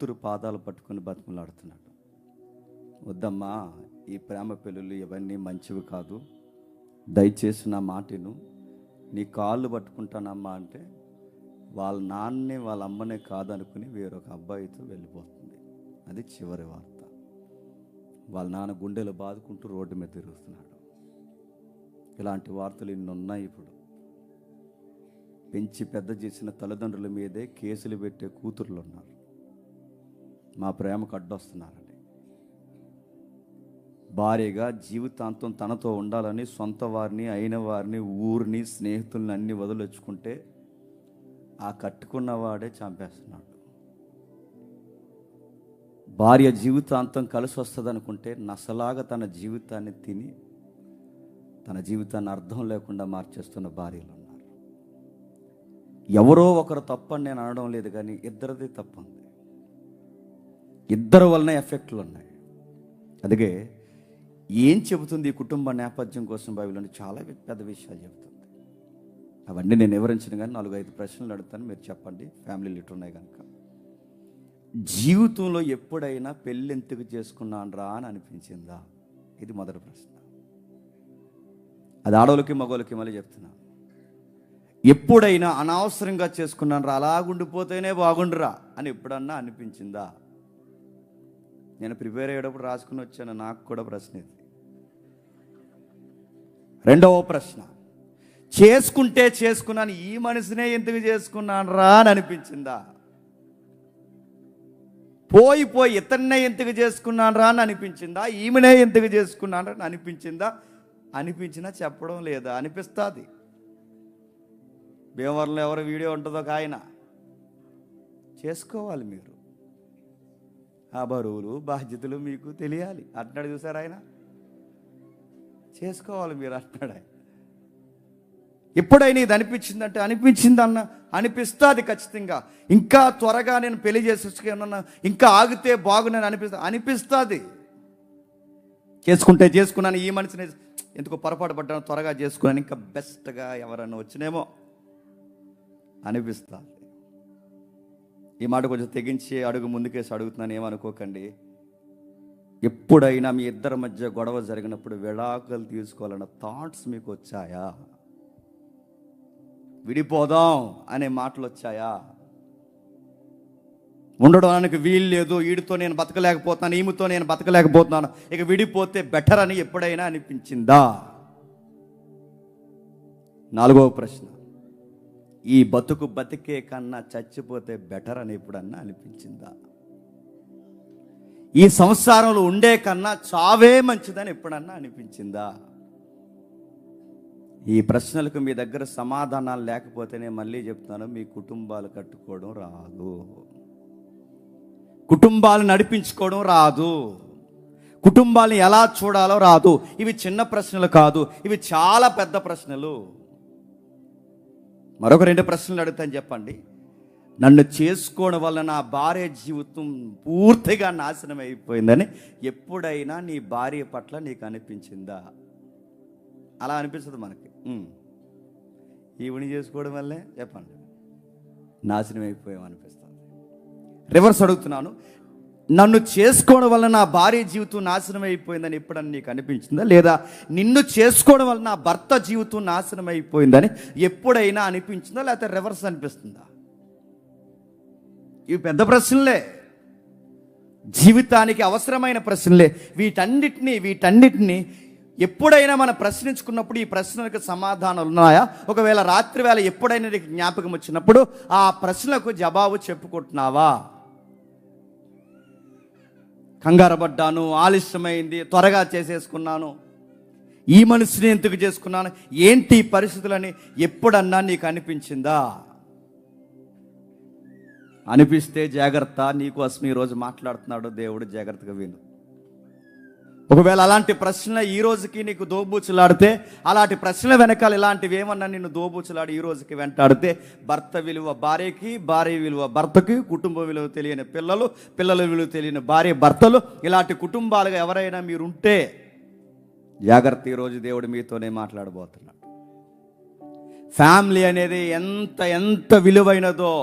కూతురు పాదాలు పట్టుకొని బతిమలాడుతున్నాడు. వద్దమ్మా, ఈ ప్రేమ పెళ్ళిళ్ళు ఇవన్నీ మంచివి కాదు, దయచేసి నా మాటను, నీ కాళ్ళు పట్టుకుంటానమ్మా అంటే వాళ్ళ నాన్నే వాళ్ళ అమ్మనే కాదనుకుని వేరొక అబ్బాయితో వెళ్ళిపోతుంది. అది చివరి వార్త. వాళ్ళ నాన్న గుండెలు బాదుకుంటూ రోడ్డు మీద తిరుగుతున్నాడు. ఇలాంటి వార్తలు ఇన్ని ఉన్నాయి. ఇప్పుడు పెంచి పెద్ద చేసిన తల్లిదండ్రుల మీదే కేసులు పెట్టే కూతుర్లు ఉన్నారు. మా ప్రేమకు అడ్డొస్తున్నారని, భార్యగా జీవితాంతం తనతో ఉండాలని సొంత వారిని, అయిన వారిని, ఊరిని, స్నేహితుల్ని అన్ని వదిలించుకుంటే ఆ కట్టుకున్నవాడే చంపేస్తున్నాడు. భార్య జీవితాంతం కలిసి వస్తుంది అనుకుంటే నసలాగా తన జీవితాన్ని తిని తన జీవితాన్ని అర్థం లేకుండా మార్చేస్తున్న భార్యలు ఉన్నారు. ఎవరో ఒకరు తప్పని నేను అనడం లేదు, కానీ ఇద్దరిది తప్పుంది. ఇద్దరు వలన ఎఫెక్ట్లు ఉన్నాయి. అందుకే ఏం చెబుతుంది ఈ కుటుంబ నేపథ్యం కోసం బైబిల్ చాలా పెద్ద విషయాలు చెబుతుంది. అవన్నీ నేను వివరించిన కానీ 4-5 ప్రశ్నలు అడుగుతాను, మీరు చెప్పండి. ఫ్యామిలీలు ఇటు ఉన్నాయి కనుక. జీవితంలో ఎప్పుడైనా పెళ్ళి ఎందుకు చేసుకున్నాను రా అని అనిపించిందా? ఇది మొదటి ప్రశ్న. అది ఆడవాళ్ళకి మగవాళ్ళకి మళ్ళీ చెప్తున్నాను. ఎప్పుడైనా అనవసరంగా చేసుకున్నాను రా, అలాగుండిపోతేనే బాగుండురా అని ఎప్పుడన్నా అనిపించిందా? నేను ప్రిపేర్ అయ్యేటప్పుడు రాసుకుని వచ్చాను, నాకు కూడా ప్రశ్న ఇది. రెండవ ప్రశ్న, చేసుకుంటే చేసుకున్నాను, ఈ మనిషినే ఎందుకు చేసుకున్నాను రా అని అనిపించిందా? పోయి ఇతన్నే ఎందుకు చేసుకున్నాను రా అని అనిపించిందా? ఈమెనే ఎందుకు చేసుకున్నాను అని అనిపించిందా? అనిపించినా చెప్పడం లేదా? అనిపిస్తుంది. భీమవరంలో ఎవరు వీడియో ఉంటుందో ఒక ఆయన, చేసుకోవాలి మీరు, ఆ బరువులు బాధ్యతలు మీకు తెలియాలి అంటున్నాడు. చూసారు ఆయన, చేసుకోవాలి మీరు అంటున్నాడు ఆయన. ఎప్పుడైనా ఇది అనిపించిందంటే అనిపిస్తుంది ఖచ్చితంగా. ఇంకా త్వరగా నేను పెళ్లి చేసేసుకున్నా, ఇంకా ఆగితే బాగున్నాను అనిపిస్తుంది. చేసుకున్నాను, ఈ మనిషిని ఎందుకు పొరపాటు పడ్డాను, త్వరగా చేసుకున్నాను, ఇంకా బెస్ట్గా ఎవరన్నా వచ్చినేమో అనిపిస్తుంది. ఈ మాట కొంచెం తెగించి అడుగు ముందుకేసి అడుగుతున్నాను, ఏమనుకోకండి. ఎప్పుడైనా మీ ఇద్దరి మధ్య గొడవ జరిగినప్పుడు విడాకులు తీసుకోవాలన్న థాట్స్ మీకు వచ్చాయా? విడిపోదాం అనే మాటలు వచ్చాయా? ఉండడానికి వీలు లేదు, వీడితో నేను బతకలేకపోతున్నాను, ఈమెతో నేను బతకలేకపోతున్నాను, ఇక విడిపోతే బెటర్ అని ఎప్పుడైనా అనిపించిందా? నాలుగవ ప్రశ్న, ఈ బతికే కన్నా చచ్చిపోతే బెటర్ అని ఎప్పుడన్నా అనిపించిందా? ఈ సంసారంలో ఉండే కన్నా చావే మంచిదని ఎప్పుడన్నా అనిపించిందా? ఈ ప్రశ్నలకు మీ దగ్గర సమాధానాలు లేకపోతేనే మళ్ళీ చెప్తున్నాను, మీ కుటుంబాలు కట్టుకోవడం రాదు, కుటుంబాలు నడిపించుకోవడం రాదు, కుటుంబాలను ఎలా చూడాలో రాదు. ఇవి చిన్న ప్రశ్నలు కాదు, ఇవి చాలా పెద్ద ప్రశ్నలు. మరొక 2 ప్రశ్నలు అడుగుతాను, చెప్పండి. నన్ను చేసుకోవడం వల్ల నా భార్య జీవితం పూర్తిగా నాశనం అయిపోయిందని ఎప్పుడైనా నీ భార్య పట్ల నీకు అనిపించిందా? అలా అనిపిస్తుంది మనకి. ఈవిని చేసుకోవడం వల్లే చెప్పండి నాశనం అయిపోయాం అనిపిస్తుంది. రివర్స్ అడుగుతున్నాను, నన్ను చేసుకోవడం వల్ల నా భార్య జీవితం నాశనం అయిపోయిందని ఎప్పుడన్నా నీకు అనిపించిందా? లేదా నిన్ను చేసుకోవడం వల్ల నా భర్త జీవితం నాశనం అయిపోయిందని ఎప్పుడైనా అనిపించిందా? లేకపోతే రివర్స్ అనిపిస్తుందా? ఇవి పెద్ద ప్రశ్నలే, జీవితానికి అవసరమైన ప్రశ్నలే. వీటన్నిటినీ ఎప్పుడైనా మనం ప్రశ్నించుకున్నప్పుడు ఈ ప్రశ్నలకు సమాధానాలు ఉన్నాయా? ఒకవేళ రాత్రి వేళ ఎప్పుడైనా నీకు జ్ఞాపకం వచ్చినప్పుడు ఆ ప్రశ్నలకు జవాబు చెప్పుకుంటున్నావా? కంగారు పడ్డాను, ఆలస్యమైంది, త్వరగా చేసేసుకున్నాను, ఈ మనిషిని ఎందుకు చేసుకున్నాను, ఏంటి పరిస్థితులని ఎప్పుడన్నా నీకు అనిపించిందా? అనిపిస్తే జాగ్రత్త, నీకోసం ఈరోజు మాట్లాడుతున్నాడు దేవుడు, జాగ్రత్తగా విను. ఒకవేళ అలాంటి ప్రశ్న ఈ రోజుకి నీకు దోబూచులాడితే, అలాంటి ప్రశ్నల వెనకాల ఇలాంటివి ఏమన్నా నిన్ను దోబూచులాడి ఈ రోజుకి వెంటాడితే, భర్త విలువ భార్యకి, భార్య విలువ భర్తకి, కుటుంబం విలువ తెలియని పిల్లల విలువ తెలియని భార్య భర్తలు, ఇలాంటి కుటుంబాలుగా ఎవరైనా మీరుంటే జాగ్రత్త, ఈరోజు దేవుడు మీతోనే మాట్లాడబోతున్నాడు. ఫ్యామిలీ అనేది ఎంత విలువైనదో,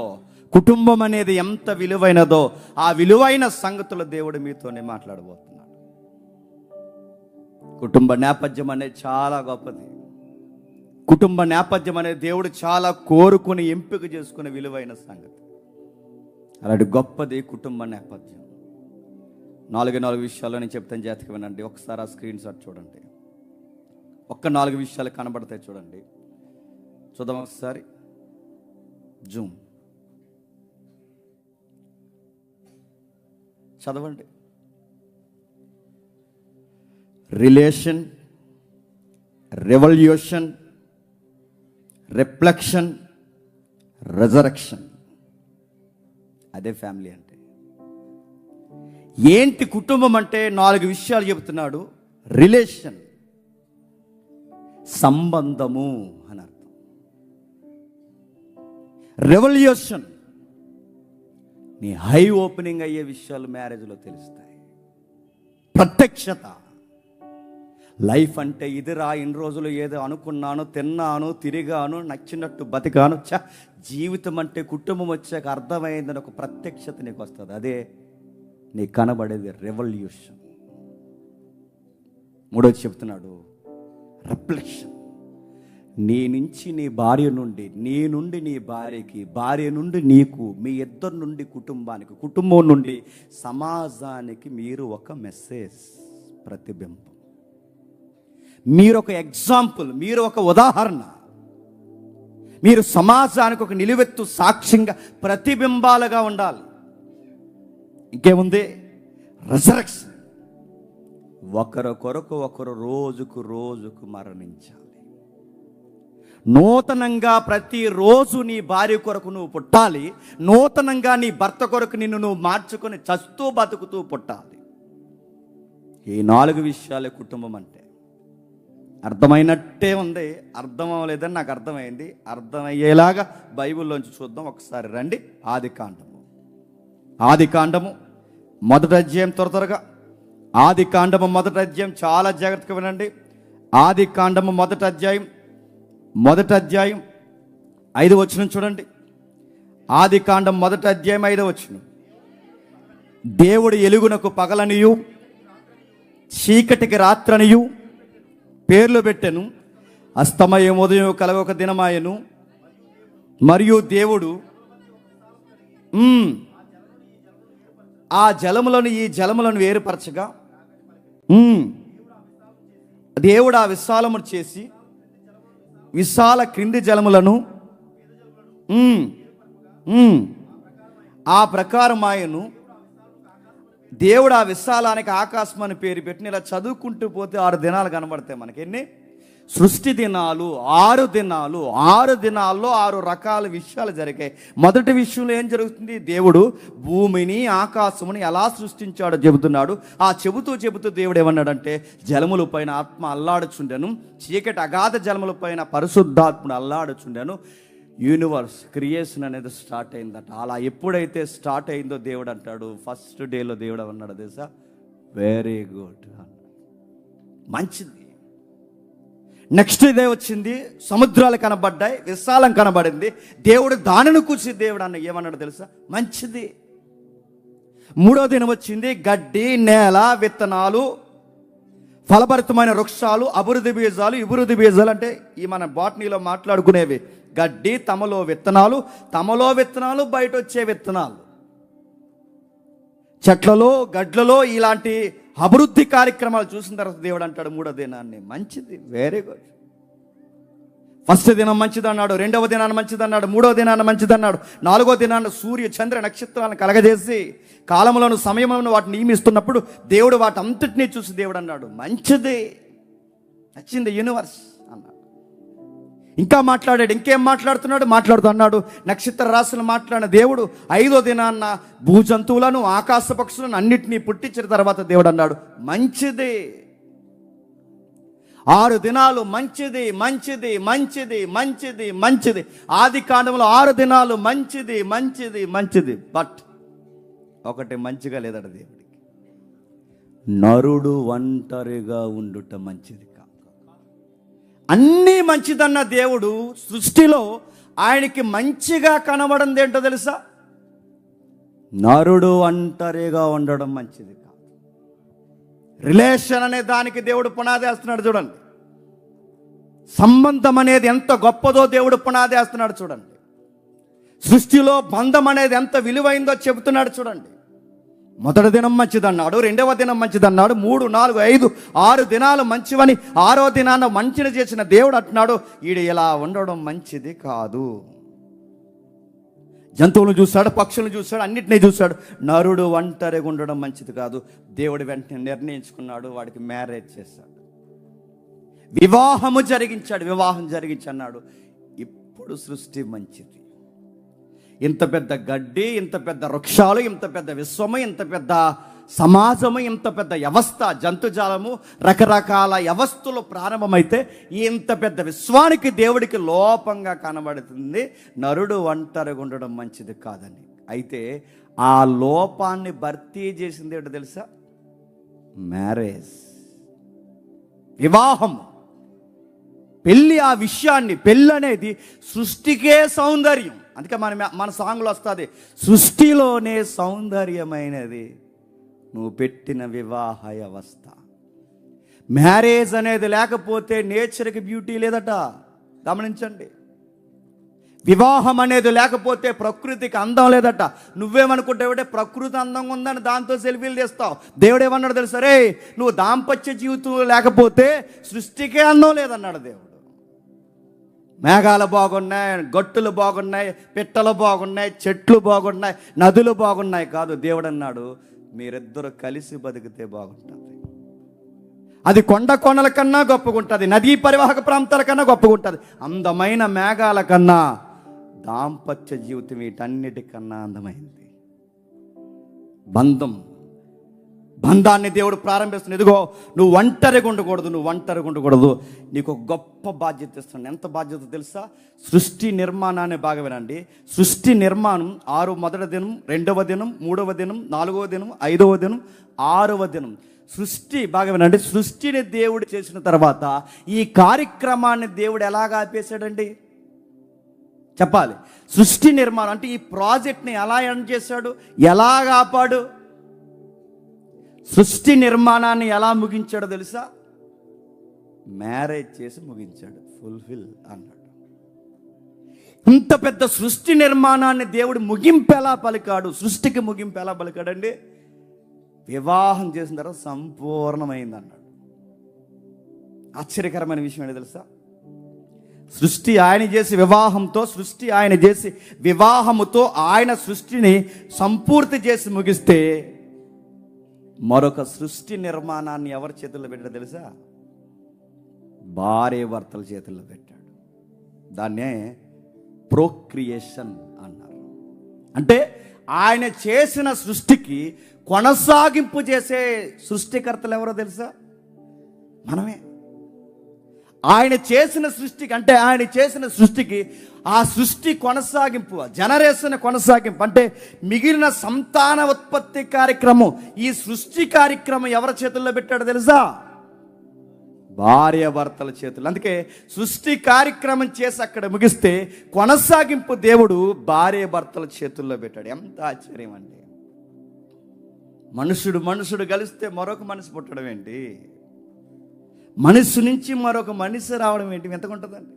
కుటుంబం అనేది ఎంత విలువైనదో ఆ విలువైన సంగతులు దేవుడు మీతోనే మాట్లాడబోతున్నాడు. కుటుంబ నేపథ్యం అనేది చాలా గొప్పది. కుటుంబ నేపథ్యం అనేది దేవుడు చాలా కోరుకుని ఎంపిక చేసుకునే విలువైన సంగతి. అలాంటి గొప్పది కుటుంబ నేపథ్యం. 4 విషయాల్లో నేను చెప్తాను, జాతికి వినండి. ఒకసారి ఆ స్క్రీన్ షాట్ చూడండి. 4 విషయాలు కనబడతాయి చూడండి. చూద్దాం ఒకసారి. జూమ్ చదవండి. Relation, revolution, reflection, resurrection. అదే ఫ్యామిలీ అంటే. ఏంటి కుటుంబం అంటే? 4 విషయాలు చెబుతున్నాడు. రిలేషన్, సంబంధము అని అర్థం. రెవల్యూషన్, నీ హై ఓపెనింగ్ అయ్యే విషయాలు మ్యారేజ్లో తెలుస్తాయి. ప్రత్యక్షత, లైఫ్ అంటే ఇదిరా, ఇన్ని రోజులు ఏదో అనుకున్నాను, తిన్నాను, తిరిగాను, నచ్చినట్టు బతికాను, జీవితం అంటే కుటుంబం వచ్చాక అర్థమైందని ఒక ప్రత్యక్షత నీకు వస్తుంది. అదే నీకు కనబడేది రెవల్యూషన్. 3 చెప్తున్నాడు రిఫ్లెక్షన్. నీ నుంచి నీ భార్య నుండి, నీ నుండి నీ భార్యకి, భార్య నుండి నీకు, మీ ఇద్దరు నుండి కుటుంబానికి, కుటుంబం నుండి సమాజానికి మీరు ఒక మెసేజ్, ప్రతిబింబం. మీరు ఒక ఎగ్జాంపుల్, మీరు ఒక ఉదాహరణ. మీరు సమాజానికి ఒక నిలువెత్తు సాక్ష్యంగా, ప్రతిబింబాలుగా ఉండాలి. ఇంకేముంది? రెజరెక్షన్. ఒకరి కొరకు ఒకరు రోజుకు రోజుకు మరణించాలి. నూతనంగా ప్రతిరోజు నీ భార్య కొరకు నువ్వు పుట్టాలి. నూతనంగా నీ భర్త కొరకు నిన్ను నువ్వు మార్చుకొని చస్తూ బతుకుతూ పుట్టాలి. ఈ 4 విషయాలే కుటుంబం అంటే. అర్థమైనట్టే ఉంది. అర్థం అవ్వలేదని నాకు అర్థమైంది. అర్థమయ్యేలాగా బైబిల్లోంచి చూద్దాం ఒకసారి రండి. ఆదికాండము 1వ అధ్యాయం. త్వరగా ఆదికాండము 1వ అధ్యాయం చాలా జాగ్రత్తగా వినండి. ఆదికాండము 1వ అధ్యాయం 5వ వచనం చూడండి. ఆదికాండం 1వ అధ్యాయం 5వ వచనం. దేవుడు ఎలుగునకు పగలనియు చీకటికి రాత్రనియు పేర్లు పెట్టెను. అస్తమయం ఉదయం కలగొక దినమాయను. మరియు దేవుడు ఆ జలములను ఈ జలములను వేరుపరచగా దేవుడు ఆ విశాలమును చేసి విశాల క్రింది జలములను ఆ ప్రకారం ఆయను. దేవుడు ఆ విశాలానికి ఆకాశం అని పేరు పెట్టిన. ఇలా చదువుకుంటూ పోతే 6 దినాలు కనబడతాయి మనకి. ఎన్ని? సృష్టి దినాలు 6 దినాలు. 6 దినాల్లో 6 రకాల విషయాలు జరిగాయి. మొదటి విషయంలో ఏం జరుగుతుంది? దేవుడు భూమిని ఆకాశముని ఎలా సృష్టించాడో చెబుతున్నాడు. ఆ చెబుతూ దేవుడు ఏమన్నాడంటే, జలముల పైన ఆత్మ అల్లాడుచుండెను, చీకటి అగాధ జలముల పైన పరిశుద్ధాత్ముడు అల్లాడుచుండెను. యూనివర్స్ క్రియేషన్ అనేది స్టార్ట్ అయిందట. అలా ఎప్పుడైతే స్టార్ట్ అయిందో దేవుడు అంటాడు, ఫస్ట్ డేలో దేవుడు అన్నాడు తెలుసా, వెరీ గుడ్, మంచిది. నెక్స్ట్ డే వచ్చింది, సముద్రాలు కనబడ్డాయి, విశాలం కనబడింది. దేవుడు దానిని కూర్చి దేవుడు అన్న ఏమన్నాడు తెలుసా, మంచిది. 3వ దినం వచ్చింది, గడ్డి, నేల, విత్తనాలు, ఫలభరితమైన వృక్షాలు, అభివృద్ధి బీజాలు. ఇభివృద్ధి బీజాలు అంటే ఈ మన బాటనీలో మాట్లాడుకునేవి. గడ్డి, తమలో విత్తనాలు, బయట వచ్చే విత్తనాలు, చెట్లలో, గడ్లలో ఇలాంటి అభివృద్ధి కార్యక్రమాలు చూసిన తర్వాత దేవుడు అంటాడు 3వ దినాన్ని మంచిది, వెరీ గుడ్. ఫస్ట్ దినం మంచిది అన్నాడు, 2వ దినాన్ని మంచిది అన్నాడు, 3వ దినాన్ని మంచిది అన్నాడు, 4వ దినాన్ని సూర్య చంద్ర నక్షత్రాలను కలగజేసి కాలములను సమయములను వాటిని నియమిస్తున్నప్పుడు దేవుడు వాటి అంతటినీ చూసి దేవుడు అన్నాడు మంచిది, నచ్చింది యూనివర్స్ అన్నాడు. ఇంకా మాట్లాడాడు. ఇంకేం మాట్లాడుతూ అన్నాడు, నక్షత్ర రాశులు మాట్లాడిన దేవుడు 5వ దినాన్న భూజంతువులను, ఆకాశ పక్షులను అన్నిటినీ పుట్టించిన తర్వాత దేవుడు అన్నాడు మంచిది. 6 దినాలు మంచిది మంచిది మంచిది మంచిది మంచిది. ఆది కాండంలో 6 దినాలు మంచిది మంచిది మంచిది. బట్ ఒకటి మంచిగా లేదట దేవుడికి, నరుడు ఒంటరిగా ఉండుట మంచిది కాదు. అన్నీ మంచిదన్న దేవుడు సృష్టిలో ఆయనకి మంచిగా కనబడింది ఏంటో తెలుసా, నరుడు ఒంటరిగా ఉండడం మంచిది కాదు. రిలేషన్ అనే దానికి దేవుడు పునాది వేస్తున్నాడు చూడండి. సంబంధం అనేది ఎంత గొప్పదో దేవుడు పునాది వేస్తున్నాడు చూడండి. సృష్టిలో బంధం అనేది ఎంత విలువైందో చెబుతున్నాడు చూడండి. మొదటి దినం మంచిదన్నాడు, రెండవ దినం మంచిదన్నాడు, 3, 4, 5, 6 దినాలు మంచివని 6వ దినాన మంచిని చేసిన దేవుడు అంటున్నాడు, ఈడు ఇలా ఉండడం మంచిది కాదు. జంతువులను చూశాడు, పక్షులను చూశాడు, అన్నిటినీ చూశాడు. నరుడు ఒంటరిగా ఉండడం మంచిది కాదు. దేవుడు వెంటనే నిర్ణయించుకున్నాడు, వాడికి మ్యారేజ్ చేశాడు, వివాహం జరిగించి అన్నాడు, ఇప్పుడు సృష్టి మంచిది. ఇంత పెద్ద గడ్డి, ఇంత పెద్ద వృక్షాలు, ఇంత పెద్ద విశ్వము, ఇంత పెద్ద సమాజము, ఇంత పెద్ద వ్యవస్థ, జంతుజాలము, రకరకాల వ్యవస్థలు ప్రారంభమైతే ఇంత పెద్ద విశ్వానికి దేవుడికి లోపంగా కనబడుతుంది. నరుడు ఒంటరిగా ఉండడం మంచిది కాదని. అయితే ఆ లోపాన్ని భర్తీ చేసింది ఏంటో తెలుసా? మ్యారేజ్, వివాహం, పెళ్ళి. ఆ విషయాన్ని, పెళ్ళి అనేది సృష్టికే సౌందర్యం. అందుకే మన సాంగ్లో వస్తుంది, సృష్టిలోనే సౌందర్యమైనది నువ్వు పెట్టిన వివాహ వ్యవస్థ. మ్యారేజ్ అనేది లేకపోతే నేచర్కి బ్యూటీ లేదట. గమనించండి. వివాహం అనేది లేకపోతే ప్రకృతికి అందం లేదట. నువ్వేమనుకుంటావంటే ప్రకృతి అందంగా ఉందని దాంతో సెల్ఫీలు తీస్తావు. దేవుడు ఏమన్నాడు తెలుసా? రే, నువ్వు దాంపత్య జీవితం లేకపోతే సృష్టికే అందం లేదన్నాడు దేవుడు. మేఘాలు బాగున్నాయి, గట్టులు బాగున్నాయి, పిట్టలు బాగున్నాయి, చెట్లు బాగున్నాయి, నదులు బాగున్నాయి కాదు. దేవుడు అన్నాడు, మీరిద్దరు కలిసి బతికితే బాగుంటుంది. అది కొండల కన్నా గొప్పగా ఉంటుంది, నదీ పరివాహక ప్రాంతాల కన్నా గొప్పగా ఉంటుంది. అందమైన మేఘాల కన్నా దాంపత్య జీవితం వీటన్నిటికన్నా అందమైంది. బంధాన్ని దేవుడు ప్రారంభిస్తున్నాడు. ఇదిగో, నువ్వు ఒంటరిగా ఉండకూడదు, నీకు ఒక గొప్ప బాధ్యత ఇస్తున్నాడు. ఎంత బాధ్యత తెలుసా? సృష్టి నిర్మాణాన్ని బాగా వినండి. సృష్టి నిర్మాణం 6 మొదటి దినం, 2వ దినం, 3వ దినం, 4వ దినం, 5వ దినం, 6వ దినం. సృష్టి బాగా వినండి. సృష్టిని దేవుడు చేసిన తర్వాత ఈ కార్యక్రమాన్ని దేవుడు ఎలాగా ఆపేశాడండి? చెప్పాలి. సృష్టి నిర్మాణం అంటే ఈ ప్రాజెక్ట్ని ఎలా ఎండ్ చేశాడు, ఎలాగ ఆపాడు? సృష్టి నిర్మాణాన్ని ఎలా ముగించాడో తెలుసా? మ్యారేజ్ చేసి ముగించాడు. ఫుల్ఫిల్ అన్నాడు. ఇంత పెద్ద సృష్టి నిర్మాణాన్ని దేవుడు ముగింపు ఎలా పలికాడు? సృష్టికి ముగింపు ఎలా పలికాడండి? వివాహం చేసిన తర్వాత సంపూర్ణమైంది అన్నాడు. ఆశ్చర్యకరమైన విషయం ఏంటో తెలుసా? సృష్టి ఆయన చేసి వివాహముతో ఆయన సృష్టిని సంపూర్తి చేసి ముగిస్తే మరొక సృష్టి నిర్మాణాన్ని ఎవరి చేతుల్లో పెట్టాడో తెలుసా? భార్య భర్తల చేతుల్లో పెట్టాడు. దాన్నే ప్రోక్రియేషన్ అన్నారు. అంటే ఆయన చేసిన సృష్టికి కొనసాగింపు చేసే సృష్టికర్తలు ఎవరో తెలుసా? మనమే. ఆయన చేసిన సృష్టికి ఆ సృష్టి కొనసాగింపు, జనరేషన్ కొనసాగింపు అంటే మిగిలిన సంతాన ఉత్పత్తి కార్యక్రమం, ఈ సృష్టి కార్యక్రమం ఎవరి చేతుల్లో పెట్టాడో తెలుసా? భార్య భర్తల చేతుల్లో. అందుకే సృష్టి కార్యక్రమం చేసి అక్కడ ముగిస్తే కొనసాగింపు దేవుడు భార్య భర్తల చేతుల్లో పెట్టాడు. ఎంత ఆశ్చర్యం అండి! మనుషుడు కలిస్తే మరొక మనిషి పుట్టడం ఏంటి? మనిషి నుంచి మరొక మనిషి రావడం ఏంటి? ఎంతగా ఉంటుందండి?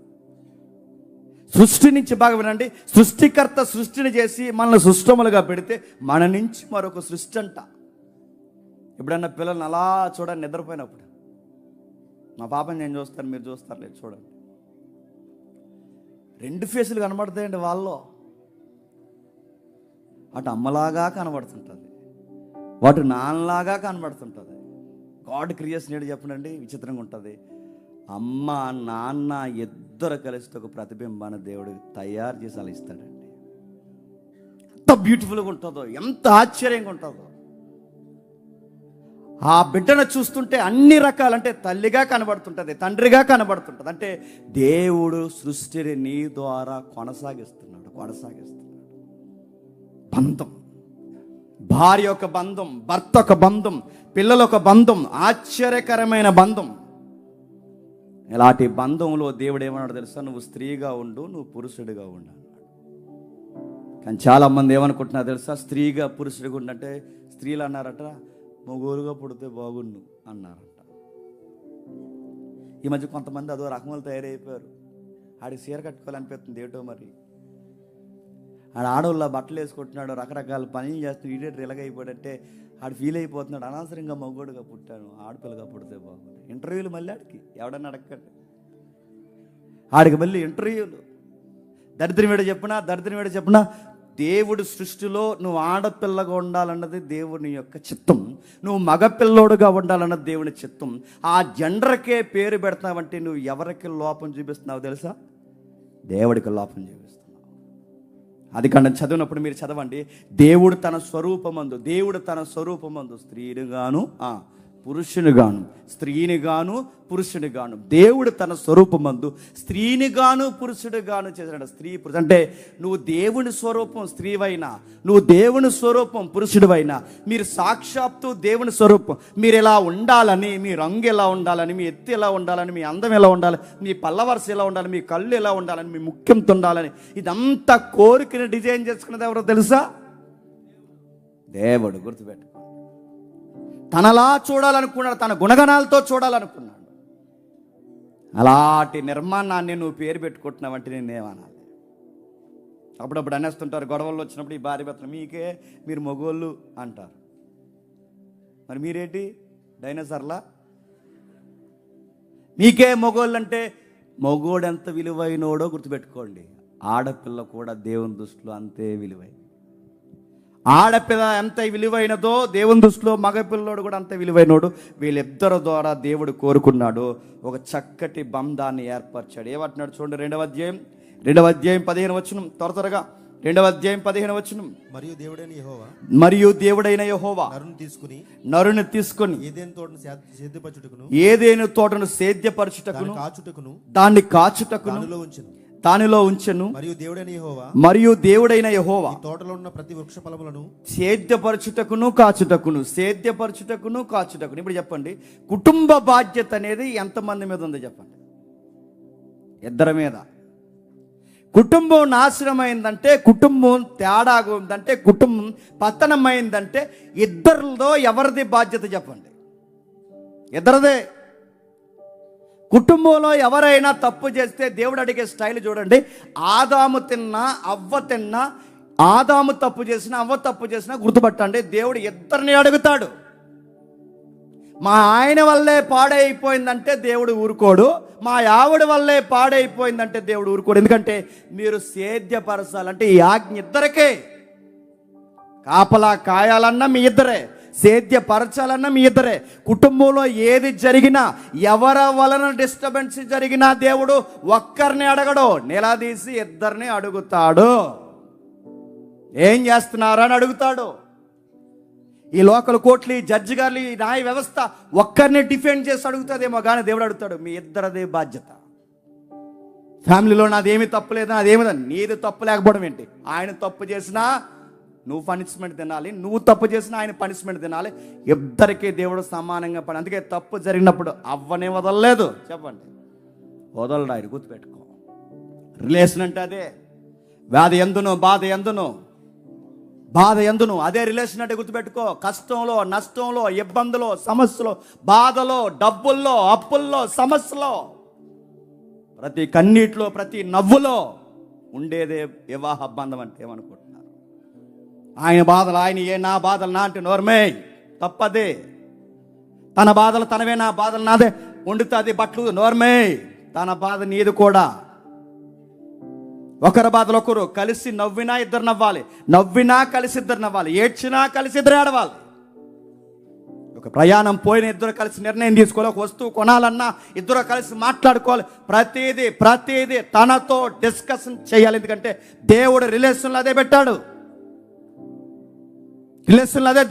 సృష్టి నుంచి బాగా వినండి. సృష్టికర్త సృష్టిని చేసి మనల్ని సృష్టములుగా పెడితే మన నుంచి మరొక సృష్టి అంట. ఎప్పుడన్నా పిల్లల్ని అలా చూడండి, నిద్రపోయినప్పుడు. మా పాపని నేను చూస్తాను, మీరు చూస్తారు లేదు, చూడండి. 2 ఫేసులు కనబడతాయండి వాళ్ళలో. అటు అమ్మలాగా కనబడుతుంటుంది, వాటి నాన్నలాగా కనబడుతుంటుంది. గాడ్ క్రియేషన్ ఏంటి చెప్పండి? విచిత్రంగా ఉంటుంది. అమ్మ నాన్న ఇద్దరు కలిసి ఒక ప్రతిబింబాన్ని దేవుడు తయారు చేసి అలా ఇస్తాడండి. ఎంత బ్యూటిఫుల్గా ఉంటుందో, ఎంత ఆశ్చర్యంగా ఉంటుందో. ఆ బిడ్డను చూస్తుంటే అన్ని రకాలంటే తల్లిగా కనబడుతుంటుంది, తండ్రిగా కనబడుతుంటుంది. అంటే దేవుడు సృష్టిని నీ ద్వారా కొనసాగిస్తున్నాడు. బంధం, భార్య ఒక బంధం, భర్త ఒక బంధం, పిల్లల ఒక బంధం, ఆశ్చర్యకరమైన బంధం. ఇలాంటి బంధంలో దేవుడు ఏమన్నాడు తెలుసా? నువ్వు స్త్రీగా ఉండు, నువ్వు పురుషుడిగా ఉండు అన్నాడు. కానీ చాలామంది ఏమనుకుంటున్నారు తెలుసా, స్త్రీగా పురుషుడిగా ఉండంటే స్త్రీలు అన్నారట మగోలుగా పుడితే బాగుండు అన్నారట. ఈ మధ్య కొంతమంది అదో రకములు తయారైపోయారు. ఆడికి చీర కట్టుకోవాలనిపిస్తుంది ఏటో మరి. ఆడవాళ్ళ బట్టలు వేసుకుంటున్నాడు, రకరకాల పనులు చేస్తున్నాడు, ఈడేటర్ ఇలాగైపోయాడంటే ఆడు ఫీల్ అయిపోతున్నాడు. అనవసరంగా మగోడుగా పుట్టాను, ఆడపిల్లగా పుడితే బాగుంది. ఇంటర్వ్యూలు మళ్ళీ ఆడికి ఎవడన్నా అడగండి, ఆడికి మళ్ళీ ఇంటర్వ్యూలు. దరిద్రం ఏడో చెప్పినా దేవుడి సృష్టిలో నువ్వు ఆడపిల్లగా ఉండాలన్నది దేవుని యొక్క చిత్తం, నువ్వు మగపిల్లోడుగా ఉండాలన్నది దేవుని చిత్తం. ఆ జెండర్కే పేరు పెడతావంటే నువ్వు ఎవరికి లోపం చూపిస్తున్నావు తెలుసా? దేవుడికి లోపం చూపిస్తున్నావు. అది కాండం చదివినప్పుడు మీరు చదవండి. దేవుడు తన స్వరూపమందు స్త్రీనిగాను పురుషునిగాను, స్త్రీనిగాను పురుషునిగాను, దేవుడు తన స్వరూపమందు స్త్రీనిగాను పురుషుడిగాను చేశాడు. స్త్రీ పురుషు అంటే నువ్వు దేవుని స్వరూపం స్త్రీవైనా, నువ్వు దేవుని స్వరూపం పురుషుడివైనా, మీరు సాక్షాత్తు దేవుని స్వరూపం. మీరు ఎలా ఉండాలని, మీ రంగు ఎలా ఉండాలని, మీ ఎత్తు ఎలా ఉండాలని, మీ అందం ఎలా ఉండాలి, మీ పల్లవరస ఎలా ఉండాలి, మీ కళ్ళు ఎలా ఉండాలని, మీ ముఖ్యంతో ఉండాలని, ఇదంతా కోరికని డిజైన్ చేసుకున్నది ఎవరో తెలుసా? దేవుడు. గుర్తుపెట్టు. తనలా చూడాలనుకున్నాడు, తన గుణగణాలతో చూడాలనుకున్నాడు. అలాంటి నిర్మాణాన్ని నువ్వు పేరు పెట్టుకుంటున్నావంటే నేనేమనాలి? అప్పుడప్పుడు అనేస్తుంటారు గొడవల్లో వచ్చినప్పుడు, ఈ భార్య భర్తలు మీకే మీరు మగోళ్ళు అంటారు. మరి మీరేంటి డైనోసార్లా? మీకే మగోళ్ళు అంటే మగోడు ఎంత విలువైనోడో గుర్తుపెట్టుకోండి. ఆడపిల్ల కూడా దేవుని దృష్టిలో అంతే విలువైన. ఆడపిల్ల ఎంత విలువైనదో దేవుని దృష్టిలో మగపిల్లోడు కూడా అంత విలువైనోడు. వీళ్ళిద్దరి ద్వారా దేవుడు కోరుకున్నాడు, ఒక చక్కటి బంధాన్ని ఏర్పరిచాడు. ఏమంటున్నాడు చూడండి, 2వ అధ్యాయం 15 వచనం, త్వరగా 2వ అధ్యాయం 15 వచనం. మరియు దేవుడైన యెహోవా నరుని తీసుకుని ఏదైనా తోటను సేద్యపరచుటకును దాన్ని కాచుటకును దానిలో ఉంచెను. మరియు దేవుడైన యెహోవా తోటలో ఉన్న ప్రతి వృక్ష ఫలములను సేద్యపరచుటకును కాచుటకును. ఇప్పుడు చెప్పండి, కుటుంబ బాధ్యత అనేది ఎంతమంది మీద ఉందో చెప్పండి? ఇద్దరి మీద. కుటుంబం నాశనమైందంటే, కుటుంబం తేడాగా ఉందంటే, కుటుంబం పతనమైందంటే ఇద్దరిలో ఎవరిది బాధ్యత చెప్పండి? ఇద్దరిదే. కుటుంబంలో ఎవరైనా తప్పు చేస్తే దేవుడు అడిగే స్టైల్ చూడండి. ఆదాము తిన్నా అవ్వ తిన్నా, ఆదాము తప్పు చేసినా అవ్వ తప్పు చేసినా గుర్తుపట్టండి, దేవుడు ఇద్దరిని అడుగుతాడు. మా ఆయన వల్లే పాడైపోయిందంటే దేవుడు ఊరుకోడు, మా ఆవిడ వల్లే పాడైపోయిందంటే దేవుడు ఊరుకోడు. ఎందుకంటే మీరు సేద్యపరచాలంటే ఈ ఆజ్ఞ ఇద్దరికే. కాపలా కాయాలన్నా మీ ఇద్దరే, సేద్యపరచాలన్నా మీ ఇద్దరే. కుటుంబంలో ఏది జరిగినా, ఎవరి వలన డిస్టర్బెన్స్ జరిగినా దేవుడు ఒక్కరిని అడగడు, నిలదీసి ఇద్దరిని అడుగుతాడు. ఏం చేస్తున్నారా అని అడుగుతాడు. ఈ లోకల్ కోర్టులు, ఈ జడ్జి గారు, ఈ న్యాయ వ్యవస్థ ఒక్కరిని డిఫెండ్ చేసి అడుగుతుందేమో కానీ దేవుడు అడుగుతాడు, మీ ఇద్దరిదే బాధ్యత. ఫ్యామిలీలో నాదేమి తప్పు లేదు, నాదేమి, నీది తప్పు లేకపోవడం ఏంటి? ఆయన తప్పు చేసినా నువ్వు పనిష్మెంట్ తినాలి, నువ్వు తప్పు చేసినా ఆయన పనిష్మెంట్ తినాలి. ఇద్దరికీ దేవుడు సమానంగా పని. అందుకే తప్పు జరిగినప్పుడు అవ్వనే వదలలేదు. చెప్పండి, వదలడు ఆయన. గుర్తుపెట్టుకో, రిలేషన్ అంటే అదే. వ్యాధి ఎందును, బాధ ఎందును అదే రిలేషన్ అంటే గుర్తుపెట్టుకో. కష్టంలో, నష్టంలో, ఇబ్బందులో, సమస్యలో, బాధలో, డబ్బుల్లో, అప్పుల్లో, సమస్యలో, ప్రతి కన్నీటిలో, ప్రతి నవ్వులో ఉండేదే వివాహ బంధం అంటే. ఏమనుకుంటున్నారు? ఆయన బాధలు ఆయనయే, నా బాధలు నా అంటే నోర్మే, తప్పదే. తన బాధలు తనవే, నా బాధలు నాదే. వండుతుంది బట్టలు, నోర్మే, తన బాధ నీది కూడా. ఒకరి బాధలు ఒకరు. కలిసి నవ్వినా ఇద్దరు నవ్వాలి, నవ్వినా కలిసి ఇద్దరు నవ్వాలి, ఏడ్చినా కలిసి ఇద్దరు ఏడవాలి. ఒక ప్రయాణం పోయిన ఇద్దరు కలిసి నిర్ణయం తీసుకోవాలి, ఒక వస్తువు కొనాలన్నా ఇద్దరు కలిసి మాట్లాడుకోవాలి. ప్రతిదీ తనతో డిస్కషన్ చేయాలి. ఎందుకంటే దేవుడు రిలేషన్లో అదే పెట్టాడు.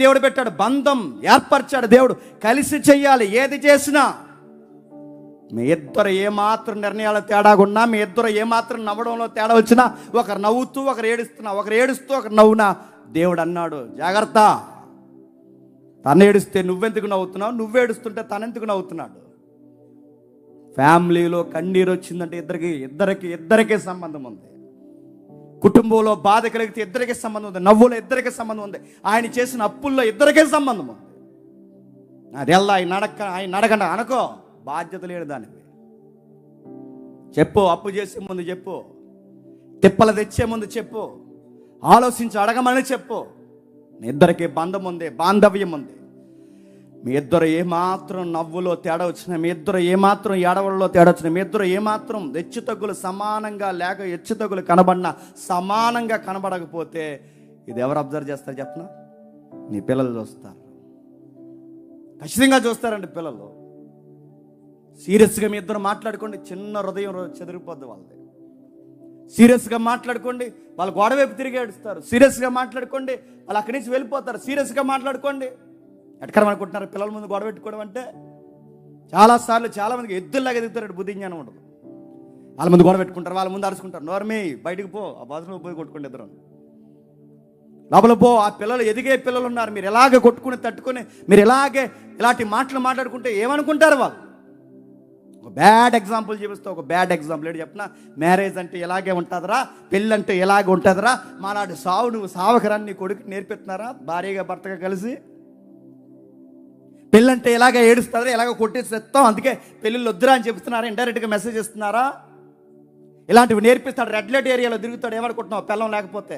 దేవుడు పెట్టాడు, బంధం ఏర్పరిచాడు దేవుడు. కలిసి చెయ్యాలి ఏది చేసినా. మీ ఇద్దరు ఏమాత్రం నిర్ణయాలు తేడాగున్నా, మీ ఇద్దరు ఏమాత్రం నవ్వడంలో తేడా వచ్చినా, ఒకరు నవ్వుతూ ఒకరు ఏడుస్తూ ఒకరు నవ్వునా, దేవుడు అన్నాడు జాగ్రత్త. తను ఏడుస్తే నువ్వెందుకు నవ్వుతున్నావు, నువ్వేడుస్తుంటే తనెందుకు నవ్వుతున్నాడు? ఫ్యామిలీలో కన్నీరు వచ్చిందంటే ఇద్దరికి సంబంధం ఉంది. కుటుంబంలో బాధ కలిగితే ఇద్దరికీ సంబంధం ఉంది, నవ్వులో ఇద్దరికీ సంబంధం ఉంది, ఆయన చేసిన అప్పుల్లో ఇద్దరికీ సంబంధం ఉంది. అది ఎలా ఆయన అడగండి అనుకో, బాధ్యత లేడు దానికి. చెప్పు, అప్పు చేసే ముందు చెప్పు, తిప్పలు తెచ్చే ముందు చెప్పు, ఆలోచించి అడగమని చెప్పు. మీ ఇద్దరికి బంధం ఉంది, బాంధవ్యం ఉంది. మీ ఇద్దరు ఏమాత్రం నవ్వులో తేడా వచ్చినా, మీ ఇద్దరు ఏమాత్రం ఏడవల్లో తేడా వచ్చినా, మీ ఇద్దరు ఏమాత్రం హెచ్చుతగ్గులు సమానంగా లేక హెచ్చుతగ్గులు కనబడినా సమానంగా కనబడకపోతే ఇది ఎవరు అబ్జర్వ్ చేస్తారు చెప్పనా? నీ పిల్లలు చూస్తారు, ఖచ్చితంగా చూస్తారండి పిల్లలు. సీరియస్గా మీ ఇద్దరు మాట్లాడుకోండి, చిన్న హృదయం చెదిరిపోద్ది వాళ్ళది. సీరియస్గా మాట్లాడుకోండి, వాళ్ళు గోడ వైపు తిరిగి ఏడుస్తారు. సీరియస్గా మాట్లాడుకోండి, వాళ్ళు అక్కడి నుంచి వెళ్ళిపోతారు. సీరియస్గా మాట్లాడుకోండి. ఎక్కడ అనుకుంటున్నారు పిల్లల ముందు గొడవ పెట్టుకోవడం అంటే? చాలాసార్లు చాలామందికి ఎద్దుల్లాగా ఎదుగుతారు, బుద్ధి జ్ఞానం ఉండదు. వాళ్ళ ముందు గొడవ పెట్టుకుంటారు, వాళ్ళ ముందు అరుచుకుంటారు. నోర్మే బయటకు పో, ఆ బాత్రూంలో పోయి కొట్టుకోండి ఇద్దరు, లోపల పో. ఆ పిల్లలు ఎదిగే పిల్లలు ఉన్నారు, మీరు ఎలాగే కొట్టుకుని తట్టుకుని మీరు ఇలాంటి మాటలు మాట్లాడుకుంటే ఏమనుకుంటారు వాళ్ళు? ఒక బ్యాడ్ ఎగ్జాంపుల్ చూపిస్తా, ఒక బ్యాడ్ ఎగ్జాంపుల్ ఏంటి చెప్పిన? మ్యారేజ్ అంటే ఇలాగే ఉంటుందిరా, పెళ్ళి అంటే ఇలాగే ఉంటుందిరా, మాలాంటి సావు నువ్వు సావకరాన్ని నీ కొడుకు నేర్పిస్తున్నారా? భార్యగా భర్తగా కలిసి పెళ్ళంటే ఇలాగే ఏడుస్తారా, ఇలాగ కొట్టేసి తెస్తాం, అందుకే పెళ్ళిళ్ళు వద్దురా అని చెప్తున్నారా? ఇండైరెక్ట్గా మెసేజ్ ఇస్తున్నారా? ఇలాంటివి నేర్పిస్తాడు, రెడ్ లైట్ ఏరియాలో తిరుగుతాడు. ఏమనుకుంటున్నావు పిల్లం లేకపోతే?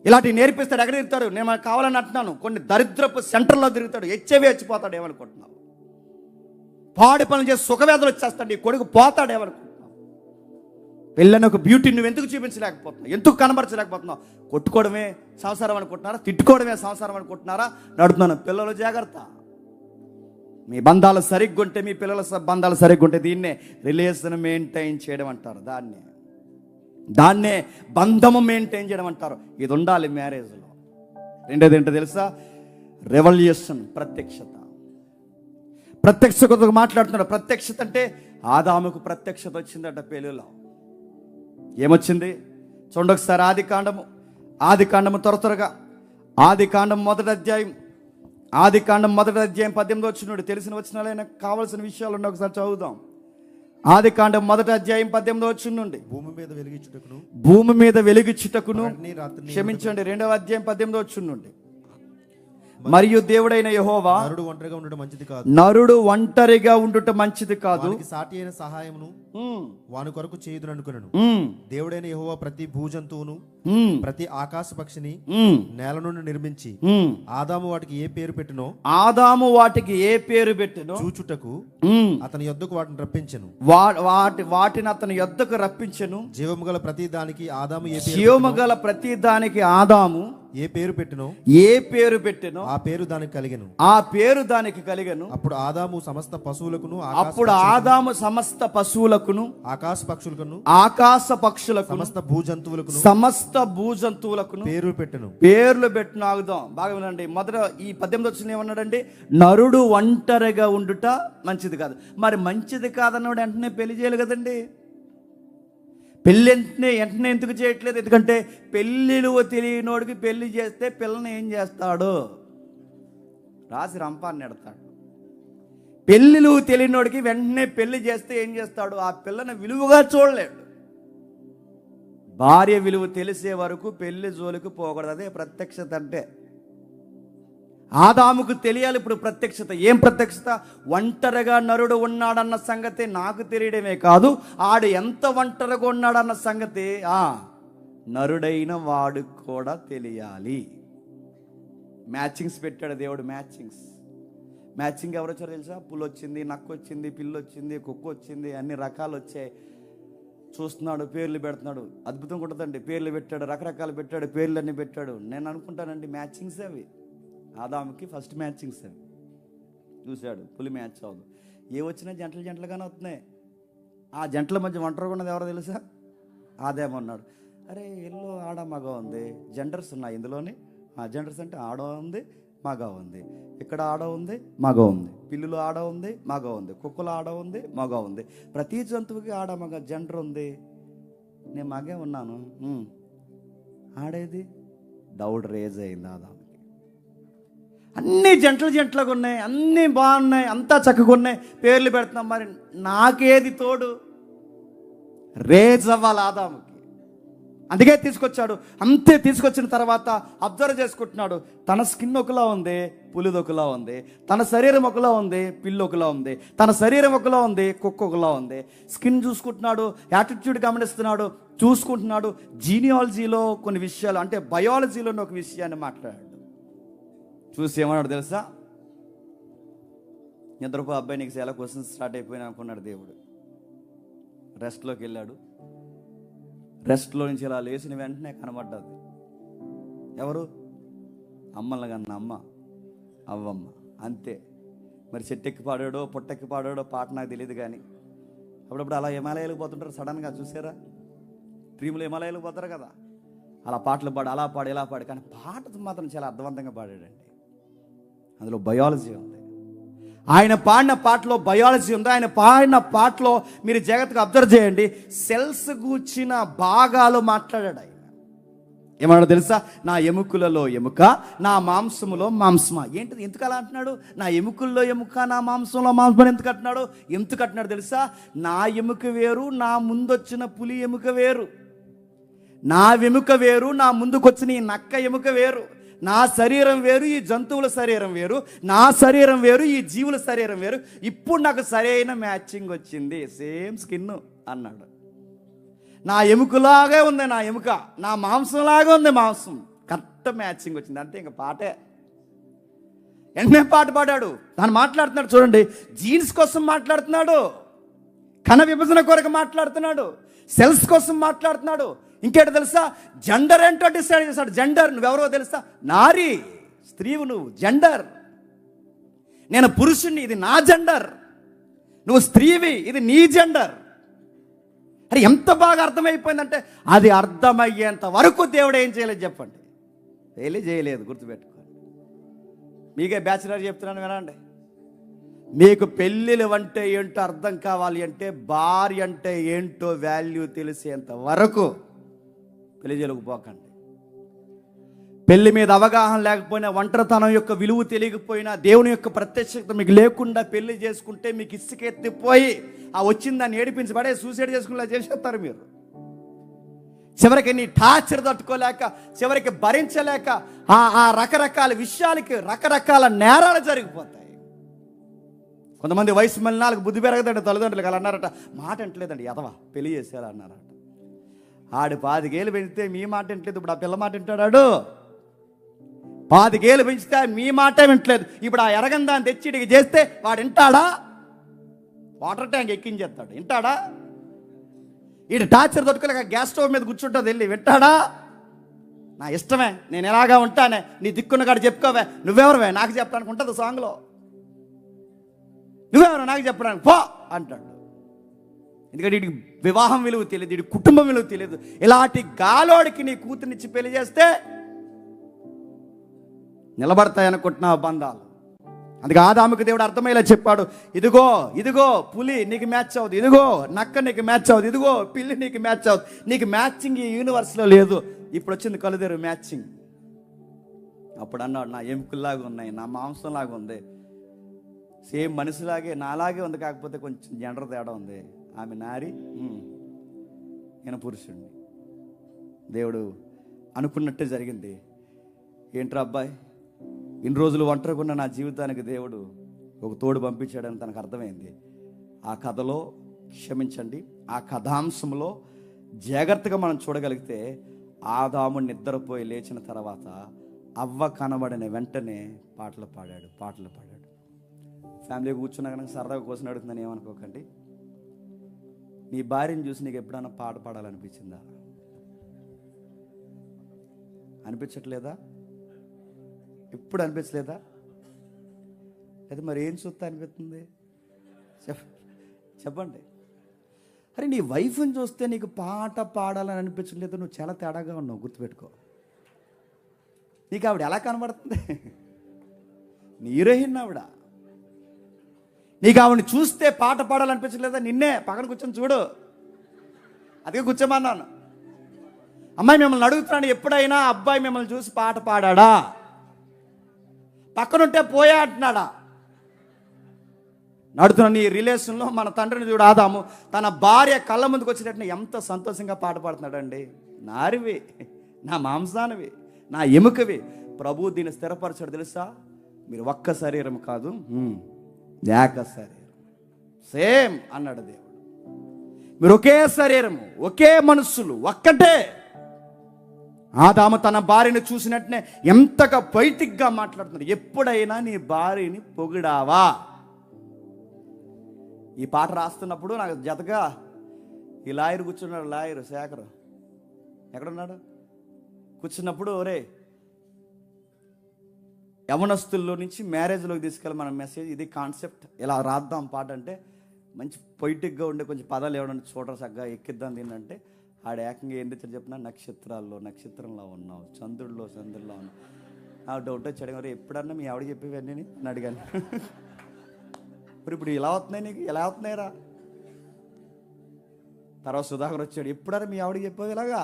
ఇలాంటివి నేర్పిస్తాడు. ఎక్కడ తిరుగుతాడు? నేను మనకు కావాలని అంటున్నాను, కొన్ని దరిద్రపు సెంటర్లో తిరుగుతాడు, హెచ్ఐవి వచ్చిపోతాడు. ఏమనుకుంటున్నావు? పాడి పనులు చేసి సుఖవేదలు వచ్చేస్తాడు, నీ కొడుకు పోతాడు. ఏమనుకుంటున్నావు? పెళ్ళని ఒక బ్యూటీ నువ్వు ఎందుకు చూపించలేకపోతున్నావు? ఎందుకు కనబరచలేకపోతున్నావు? కొట్టుకోవడమే సంసారం అనుకుంటున్నారా? తిట్టుకోవడమే సంసారం అనుకుంటున్నారా? నడుపుతున్నాను. పిల్లలు జాగ్రత్త. మీ బంధాలు సరిగ్గా ఉంటే, మీ పిల్లల బంధాలు సరిగ్గా ఉంటే దీన్నే రిలేషన్ మెయింటైన్ చేయడం అంటారు. దాన్నే బంధము మెయింటైన్ చేయడం అంటారు. ఇది ఉండాలి మ్యారేజ్లో. రెండోది ఏంటో తెలుసా? రెవల్యూషన్, ప్రత్యక్షత. ప్రత్యక్షత మాట్లాడుతున్నాడు. ప్రత్యక్షత అంటే ఆదాముకు ప్రత్యక్షత వచ్చిందట పెళ్ళిలో. ఏమొచ్చింది చూడండి ఒకసారి. ఆదికాండము త్వరగా ఆదికాండం మొదటి అధ్యాయం 18వ వచనం. తెలిసిన వచనాలైనా కావాల్సిన విషయాలు ఉన్నాయి, ఒకసారి చదువుదాం. ఆదికాండం మొదటి అధ్యాయం 18వ వచనం నుండి. భూమి మీద వెలుగుచుటకును క్షమించండి, 2వ అధ్యాయం 18వ వచనం నుండి. మరియు దేవుడైన యెహోవా నరుడు ఒంటరిగా ఉండుట మంచిది కాదు, సాటి అయిన సహాయమును వాని కొరకు చేయుదును అనుకున్నాను. దేవుడైన యెహోవా ప్రతి భూజంతువును ప్రతి ఆకాశ పక్షిని నేల నుండి నిర్మించి ఆదాము వాటికి ఏ పేరు పెట్టెనో చూచుటకు అతని యొద్దకు వాటిని రప్పించెను. వాటిని అతని యొద్దకు రప్పించెను. జీవము గల ప్రతి దానికి ఆదాము ఏ పేరు పెట్టెనో ఆ పేరు దానికి కలిగెను. అప్పుడు ఆదాము సమస్త పశువులకును ఆకాశ పక్షులకు సమస్త భూజంతువులకు పేర్లు పెట్టెను. ఆగుదాం, బాగా వినండి. మొదట ఈ 18వ వచనం ఏమన్నాడండి? నరుడు ఒంటరిగా ఉండుట మంచిది కాదు. మరి మంచిది కాదన్నాడు వెంటనే పెళ్లి చేయాలి కదండి. పెళ్ళి వెంటనే ఎందుకు చేయట్లేదు? ఎందుకంటే పెళ్ళిలు తెలియనోడికి పెళ్లి చేస్తే పిల్లని ఏం చేస్తాడు? రాసి రంపాన్ని ఎడతాడు. పెళ్ళిలు తెలియనోడికి వెంటనే పెళ్లి చేస్తే ఏం చేస్తాడు? ఆ పిల్లని విలువగా చూడలేడు. భార్య విలువ తెలిసే వరకు పెళ్లి జోలికి పోకూడదు. అదే ప్రత్యక్షత అంటే. ఆదాముకు తెలియాలి ఇప్పుడు ప్రత్యక్షత. ఏం ప్రత్యక్షత? ఒంటరిగా నరుడు ఉన్నాడన్న సంగతి నాకు తెలియడమే కాదు, ఆడు ఎంత ఒంటరిగా ఉన్నాడన్న సంగతి నరుడైన వాడు కూడా తెలియాలి. మ్యాచింగ్స్ పెట్టాడు దేవుడు. మ్యాచింగ్ ఎవరు వచ్చారో తెలుసా? పులి వచ్చింది, నక్క వచ్చింది, పిల్లి వచ్చింది, కుక్క వచ్చింది, అన్ని రకాలు వచ్చాయి. చూస్తున్నాడు, పేర్లు పెడుతున్నాడు. అద్భుతంగా ఉంటుందండి. పేర్లు పెట్టాడు, రకరకాలు పెట్టాడు, పేర్లు అన్నీ పెట్టాడు. నేను అనుకుంటానండి మ్యాచింగ్స్ అవి. ఆదాముకి ఫస్ట్ మ్యాచింగ్స్ అవి. చూశాడు, పులి మ్యాచ్ అవ్వదు. ఏ వచ్చినా జంటలుగానే వస్తున్నాయి. ఆ జంటల మధ్య ఒంటరిగా ఉన్నది ఎవరో తెలుసా? ఆదామన్నాడు. అరే ఎల్లో ఆడ మగ ఉంది, జెండర్స్ ఉన్నాయి ఇందులోని. జెండర్స్ అంటే ఆడ ఉంది, మగ ఉంది. ఇక్కడ ఆడ ఉంది, మగ ఉంది. పిల్లులు ఆడ ఉంది, మగ ఉంది. కుక్కలు ఆడ ఉంది, మగ ఉంది. ప్రతి జంతువుకి ఆడ మగ జెండర్ ఉంది. నేను మగే ఉన్నాను, ఆడేది? డౌట్ రేజ్ అయింది ఆదాముకి. అన్నీ జంటలుగా ఉన్నాయి, అన్నీ బాగున్నాయి, అంతా చక్కగా ఉన్నాయి, పేర్లు పెడుతున్నాం. మరి నాకేది తోడు? రేజ్ అవ్వాలి ఆదాముకి. అందుకే తీసుకొచ్చాడు. అంతే తీసుకొచ్చిన తర్వాత అబ్జర్వ్ చేసుకుంటున్నాడు. తన స్కిన్ ఒకలా ఉంది, పులిది ఒకలా ఉంది. తన శరీరం ఒకలా ఉంది, పిల్లి ఒకలా ఉంది. తన శరీరం ఒకలా ఉంది, కుక్క ఒకలా ఉంది. స్కిన్ చూసుకుంటున్నాడు, యాటిట్యూడ్ గమనిస్తున్నాడు, చూసుకుంటున్నాడు. జీనియాలజీలో కొన్ని విషయాలు, అంటే బయాలజీలోని ఒక విషయాన్ని మాట్లాడాడు. చూసి ఏమన్నాడు తెలుసా? నిద్రపో అబ్బాయి, నీకు చాలా క్వశ్చన్స్ స్టార్ట్ అయిపోయినా అనుకున్నాడు దేవుడు. రెస్ట్లోకి వెళ్ళాడు. రెస్ట్లో నుంచి ఇలా లేచిన వెంటనే కనబడ్డది. ఎవరు? అమ్మల్ని కన్నా అమ్మ, అవ్వమ్మ. అంతే. మరి చెట్టెక్కి పాడాడో పొట్టెక్కి పాడాడో పాట నాకు తెలియదు, కానీ అప్పుడప్పుడు అలా హిమాలయాలకు పోతుంటారు సడన్గా, చూసారా? డ్రీములు హిమాలయాలకు పోతారు కదా, అలా పాటలు పాడు, అలా పాడు, ఇలా పాడు. కానీ పాట మాత్రం చాలా అర్థవంతంగా పాడాడండి. అందులో బయాలజీ ఉంది. ఆయన పాడిన పాటలో బయాలజీ ఉంది. ఆయన పాడిన పాటలో మీరు జాగ్రత్తగా అబ్జర్వ్ చేయండి. సెల్స్ గూర్చిన భాగాలు మాట్లాడాడు ఆయన. ఏమన్నాడు తెలుసా? నా ఎముకలలో ఎముక, నా మాంసములో మాంసమా. ఏంటిది? ఎందుకు అలా అంటున్నాడు? నా ఎముకల్లో ఎముక, నా మాంసంలో మాంసం ఎందుకు అంటున్నాడు తెలుసా? నా ఎముక వేరు, నా ముందొచ్చిన పులి ఎముక వేరు. నా ఎముక వేరు, నా ముందుకొచ్చిన ఈ నక్క ఎముక వేరు. నా శరీరం వేరు, ఈ జంతువుల శరీరం వేరు. నా శరీరం వేరు, ఈ జీవుల శరీరం వేరు. ఇప్పుడు నాకు సరైన మ్యాచింగ్ వచ్చింది, సేమ్ స్కిన్ అన్నాడు. నా ఎముకలాగే ఉంది నా ఎముక, నా మాంసంలాగే ఉంది మాంసం. కరెక్ట్ మ్యాచింగ్ వచ్చింది. అంతే, ఇంకా పాటే. వెంటనే పాట పాడాడు. తను మాట్లాడుతున్నాడు చూడండి. జీన్స్ కోసం మాట్లాడుతున్నాడు, కణ విభజన కొరకు మాట్లాడుతున్నాడు, సెల్స్ కోసం మాట్లాడుతున్నాడు. ఇంకేంటో తెలుసా? జెండర్ ఏంటో డిసైడ్ చేశాడు. జెండర్, నువ్వెవరో తెలుసా? నారీ, స్త్రీవు నువ్వు. జెండర్, నేను పురుషుణ్ణి, ఇది నా జెండర్. నువ్వు స్త్రీవి, ఇది నీ జెండర్. అరే ఎంత బాగా అర్థమైపోయిందంటే, అది అర్థమయ్యేంత వరకు దేవుడు ఏం చేయలేదు చెప్పండి? చేయలేదు. గుర్తుపెట్టుకోండి. మీకే బ్యాచిలర్ చెప్తున్నాను వినండి. మీకు పెళ్ళిళ్ళు అంటే ఏంటో అర్థం కావాలి అంటే, భార్య అంటే ఏంటో వాల్యూ తెలిసేంత వరకు పెళ్లి చేయలేకపోకండి. పెళ్లి మీద అవగాహన లేకపోయినా, ఒంటరితనం యొక్క విలువ తెలియకపోయినా, దేవుని యొక్క ప్రత్యక్షత మీకు లేకుండా పెళ్లి చేసుకుంటే మీకు ఇసుకెత్తిపోయి ఆ వచ్చిందాన్ని ఏడిపించి పడే సూసైడ్ చేసుకునేలా చేసేస్తారు మీరు. చివరికి నీ టార్చర్ తట్టుకోలేక, చివరికి భరించలేక ఆ రకరకాల విషయాలకి రకరకాల నేరాలు జరిగిపోతాయి. కొంతమంది వయసు మళ్ళీ బుద్ధి పెరగదండి, తల్లిదండ్రులకు అలా అన్నారట. మాట అంటలేదండి, ఎదవా పెళ్లి చేసేలా అన్నారట. ఆడు 5 ఏళ్ళు పెంచితే మీ మాట వింటలేదు, ఇప్పుడు ఆ పిల్ల మాట వింటాడాడు. 5 ఏళ్ళు పెంచితే మీ మాటే వింటలేదు, ఇప్పుడు ఆ ఎరగందాన్ని తెచ్చి ఇడికి చేస్తే వాడు వింటాడా? Water tank ఎక్కించేస్తాడు, వింటాడా? వీడు టార్చర్ తట్టుకోలేక గ్యాస్ స్టవ్ మీద కూర్చుంటుంది, వెళ్ళి వింటాడా? నా ఇష్టమే, నేను ఎలాగా ఉంటానే, నీ దిక్కున్న కాడ చెప్పుకోవే. నువ్వెవరువే నాకు చెప్పడానికి ఉంటుంది సాంగ్లో. నువ్వెవరు నాకు చెప్పడానికి పో అంటాడు. ఎందుకంటే వీడికి వివాహం విలువ తెలియదు, వీడి కుటుంబం విలువ తెలియదు. ఇలాంటి గాలోడికి నీ కూతురునిచ్చి పెళ్లి చేస్తే నిలబడతాయనుకుంటున్నా బంధాలు. అందుకే ఆదాముకి దేవుడు అర్థమయ్యేలా చెప్పాడు. ఇదిగో ఇదిగో పులి నీకు మ్యాచ్ అవుతుంది, ఇదిగో నక్క నీకు మ్యాచ్ అవుతుంది, ఇదిగో పిల్లి నీకు మ్యాచ్ అవుతుంది. నీకు మ్యాచింగ్ ఈ యూనివర్స్లో లేదు. ఇప్పుడు వచ్చింది కలుదేరు మ్యాచింగ్. అప్పుడు అన్నాడు, నా ఎముకల్లాగా ఉన్నాయి, నా మాంసంలాగా ఉంది, సేమ్ మనిషిలాగే నాలాగే ఉంది, కాకపోతే కొంచెం జెండర్ తేడా ఉంది. ఆమె నారి, నేను పురుషుడిని. దేవుడు అనుకున్నట్టే జరిగింది. ఏంట్రా అబ్బాయి, ఇన్ని రోజులు ఒంటరిగా ఉన్న నా జీవితానికి దేవుడు ఒక తోడు పంపించాడని తనకు అర్థమైంది. ఆ కథలో క్షమించండి, ఆ కథాంశంలో జాగ్రత్తగా మనం చూడగలిగితే, ఆదాము నిద్రపోయి లేచిన తర్వాత అవ్వ కనబడిన వెంటనే పాటలు పాడాడు. ఫ్యామిలీ కూర్చున్నా కనుక సరదాగా కోసం అడుగుతుందని ఏమనుకోకండి. నీ భార్యను చూసి నీకు ఎప్పుడైనా పాట పాడాలనిపించిందా? అనిపించట్లేదా? ఎప్పుడు అనిపించలేదా? అయితే మరి ఏం చూస్తే అనిపిస్తుంది చెప్పండి. అరే నీ వైఫ్ని చూస్తే నీకు పాట పాడాలని అనిపించలేదు, నువ్వు చాలా తేడాగా ఉన్నావు, గుర్తుపెట్టుకో. నీకు ఆవిడ ఎలా కనబడుతుంది? నీ హీరోయిన్ ఆవిడ. నీకు ఆవిడని చూస్తే పాట పాడాలనిపించలేదా? నిన్నే పక్కన కూర్చొని చూడు. అదే కూర్చోమన్నాను. అమ్మాయి మిమ్మల్ని అడుగుతున్నాడు, ఎప్పుడైనా అబ్బాయి మిమ్మల్ని చూసి పాట పాడా? పక్కనుంటే పోయా అంటున్నాడా? నడుతున్న నీ రిలేషన్లో మన తండ్రిని చూడు, ఆదాము తన భార్య కళ్ళ ముందుకు వచ్చినట్టు ఎంత సంతోషంగా పాట పాడుతున్నాడండి. నారివి, నా మాంసానివి, నా ఎముకవి. ప్రభు దీన్ని స్థిరపరచాడు తెలుసా? మీరు ఒక్క శరీరం కాదు, ఏక శరీరం, సేమ్ అన్నాడు దేవుడు. మీరు ఒకే శరీరము, ఒకే మనస్సులు, ఒక్కటే. ఆదాము తన భార్యను చూసినట్టునే ఎంతగా పొయిటిక్గా మాట్లాడుతున్నాడు. ఎప్పుడైనా నీ భార్యని పొగిడావా? ఈ పాట రాస్తున్నప్పుడు నాకు జతగా ఈ లాయర్ కూర్చున్నాడు, లాయర్ శేఖర్ ఎక్కడున్నాడు? కూర్చున్నప్పుడు ఒరే, యవనస్తుల్లో నుంచి మ్యారేజ్లోకి తీసుకెళ్ళి మన మెసేజ్ ఇది కాన్సెప్ట్, ఇలా రాద్దాం పాట అంటే మంచి పొయిటిక్గా ఉండే కొంచెం పదాలు ఏమన్నా చూడరు, చక్కగా ఎక్కిద్దాం దీన్నంటే ఆడ ఏకంగా ఏం తెచ్చాడు చెప్పిన, నక్షత్రంలో ఉన్నావు, చంద్రుల్లో ఉన్నావు. నాకు డౌట్ వచ్చాడు, మరి ఎప్పుడన్నా మీ ఆవిడ చెప్పేవన్నీ అని అడిగాను. మరి ఇప్పుడు ఇలా అవుతున్నాయి నీకు, ఎలా అవుతున్నాయిరా? తర్వాత సుధాకర్ వచ్చాడు, ఎప్పుడన్నా మీ ఆవిడ చెప్పేది ఇలాగా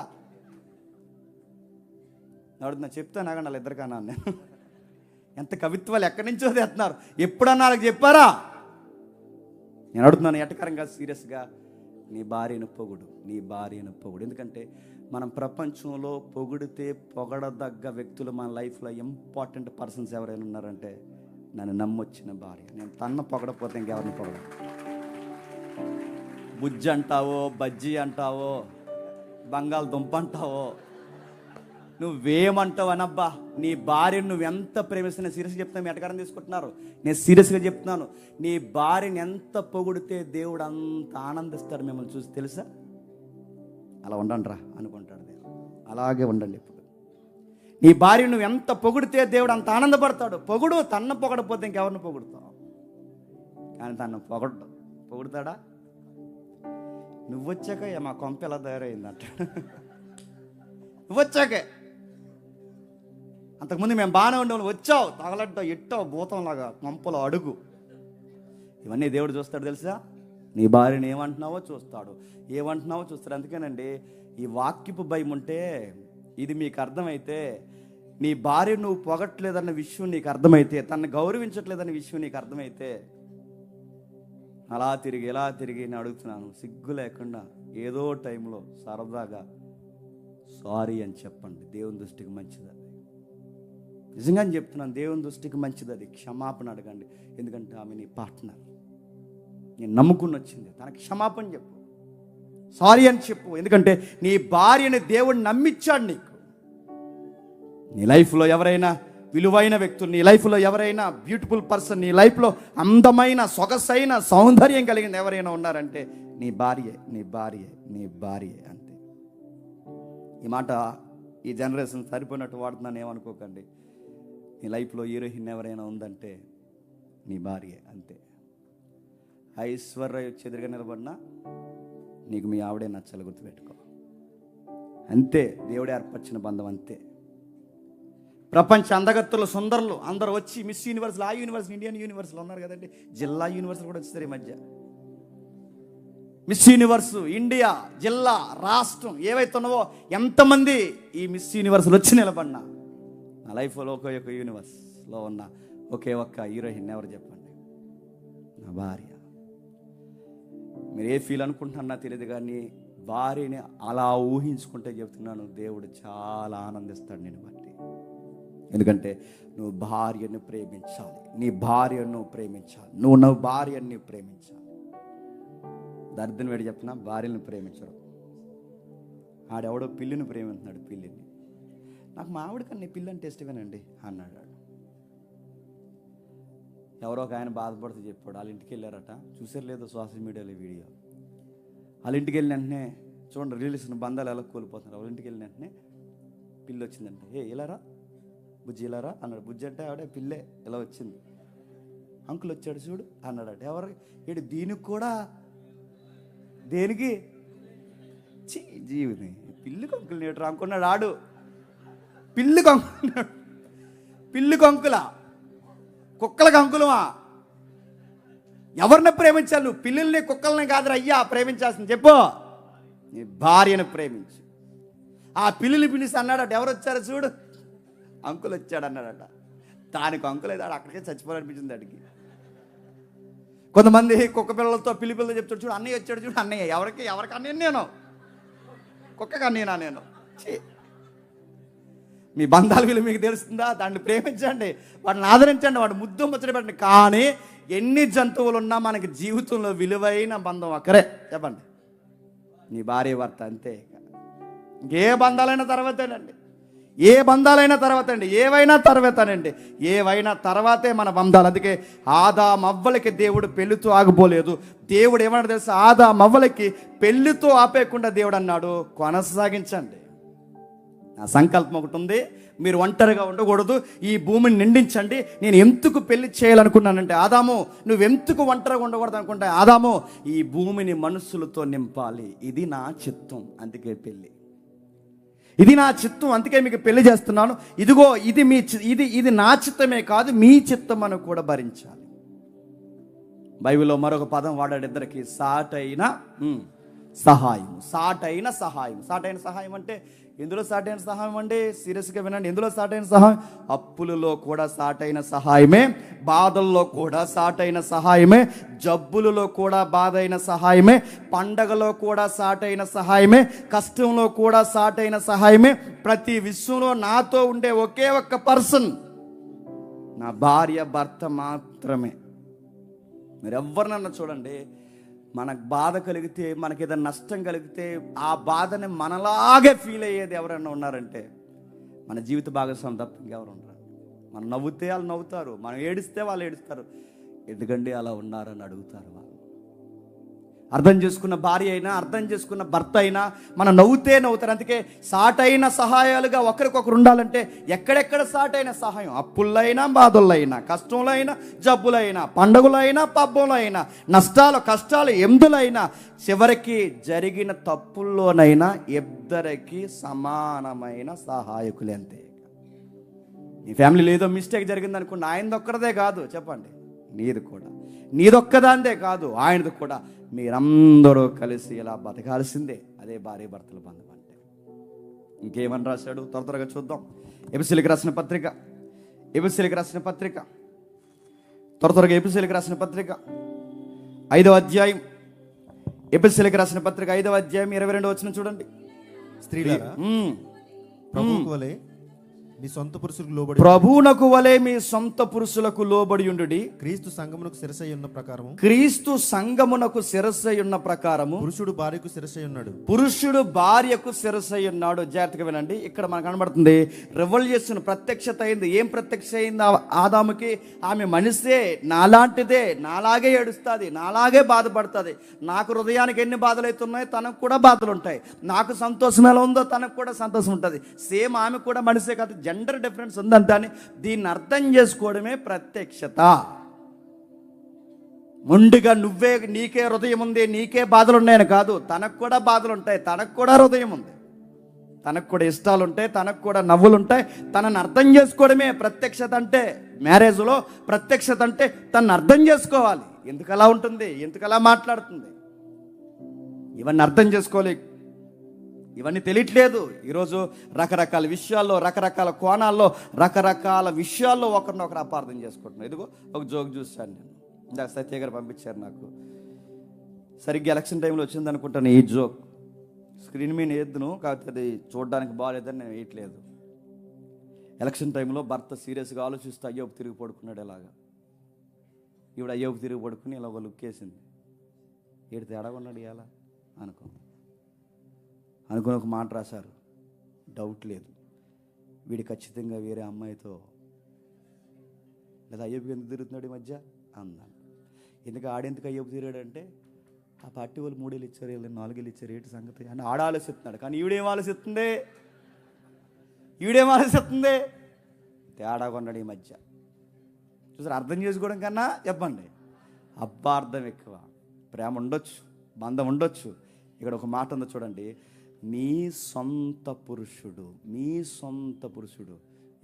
అడుగుతున్నా. చెప్తాను ఆగండి వాళ్ళ ఇద్దరికన్నా నేను. ఎంత కవిత్వాలు ఎక్కడి నుంచో తెస్తున్నారు, ఎప్పుడన్నా వాళ్ళకి చెప్పారా? నేను అడుగుతున్నాను ఎటకరంగా సీరియస్గా, నీ భార్యను పొగుడు. ఎందుకంటే మనం ప్రపంచంలో పొగిడితే పొగడదగ్గ వ్యక్తులు మన లైఫ్లో ఇంపార్టెంట్ పర్సన్స్ ఎవరైనా ఉన్నారంటే నన్ను నమ్మొచ్చిన భార్య. నేను తన్న పొగడపోతే ఇంకెవరిని పొగడ. బుజ్జి అంటావో, బజ్జీ అంటావో, బంగాళదుంప అంటావో, నువ్వేమంటావు అనబ్బా, నీ భార్యను నువ్వు ఎంత ప్రేమిస్తున్నా, సీరియస్గా చెప్తున్నా, మీ ఎటకారం తీసుకుంటున్నారు, నేను సీరియస్గా చెప్తున్నాను. నీ భార్యని ఎంత పొగిడితే దేవుడు అంత ఆనందిస్తాడు మిమ్మల్ని చూసి, తెలుసా? అలా ఉండండి రా అనుకుంటాడు దేవుడు. అలాగే ఉండండి. ఇప్పుడు నీ భార్యను నువ్వు ఎంత పొగిడితే దేవుడు అంత ఆనందపడతాడు. పొగుడు, తన్న పొగడపోతే ఇంకెవరిని పొగుడుతావు? కానీ తను పొగుడుతాడా? నువ్వు వచ్చాక మా కొంప ఎలా తయారైందంట. నువ్వు వచ్చాకే, అంతకుముందు మేము బాగానే ఉండేవాళ్ళు, వచ్చావు తగలడ్డావు, ఎట్టావు భూతంలాగా కొంపలో అడుగు. ఇవన్నీ దేవుడు చూస్తాడు తెలుసా? నీ భార్యని ఏమంటున్నావో చూస్తాడు, అందుకేనండి ఈ వాక్యపు భయం ఉంటే, ఇది మీకు అర్థమైతే, నీ భార్య నువ్వు పొగట్లేదన్న విషయం నీకు అర్థమైతే, తనని గౌరవించట్లేదన్న విషయం నీకు అర్థమైతే, అలా తిరిగి నేను అడుగుతున్నాను, సిగ్గు లేకుండా ఏదో టైంలో సరదాగా సారీ అని చెప్పండి. దేవుని దృష్టికి మంచిది అది. నిజంగా చెప్తున్నాను, దేవుని దృష్టికి మంచిది అది. క్షమాపణ అడగండి, ఎందుకంటే ఆమె నీ పార్ట్నర్, నేను నమ్ముకుని వచ్చింది. తనకి క్షమాపణ చెప్పు, సారీ అని చెప్పు. ఎందుకంటే నీ భార్యని దేవుడు నమ్మిచ్చాడు నీకు. నీ లైఫ్లో ఎవరైనా విలువైన వ్యక్తులు, నీ లైఫ్లో ఎవరైనా బ్యూటిఫుల్ పర్సన్, నీ లైఫ్లో అందమైన సొగసైన సౌందర్యం కలిగిన ఎవరైనా ఉన్నారంటే నీ భార్యే అంతే. ఈ మాట ఈ జనరేషన్ సరిపోయినట్టు వాడుతున్నాను ఏమనుకోకండి. నీ లైఫ్లో హీరోయిన్ ఎవరైనా ఉందంటే నీ భార్యే అంతే. ఐశ్వర్య వచ్చి ఎదురుగా నిలబడినా నీకు మీ ఆవిడే నచ్చాలి, గుర్తుపెట్టుకో. అంతే, దేవుడే ఏర్పరిచిన బంధం అంతే. ప్రపంచ అందగత్తులు, సుందరులు అందరూ వచ్చి మిస్ యూనివర్స్లో, ఆ యూనివర్సిటీ, ఇండియన్ యూనివర్సిటీలో ఉన్నారు కదండి, జిల్లా యూనివర్సిటీ కూడా వచ్చేసారు ఈ మధ్య. మిస్ యూనివర్స్ ఇండియా, జిల్లా, రాష్ట్రం ఏవైతే ఉన్నావో, ఎంతమంది ఈ మిస్ యూనివర్స్లో వచ్చి నిలబడినా నా లైఫ్లో ఒకే ఒక యూనివర్స్లో ఉన్న ఒకే ఒక్క హీరోయిన్ ఎవరు చెప్పండి? నా భార్య. మీరు ఏ ఫీల్ అనుకుంటున్నా తెలియదు, కానీ భార్యని అలా ఊహించుకుంటే చెప్తున్నాను, దేవుడు చాలా ఆనందిస్తాడు నేను బట్టి. ఎందుకంటే నువ్వు భార్యను ప్రేమించాలి, నీ భార్యను ప్రేమించాలి, నువ్వు భార్యని ప్రేమించాలి. దరిద్రం వేడి చెప్తున్నా, భార్యను ప్రేమించడం. ఆడెవడో పిల్లిని ప్రేమిస్తున్నాడు, పిల్లిని. నాకు మా ఆవిడకన్నా పిల్లి అంటే ఇష్టమేనండి అన్నాడు. ఎవరో ఒక ఆయన బాధపడుతూ చెప్పాడు, వాళ్ళ ఇంటికి వెళ్ళారట, చూసారు లేదో సోషల్ మీడియాలో వీడియో. వాళ్ళ ఇంటికి వెళ్ళిన వెంటనే చూడండి, రిలేషన్ బంధాలు ఎలా కోల్పోతున్నారు. వాళ్ళ ఇంటికి వెళ్ళిన వెంటనే పిల్లి వచ్చిందంటే, ఇలారా బుజ్జి, ఇలారా అన్నాడు. బుజ్జి అంటే ఆవిడ పిల్లే ఇలా వచ్చింది. అంకుల్ వచ్చాడు చూడు అన్నాడట. ఎవరు ఏడు? దీనికి కూడా, దేనికి? జీవిని పిల్లికి అంకుల్ నేడు అనుకున్నాడు ఆడు. పిల్లికి అంకున్నాడు. పిల్లికి అంకులా? కుక్కలకి అంకులమా? ఎవరిని ప్రేమించాలి నువ్వు? పిల్లుల్ని కుక్కల్ని కాదురా అయ్యా ప్రేమించాల్సింది, చెప్పు. నీ భార్యను ప్రేమించు. ఆ పిల్లిని పిలిచి అన్నాడట, ఎవరు వచ్చారో చూడు, అంకుల్ వచ్చాడు అన్నాడట. దానికి అంకుల్ అయితే అక్కడికే చచ్చిపోవాలనిపించింది వాడికి. కొంతమంది కుక్క పిల్లలతో పిల్లి పిల్లలతో చెప్తాడు చూడు, అన్నయ్య వచ్చాడు చూడు. అన్నయ్య ఎవరికి అన్నయ్య? నేను కుక్కకి అన్నయ్యనా? నేను ఛీ. మీ బంధాల విలువ మీకు తెలుస్తుందా? దాన్ని ప్రేమించండి, వాటిని ఆదరించండి, వాడు ముద్దు ముచ్చట పెట్టండి. కానీ ఎన్ని జంతువులు ఉన్నా మనకి జీవితంలో విలువైన బంధం ఒక్కరే. చెప్పండి, నీ భార్య భర్త. అంతే. ఇంకే బంధాలైన తర్వాతేనండి, ఏ బంధాలైనా తర్వాతండి, ఏవైనా తర్వాతనండి, ఏవైనా తర్వాతే మన బంధాలు. అందుకే ఆదామవ్వలకి దేవుడు పెళ్లితో ఆగిపోలేదు. దేవుడు ఏమన్నాడు తెలుసా? ఆదామవ్వలకి పెళ్లితో ఆపేయకుండా దేవుడు అన్నాడు, కొనసాగించండి. నా సంకల్పం ఒకటి ఉంది, మీరు ఒంటరిగా ఉండకూడదు, ఈ భూమిని నిండించండి. నేను ఎందుకు పెళ్లి చేయాలనుకున్నానంటే, ఆదాము నువ్వెందుకు ఒంటరిగా ఉండకూడదు అనుకుంటే, ఆదాము ఈ భూమిని మనుషులతో నింపాలి, ఇది నా చిత్తం, అందుకే పెళ్ళి. ఇది నా చిత్తం, అందుకే మీకు పెళ్లి చేస్తున్నాను. ఇదిగో ఇది నా చిత్తమే కాదు, మీ చిత్తం అని కూడా భరించాలి. బైబిల్లో మరొక పదం వాడాడు ఇద్దరికి, సాటైన సహాయం. సాటైన సహాయం. సాటైన సహాయం అంటే ఎందులో సాటైన సహాయం అండి? సీరియస్గా వినండి. ఎందులో సాటైన సహాయం? అప్పులలో కూడా సాటైన సహాయమే, బాధల్లో కూడా సాటైన సహాయమే, జబ్బులలో కూడా బాధైన సహాయమే, పండగలో కూడా సాటైన సహాయమే, కష్టంలో కూడా సాటైన సహాయమే. ప్రతి విషయంలో నాతో ఉండే ఒకే ఒక్క పర్సన్ నా భార్య భర్త మాత్రమే. మీరు ఎవరినన్నా చూడండి, మనకు బాధ కలిగితే, మనకి ఏదైనా నష్టం కలిగితే ఆ బాధని మనలాగే ఫీల్ అయ్యేది ఎవరైనా ఉన్నారంటే మన జీవిత భాగస్వామి తప్ప ఇంకెవరు ఉండరు. మనం నవ్వుతే వాళ్ళు నవ్వుతారు, మనం ఏడిస్తే వాళ్ళు ఏడుస్తారు. ఎందుకండి అలా ఉన్నారని అడుగుతారు వాళ్ళు. అర్థం చేసుకున్న భార్య అయినా, అర్థం చేసుకున్న భర్త అయినా మనం నవ్వుతే నవ్వుతారు. అందుకే సాటైన సహాయాలుగా ఒకరికొకరు ఉండాలంటే ఎక్కడెక్కడ సాటైన సహాయం? అప్పులైనా, బాధలైనా, కష్టంలో అయినా, జబ్బులైనా, పండుగలైనా, పబ్బంలో అయినా, నష్టాలు కష్టాలు ఎందులైనా, చివరికి జరిగిన తప్పుల్లోనైనా ఇద్దరికి సమానమైన సహాయకులు. అంతే. నీ ఫ్యామిలీలో ఏదో మిస్టేక్ జరిగింది అనుకోండి, ఆయనది ఒక్కడదే కాదు, చెప్పండి, నీది కూడా. నీదొక్కదాందే కాదు, ఆయనది కూడా. మీరందరూ కలిసి ఇలా బతకాల్సిందే. అదే భార్య భర్తల బంధం అంటే. ఇంకేమని రాశాడు త్వరగా చూద్దాం. ఎఫెసీయులకు రాసిన పత్రిక, ఎఫెసీయులకు రాసిన పత్రిక, త్వరగా ఎఫెసీయులకు రాసిన పత్రిక 5వ అధ్యాయం, ఎఫెసీయులకు రాసిన పత్రిక 5వ అధ్యాయం 22వ వచనం చూడండి. స్త్రీలారా ప్రభువుకు వలె మీ సొంత పురుషులకు లోబడి, ప్రభువునకు వలె మీ సొంత పురుషులకు లోబడి ఉండుడి. క్రీస్తు సంఘమునకు శిరస్సై ఉన్న ప్రకారము, క్రీస్తు సంఘమునకు శిరస్సై ఉన్న ప్రకారము పురుషుడు భార్యకు శిరస్సై ఉన్నాడు. పురుషుడు భార్యకు శిరస్సై ఉన్నాడు. జాగ్రత్తగా వినండి. ఇక్కడ మనకు కనబడుతుంది రెవల్యూషన్ ప్రత్యక్షత అయింది. ఏం ప్రత్యక్ష అయింది ఆదాముకి? ఆమె మనిషే, నాలాంటిదే, నాలాగే ఏడుస్తుంది, నాలాగే బాధపడుతుంది. నాకు హృదయానికి ఎన్ని బాధలు అవుతున్నాయో తనకు కూడా బాధలు ఉంటాయి. నాకు సంతోషం ఎలా ఉందో తనకు కూడా సంతోషం ఉంటుంది. సేమ్ ఆమె కూడా మనిషే కాదు, జెండర్ డిఫరెన్స్ ఉందంటే అని దీన్ని అర్థం చేసుకోవడమే ప్రత్యక్షత. ముందుగా నీకే హృదయం ఉంది, నీకే బాధలు ఉన్నాయని కాదు, తనకు కూడా బాధలు ఉంటాయి, తనకు కూడా హృదయం ఉంది, తనకు కూడా ఇష్టాలు ఉంటాయి, తనకు కూడా నవ్వులు ఉంటాయి. తనని అర్థం చేసుకోవడమే ప్రత్యక్షత అంటే. మ్యారేజ్లో ప్రత్యక్షత అంటే తనని అర్థం చేసుకోవాలి. ఎందుకు అలా ఉంటుంది, ఎందుకు అలా మాట్లాడుతుంది, ఇవన్నీ అర్థం చేసుకోవాలి. ఇవన్నీ తెలియట్లేదు. ఈరోజు రకరకాల విషయాల్లో, రకరకాల కోణాల్లో, రకరకాల విషయాల్లో ఒకరినొకరు అపార్థం చేసుకుంటున్నాం. ఇదిగో ఒక జోక్ చూశాను నేను, ఇందాక సత్య గారు పంపించారు నాకు. సరిగ్గా ఎలక్షన్ టైంలో వచ్చింది అనుకుంటాను ఈ జోక్. స్క్రీన్ మీద వేద్దును, కాకపోతే అది చూడడానికి బాగాలేదని నేను వేయట్లేదు. ఎలక్షన్ టైంలో భర్త సీరియస్గా ఆలోచిస్తూ అయ్యోపు తిరిగి పడుకున్నాడు. ఎలాగా ఈవిడ అయ్యోపు తిరిగి పడుకుని ఇలా ఒక లుక్ వేసింది. ఏడు తేడా ఉన్నాడు ఎలా అనుకుని ఒక మాట రాశారు. డౌట్ లేదు, వీడు ఖచ్చితంగా వేరే అమ్మాయితో, లేదా అయ్యపు ఎందుకు తిరుగుతున్నాడు ఈ మధ్య అన్నాను. ఎందుకు ఆడెందుకు అయ్యపు తిరిగాడంటే, ఆ పార్టీ వాళ్ళు 3 ఏళ్ళు ఇచ్చారు, వీళ్ళు 4 ఏళ్ళు ఇచ్చారు, ఏంటి సంగతి అని ఆడ ఆలోచిస్తున్నాడు. కానీ ఈవిడేం ఆలోచిస్తుంది, తేడా కొన్నాడు ఈ మధ్య. చూసారు, అర్థం చేసుకోవడం కన్నా చెప్పండి అపార్థం ఎక్కువ. ప్రేమ ఉండొచ్చు, బంధం ఉండొచ్చు. ఇక్కడ ఒక మాట ఉందో చూడండి, నీ సొంత పురుషుడు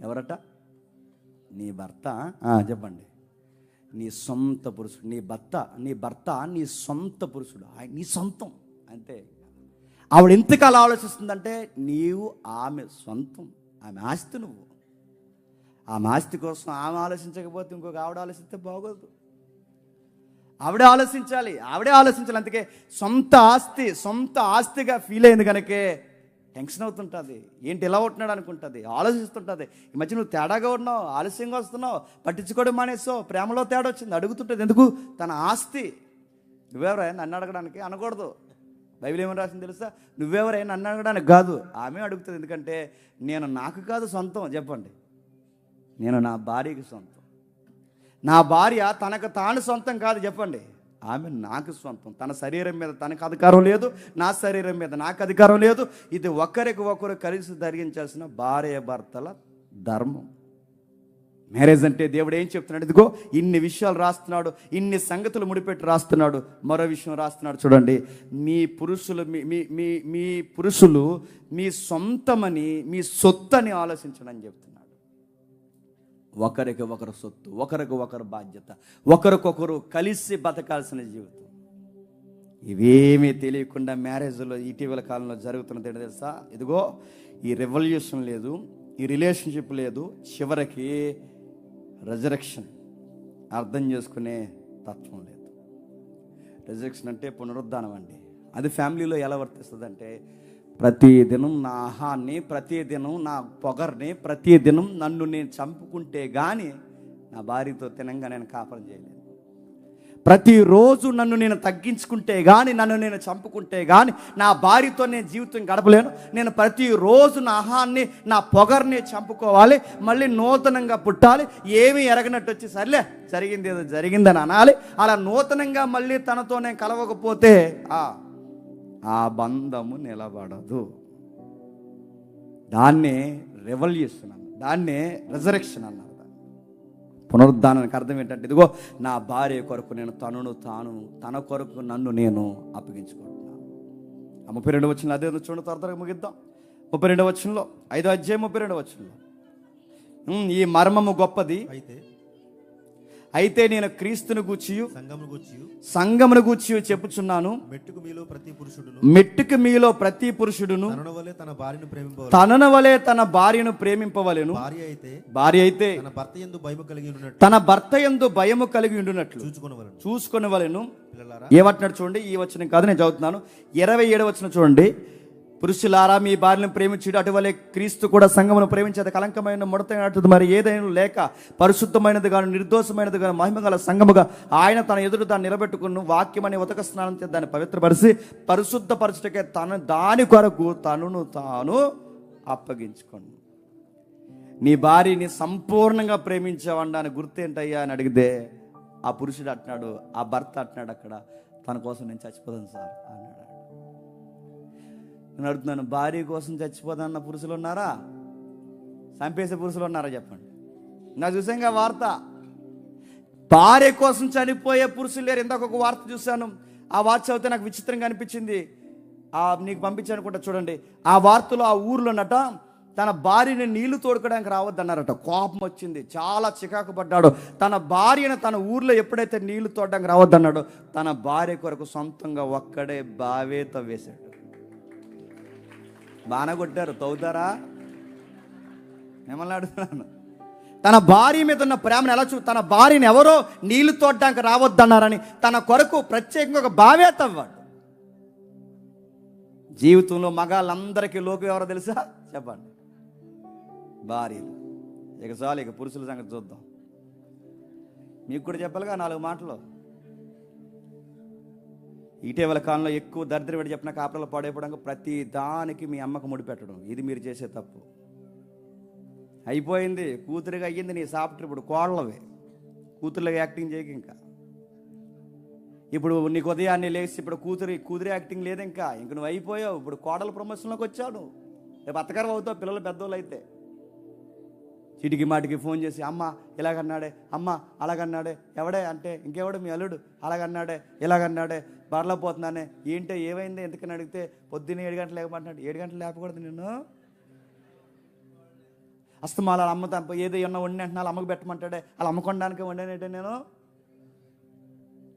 ఎవరట? నీ భర్త. చెప్పండి, నీ సొంత పురుషుడు, నీ భర్త నీ సొంత పురుషుడు, నీ సొంతం. అంతే. ఆవిడ ఎందుకు అలా ఆలోచిస్తుందంటే, నీవు ఆమె సొంతం, ఆమె ఆస్తి. నువ్వు ఆమె ఆస్తి కోసం ఆమె ఆలోచించకపోతే ఇంకొక ఆవిడ ఆలోచిస్తే బాగోదు. ఆవిడే ఆలోచించాలి. అందుకే సొంత ఆస్తిగా ఫీల్ అయింది కనుకే టెన్షన్ అవుతుంటుంది, ఏంటి ఇలా ఉంటున్నాడు అనుకుంటుంది, ఆలోచిస్తుంటుంది. ఈ మధ్య నువ్వు తేడాగా ఉన్నావు, ఆలస్యంగా వస్తున్నావు, పట్టించుకోవడం మానేసావు, ప్రేమలో తేడా వచ్చింది, అడుగుతుంటుంది. ఎందుకు? తన ఆస్తి. నువ్వెవరా నన్ను అడగడానికి అనకూడదు. బైబిల్ ఏమని రాసింది తెలుసా? నువ్వెవరైనా నన్ను అడగడానికి కాదు, ఆమె అడుగుతుంది. ఎందుకంటే నేను నాకు కాదు సొంతం. చెప్పండి, నేను నా భార్యకి సొంతం. నా భార్య తనకు తాను సొంతం కాదు. చెప్పండి, ఆమె నాకు సొంతం. తన శరీరం మీద తనకు అధికారం లేదు, నా శరీరం మీద నాకు అధికారం లేదు. ఇది ఒకరికి ఒకరు కలిసి ధరించాల్సిన భార్య భర్తల ధర్మం. మ్యారేజ్ అంటే దేవుడు ఏం చెప్తున్నాడు? ఇదిగో ఇన్ని విషయాలు రాస్తున్నాడు, ఇన్ని సంగతులు ముడిపెట్టి రాస్తున్నాడు. మరో విషయం రాస్తున్నాడు చూడండి, మీ పురుషులు మీ పురుషులు మీ సొంతమని, మీ సొత్తని ఆలోచించడం అని చెప్తున్నాడు. ఒకరికి ఒకరు సొత్తు, ఒకరికి ఒకరు బాధ్యత, ఒకరికొకరు కలిసి బతకాల్సిన జీవితం. ఇవేమీ తెలియకుండా మ్యారేజ్లో ఇటీవల కాలంలో జరుగుతున్నది ఏంటో తెలుసా? ఇదిగో ఈ రెవల్యూషన్ లేదు, ఈ రిలేషన్షిప్ లేదు, చివరికి రెజరెక్షన్ అర్థం చేసుకునే తత్వం లేదు. రెజరెక్షన్ అంటే పునరుద్ధానం అండి. అది ఫ్యామిలీలో ఎలా వర్తిస్తుంది అంటే, ప్రతిదినం నా ఆహాన్ని, ప్రతిదినం నా పొగర్ని, ప్రతిదినం నన్ను నేను చంపుకుంటే కానీ నా భార్యతో తినంగా నేను కాపురం చేయలేను. ప్రతిరోజు నన్ను నేను తగ్గించుకుంటే కానీ, నన్ను నేను చంపుకుంటే కానీ నా భార్యతో నేను జీవితం గడపలేను. నేను ప్రతిరోజు నా ఆహాన్ని, నా పొగర్ని చంపుకోవాలి, మళ్ళీ నూతనంగా పుట్టాలి. ఏమీ ఎరగనట్టు వచ్చి సర్లే జరిగింది ఏదో జరిగిందని అనాలి. అలా నూతనంగా మళ్ళీ తనతో నేను కలవకపోతే ఆ బంధము నిలబడదు. దాన్నే రెవల్యూషన్ అన్నారు, దాన్నే రెజరెక్షన్ అన్నారు. పునరుద్ధానానికి అర్థం ఏంటంటే, ఇదిగో నా భార్య కొరకు నేను తన కొరకు నన్ను నేను అప్పగించుకుంటున్నాను. 32 వచనంలో అదే చూడండి, త్వరగా ముగిద్దాం. 32 వచనంలో, 5వ అధ్యాయం 32 వచనంలో, ఈ మర్మము గొప్పది, అయితే నేను క్రీస్తును గూర్చియు సంఘమును గూర్చియు చెప్పుచున్నాను, మెట్టుకు మీలో ప్రతి పురుషుడును తనను వలె తన భార్యను ప్రేమింపవలెను. భార్య అయితే తన భర్త యందు భయము కలిగి ఉండునట్లు చూసుకొనవలెను. ఏమంటున్నాడు చూడండి, ఈ వచనం కాదు నేను చదువుతున్నాను. 27వ వచనం చూడండి, పురుషులారా మీ భార్యను ప్రేమించుడు అటువలే క్రీస్తు కూడా సంఘమును ప్రేమించేది కలంకమైన ముడతైనట్టు మరి ఏదైనా లేక పరిశుద్ధమైనది గాను నిర్దోషమైనది గాను మహిమగల సంఘముగా ఆయన తన ఎదురు దాన్ని నిలబెట్టుకుని వాక్యం అనే ఉతక స్నానం చేసి దాన్ని పవిత్రపరిచి పరిశుద్ధపరచుటకే దాని కొరకు తనను తాను అప్పగించుకోండి. నీ భార్యని సంపూర్ణంగా ప్రేమించావని గుర్తేంటయ్యా అని అడిగితే ఆ పురుషుడు అంటున్నాడు, ఆ భర్త అంటున్నాడు అక్కడ, తన కోసం నేను చచ్చిపోతాను సార్ అన్నాడు. నేను అడుగుతున్నాను, భార్య కోసం చచ్చిపోతానన్న పురుషులు ఉన్నారా? చంపేసే పురుషులు ఉన్నారా? చెప్పండి. నా చూసాం వార్త, భార్య కోసం చనిపోయే పురుషులు లేరు. ఇందాక ఒక వార్త చూశాను, ఆ వార్త చదివితే నాకు విచిత్రంగా అనిపించింది. నీకు పంపించానుకుంటా చూడండి. ఆ వార్తలో ఆ ఊర్లోనట తన భార్యని నీళ్లు తోడుకోవడానికి రావద్దన్నారట. కోపం వచ్చింది, చాలా చికాకు పడ్డాడు. తన భార్యను తన ఊర్లో ఎప్పుడైతే నీళ్లు తోడడానికి రావద్దన్నాడో తన భార్య కొరకు సొంతంగా ఒక్కడే బావే తవ్వేశాడు. బాగా కొట్టారు, తవ్వుతారా? మిమ్మల్ని అడుగుతున్నాను. తన భార్య మీద ఉన్న ప్రేమను ఎలా తన భార్యని ఎవరో నీళ్లు తోడడానికి రావద్దన్నారని తన కొరకు ప్రత్యేకంగా ఒక బావే తవ్వాడు. జీవితంలో మగాళ్ళందరికీ లోకు ఎవరో తెలుసా? చెప్పండి, భార్యలు. ఇక చాలు, ఇక పురుషుల సంగతి చూద్దాం. మీకు కూడా చెప్పాలిగా 4 మాటలు. ఇటీవల కాలంలో ఎక్కువ దరిద్రపడి చెప్పిన కాపురాలు పాడైపోవడానికి ప్రతి దానికి మీ అమ్మకు ముడిపెట్టడం, ఇది మీరు చేసే తప్పు. అయిపోయింది, కూతురుగా అయ్యింది నీ సాఫ్ట్వేర్, ఇప్పుడు కోడలవే. కూతురుగా యాక్టింగ్ చేయక ఇంకా. ఇప్పుడు నీకు ఉదయాన్నే లేచి ఇప్పుడు కూతురు యాక్టింగ్ లేదు, ఇంకా నువ్వు అయిపోయావు. ఇప్పుడు కోడల ప్రమోషన్లోకి వచ్చావు. రేపు అత్తగారు అవుతావు పిల్లలు పెద్దోళ్ళు అయితే. చీటికి మాటికి ఫోన్ చేసి, అమ్మ ఇలాగన్నాడే, అమ్మ అలాగన్నాడే, ఎవడే అంటే ఇంకెవడు మీ అల్లుడు అలాగన్నాడే, ఇలాగన్నాడే, బర్లో పోతున్నానే, ఏంటో ఏమైంది ఎందుకని అడిగితే పొద్దున్నే 7 గంటలు లేకపోతున్నాడు. 7 గంటలు లేపకూడదు నిన్ను. అస్తమాల అమ్మ తప్ప ఏదో ఏమన్నా వండి అంటున్నా అమ్మకు పెట్టమంటాడే, అలా అమ్మకొనడానికి వండానంటే నేను.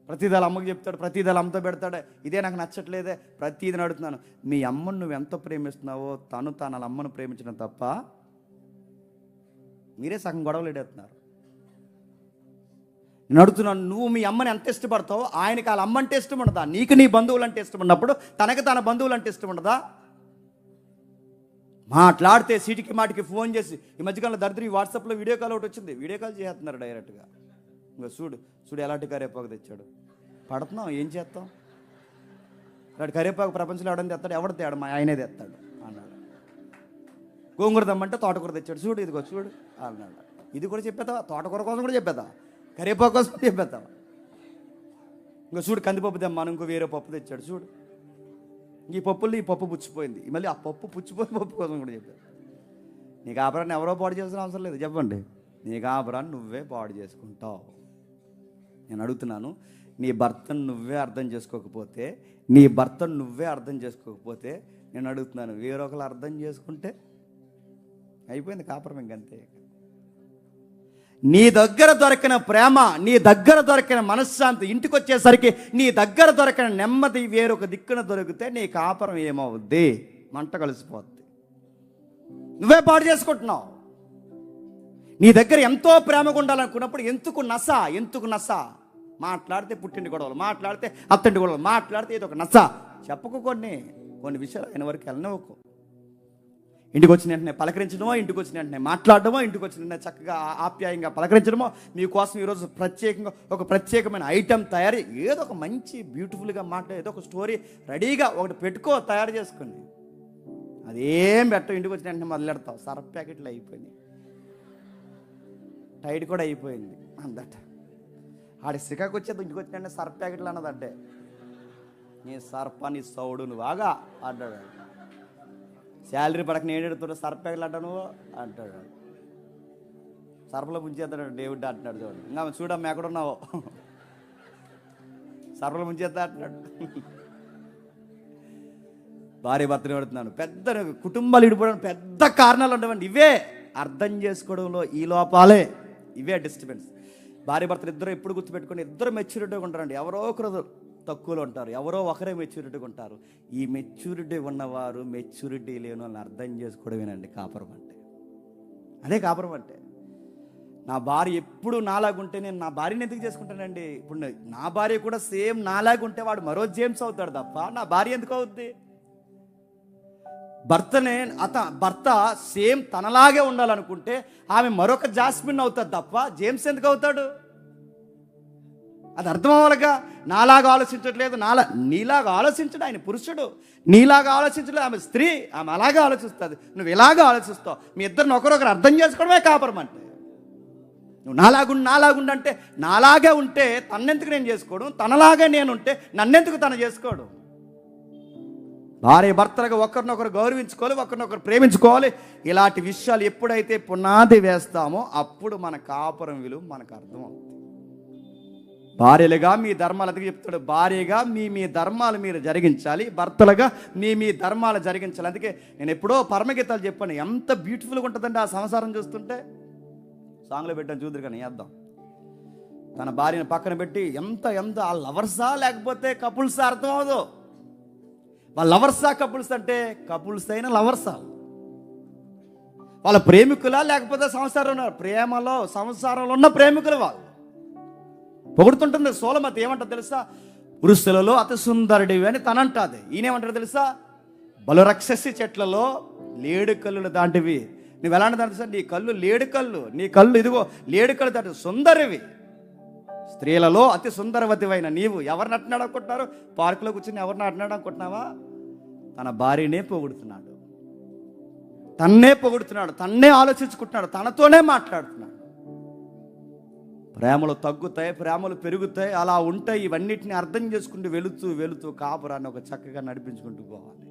ప్రతిదీ అమ్మకు చెప్తాడు, ప్రతిదీ అమ్మతో పెడతాడే. ఇదే నాకు నచ్చట్లేదే, ప్రతిదీ అడుగుతున్నాను. మీ అమ్మను నువ్వు ఎంత ప్రేమిస్తున్నావో తను వాళ్ళ అమ్మను ప్రేమించడం తప్ప మీరే సగం గొడవలు ఎడేస్తున్నారు. నేను అడుగుతున్నాను, నువ్వు మీ అమ్మని ఎంత ఇష్టపడతావో ఆయనకి వాళ్ళ అమ్మ అంటే ఇష్టం ఉండదా? నీకు నీ బంధువులు అంటే ఇష్టం ఉన్నప్పుడు తనకి తన బంధువులు అంటే ఇష్టం ఉండదా? మాట్లాడితే సీటికి మాటికి ఫోన్ చేసి, ఈ మధ్యకాలంలో దరిద్రం ఈ వాట్సాప్లో వీడియో కాల్ ఒకటి వచ్చింది, వీడియో కాల్ చేస్తున్నారు డైరెక్ట్గా. ఇంకా చూడు చూడు ఎలాంటి కరివేపాకు తెచ్చాడు, పడుతున్నాం ఏం చేస్తాం. అలాంటి కరివేపాకు ప్రపంచంలో ఎవడని తెస్తాడు, ఎవడు తేడు, మా ఆయనే తెస్తాడు అన్నాడు. గోంగూర దమ్మంటే తోటకూర తెచ్చాడు, చూడు ఇదిగో చూడు అన్నాడు. ఇది కూడా చెప్పేద్దావా, తోటకూర కోసం కూడా చెప్పేద్దాం, కరివేపాకు కోసం చెప్పేద్దాం. ఇంకా చూడు కందిపప్పు తెమ్మను, ఇంకో వేరే పప్పు తెచ్చాడు, చూడు ఈ పప్పుల్లో ఈ పప్పు పుచ్చిపోయింది, మళ్ళీ ఆ పప్పు పుచ్చిపోయిన పప్పు కోసం కూడా చెప్పాడు. నీ కాపురాన్ని ఎవరో పాడు చేసిన అవసరం లేదు, చెప్పండి. నీ కాపురాన్ని నువ్వే పాడు చేసుకుంటావు. నేను అడుగుతున్నాను, నీ భర్తను నువ్వే అర్థం చేసుకోకపోతే, నేను అడుగుతున్నాను, వేరొకరు అర్థం చేసుకుంటే అయిపోయింది కాపురం ఇంకంతే. నీ దగ్గర దొరికిన ప్రేమ, నీ దగ్గర దొరికిన మనశ్శాంతి, ఇంటికి వచ్చేసరికి నీ దగ్గర దొరికిన నెమ్మది వేరొక దిక్కున దొరికితే నీ కాపురం ఏమవుద్ది? మంట కలిసిపోద్ది. నువ్వే పాడు చేసుకుంటున్నావు. నీ దగ్గర ఎంతో ప్రేమగా ఉండాలనుకున్నప్పుడు ఎందుకు నస? మాట్లాడితే పుట్టింటి గొడవలు, మాట్లాడితే అత్తంటి గొడవలు, మాట్లాడితే ఏదో ఒక నస. చెప్పకు కొన్ని విషయాలు ఆయన వరకు వెళ్ళనివ్వకు. ఇంటికి వచ్చిన వెంటనే పలకరించడమో, ఇంటికి వచ్చిన వెంటనే మాట్లాడడమో, ఇంటికి వచ్చిన వెంటనే చక్కగా ఆప్యాయంగా పలకరించడమో, మీకోసం ఈరోజు ప్రత్యేకంగా ఒక ప్రత్యేకమైన ఐటెం తయారీ, ఏదో ఒక మంచి బ్యూటిఫుల్గా మాట్లాడే ఏదో ఒక స్టోరీ రెడీగా ఒకటి తయారు చేసుకుని అదేం పెట్టవు. ఇంటికి వచ్చిన వెంటనే మొదలెడతావు. సర్ఫ్ ప్యాకెట్లు అయిపోయినాయి, టైడ్ కూడా అయిపోయింది అందట. ఆడి సికాకు వచ్చేది ఇంటికి వచ్చిన వెంటనే సర్ఫ్ ప్యాకెట్లు అన్నదంటే, నీ సర్పాన్ని సౌడు నువ్వు ఆగా అంటాడు. శాలరీ పడక నేను ఎడుతున్నా సర్ఫ్ ప్యాకెట్లు అంటావు నువ్వు అంటాడు. సర్ఫలో ముంచేస్తాడు డేవిడ్ అంటున్నాడు. చూడండి, ఇంకా చూడమ్మా ఎక్కడున్నావో, సర్ఫలో ముంచేస్తా అంటున్నాడు. భార్య భర్తను పెడుతున్నాను. పెద్ద కుటుంబాలు విడిపోవడానికి పెద్ద కారణాలు ఉండవండి ఇవే. అర్థం చేసుకోవడంలో ఈ లోపాలే, ఇవే డిస్టర్బెన్స్. భార్య భర్తలు ఇద్దరు ఎప్పుడు గుర్తుపెట్టుకొని, ఇద్దరు మెచ్యూరిటీగా ఉంటారండి. ఎవరో ఒకరు తక్కువలో ఉంటారు, ఎవరో ఒకరే మెచ్యూరిటీగా ఉంటారు. ఈ మెచ్యూరిటీ ఉన్నవారు మెచ్యూరిటీ లేని వాళ్ళని అర్థం చేసుకోవడమేనండి కాపురం అంటే. అదే కాపురం అంటే. నా భార్య ఎప్పుడు నాలాగుంటే నేను నా భార్యని ఎందుకు చేసుకుంటానండి? ఇప్పుడు నా భార్య కూడా సేమ్ నాలాగుంటే వాడు మరో జేమ్స్ అవుతాడు తప్ప నా భార్య ఎందుకు అవుద్ది? భర్త సేమ్ తనలాగే ఉండాలనుకుంటే ఆమె మరొక జాస్మిన్ అవుతుంది తప్ప జేమ్స్ ఎందుకు అవుతాడు? అది అర్థం అవ్వాలిగా. నాలాగా ఆలోచించట్లేదు, నీలాగా ఆలోచించడు ఆయన పురుషుడు, నీలాగా ఆలోచించలేదు ఆమె స్త్రీ, ఆమె అలాగే ఆలోచిస్తుంది, నువ్వు ఇలాగే ఆలోచిస్తావు. మీ ఇద్దరిని ఒకరొకరు అర్థం చేసుకోవడమే కాపురం అంటే. నువ్వు నాలాగుండంటే నాలాగే ఉంటే తన్నెందుకు నేను చేసుకోవడం, తనలాగే నేనుంటే నన్నెందుకు తను చేసుకోవడం? భార్య భర్తలుగా ఒకరినొకరు గౌరవించుకోవాలి, ఒకరినొకరు ప్రేమించుకోవాలి. ఇలాంటి విషయాలు ఎప్పుడైతే పునాది వేస్తామో అప్పుడు మన కాపురం విలువ మనకు అర్థమవుతుంది. భార్యలుగా మీ ధర్మాలు అందుకే చెప్తాడు, భార్యగా మీ ధర్మాలు మీరు జరిగించాలి, భర్తలుగా మీ ధర్మాలు జరిగించాలి. అందుకే నేను ఎప్పుడో పరమగీతాలు చెప్పాను, ఎంత బ్యూటిఫుల్గా ఉంటుందండి ఆ సంసారం చూస్తుంటే. సాంగ్లో పెట్టాను చూద్దరు కానీ వేద్దాం. తన భార్యను పక్కన పెట్టి ఎంత ఆ లవర్సా లేకపోతే కపుల్సా అర్థం అవదు. వాళ్ళ లవర్సా కపుల్స్ అంటే కపుల్స్ అయిన లవర్సా, వాళ్ళ ప్రేమికులా లేకపోతే సంసారంలో ఉన్న ప్రేమికులు వాళ్ళు. పొగుడుతుంటుంది సోలమతి. ఏమంటారు తెలుసా? పురుషులలో అతి సుందరుడివి అని తనంటుంది. ఈయనేమంటారు తెలుసా? బలురక్షసి చెట్లలో లేడు కళ్ళు దాంటివి. నువ్వు ఎలాంటి దాంట్లో సార్? నీ కళ్ళు లేడు కళ్ళు, నీ కళ్ళు ఇదిగో లేడు కళ్ళు దాటి సుందరివి. స్త్రీలలో అతి సుందరవతివైన నీవు. ఎవరిని అంటున్నాడు అనుకుంటున్నారు? పార్కులో కూర్చొని ఎవరిని అంటున్నాడు అనుకుంటున్నావా? తన భార్యనే పొగుడుతున్నాడు, తన్నే ఆలోచించుకుంటున్నాడు, తనతోనే మాట్లాడుతున్నాడు. ప్రేమలు తగ్గుతాయి, ప్రేమలు పెరుగుతాయి, అలా ఉంటాయి. ఇవన్నిటిని అర్థం చేసుకుంటూ వెళుతూ కాపురాన్ని ఒక చక్కగా నడిపించుకుంటూ పోవాలి.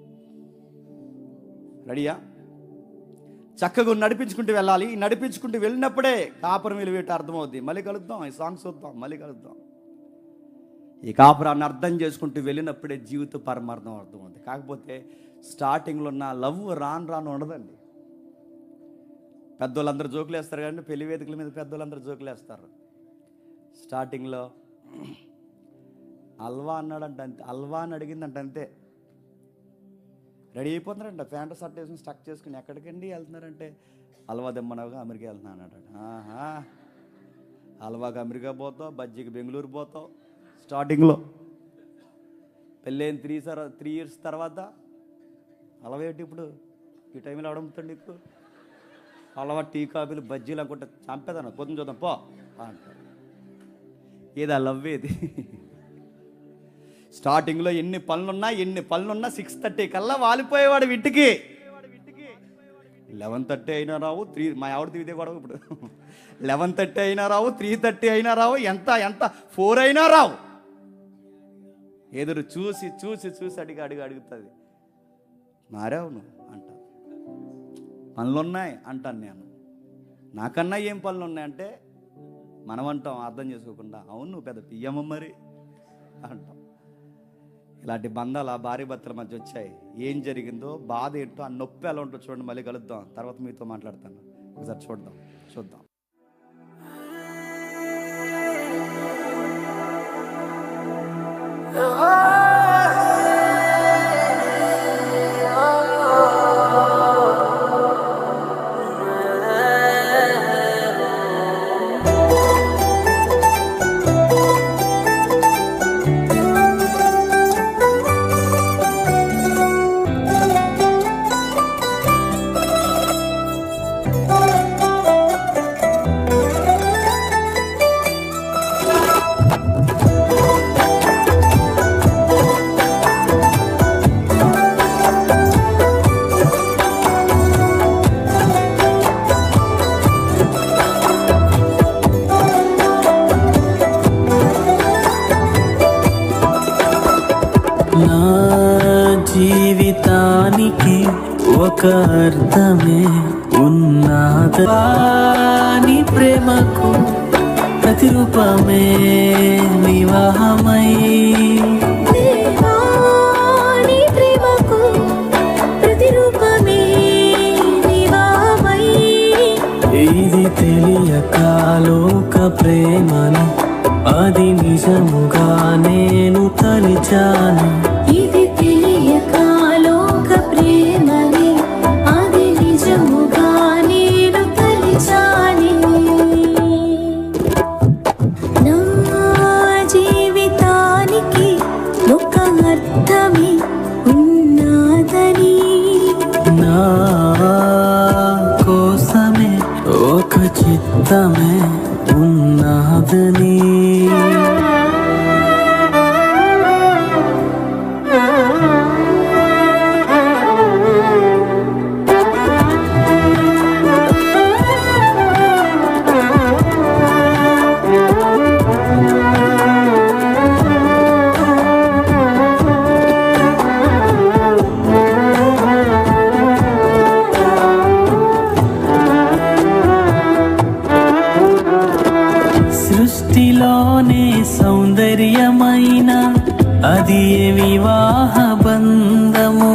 రెడీయా? చక్కగా నడిపించుకుంటూ వెళ్ళాలి. నడిపించుకుంటూ వెళ్ళినప్పుడే కాపురం విలువేట అర్థమవుద్ది. మళ్ళీ కలుద్దాం, ఈ సాంగ్స్ వద్దాం, మళ్ళీ కలుద్దాం. ఈ కాపురాన్ని అర్థం చేసుకుంటూ వెళ్ళినప్పుడే జీవిత పరమార్థం అర్థమవుతుంది. కాకపోతే స్టార్టింగ్లో ఉన్న లవ్ రాను ఉండదండి. పెద్దోళ్ళందరూ జోకులు వేస్తారు కానీ పెళ్లి వేదికల మీద పెద్దోళ్ళందరూ జోకులు వేస్తారు. స్టార్టింగ్లో అల్వా అన్నాడంట, అంతే. అల్వా అని అడిగిందంట, అంతే. రెడీ అయిపోతున్నారంట, ప్యాంటు షర్ట్ వేసుకుని స్టక్ చేసుకుని. ఎక్కడికండి వెళ్తున్నారంటే అల్వా దమ్మనవుగా అమెరికా వెళ్తున్నాను అన్నాడు. అల్వాకి అమెరికా పోతావు, బజ్జీకి బెంగళూరు పోతావు. స్టార్టింగ్లో పెళ్ళైన 3 years తర్వాత అలవా ఏంటి ఇప్పుడు? ఈ టైంలో అడుగుతాడు నీకు అలవా టీ కాఫీలు బజ్జీలు అనుకుంటే చంపేదాను పొద్దున చూద్దాం పో అంటాడు. ఏది ఆ లవ్ ఏది? స్టార్టింగ్లో ఎన్ని పనులున్నా 6:30 కల్లా వాలిపోయేవాడు ఇంటికి. 11:30 అయినా రావు, మా ఆవిడ ఇదే గొడవ ఇప్పుడు. 11:30 అయినా రావు, 3:30 అయినా రావు, ఎంత 4 అయినా రావు. ఎదురు చూసి అడుగుతుంది. మారావు నువ్వు అంటాను. పనులున్నాయి అంటాను నేను. నాకన్నా ఏం పనులు ఉన్నాయంటే మనం అంటాం అర్థం చేసుకోకుండా, అవును నువ్వు పెద్ద పియ్యమ్మ మరి అంటాం. ఇలాంటి బంధాలు ఆ భార్య భర్తల మధ్య వచ్చాయి. ఏం జరిగిందో, బాధ ఏంటో, ఆ నొప్పి ఎలా ఉంటుందో చూడండి. మళ్ళీ కలుద్దాం, తర్వాత మీతో మాట్లాడతాను. ఒకసారి చూద్దాం. జీవితానికి ఒక అర్థమే ఉన్నదాని ప్రేమకు ప్రతిరూపమే వివాహమై ప్రేమకు ప్రతిరూపమే వివాహమై ఇది తెలియక లోక ప్రేమను అది నిజముగా నేను తలిచాను. ఇది తెలియక లోక ప్రేమని అది నిజముగా నేను తలిచాను. నా జీవితానికి ఒక అర్థమే ఉన్నదని, నా కోసమే ఒక చిత్తమే ఉన్నదని. సృష్టిలోనే సౌందర్యమైన అది వివాహ బంధము,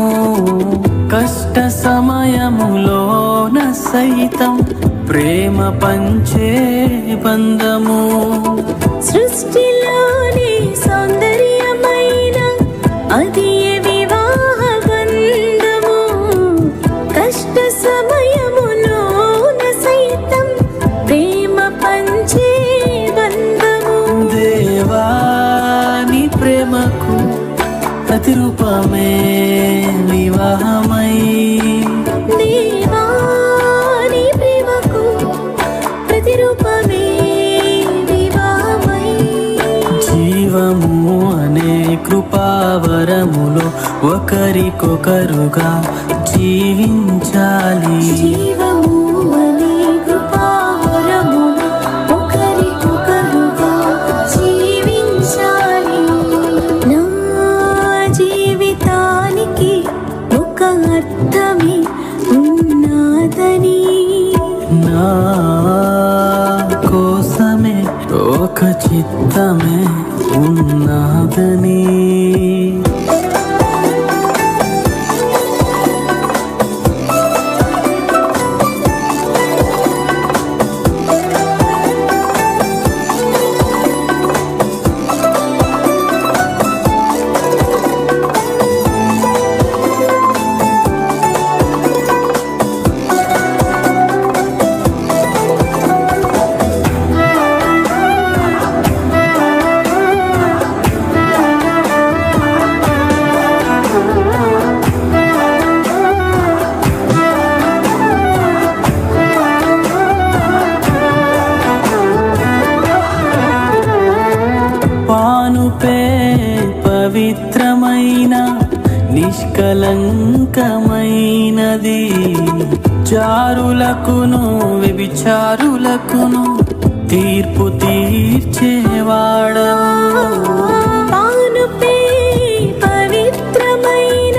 కష్ట సమయములోన సైతం ప్రేమ పంచే బంధము. సృష్టిలోనే సౌందర్యమైన అది వివాహ బంధము, కష్ట సమయములోన సైతం ప్రేమ పంచే బంధము. దేవాని ప్రేమకు ప్రతిరూపమే వివాహమై, దేవాని ప్రేమకు ప్రతిరూపమే వివాహమై. జీవము అనే కృపావరములో ఒకరికొకరుగా జీవించాలి. జీవము అనే కృపావరములో ఒకరికొకరుగా జీవించాలి. నా జీవితానికి ఒక అర్థమే ఉన్నదని, నా కోసమే ఒక చిత్తమే ఉన్నదని. నిష్కలంకమైనది. చారులకును వ్యభిచారులకును తీర్పు తీర్చేవాడవు. పానుపే పవిత్రమైన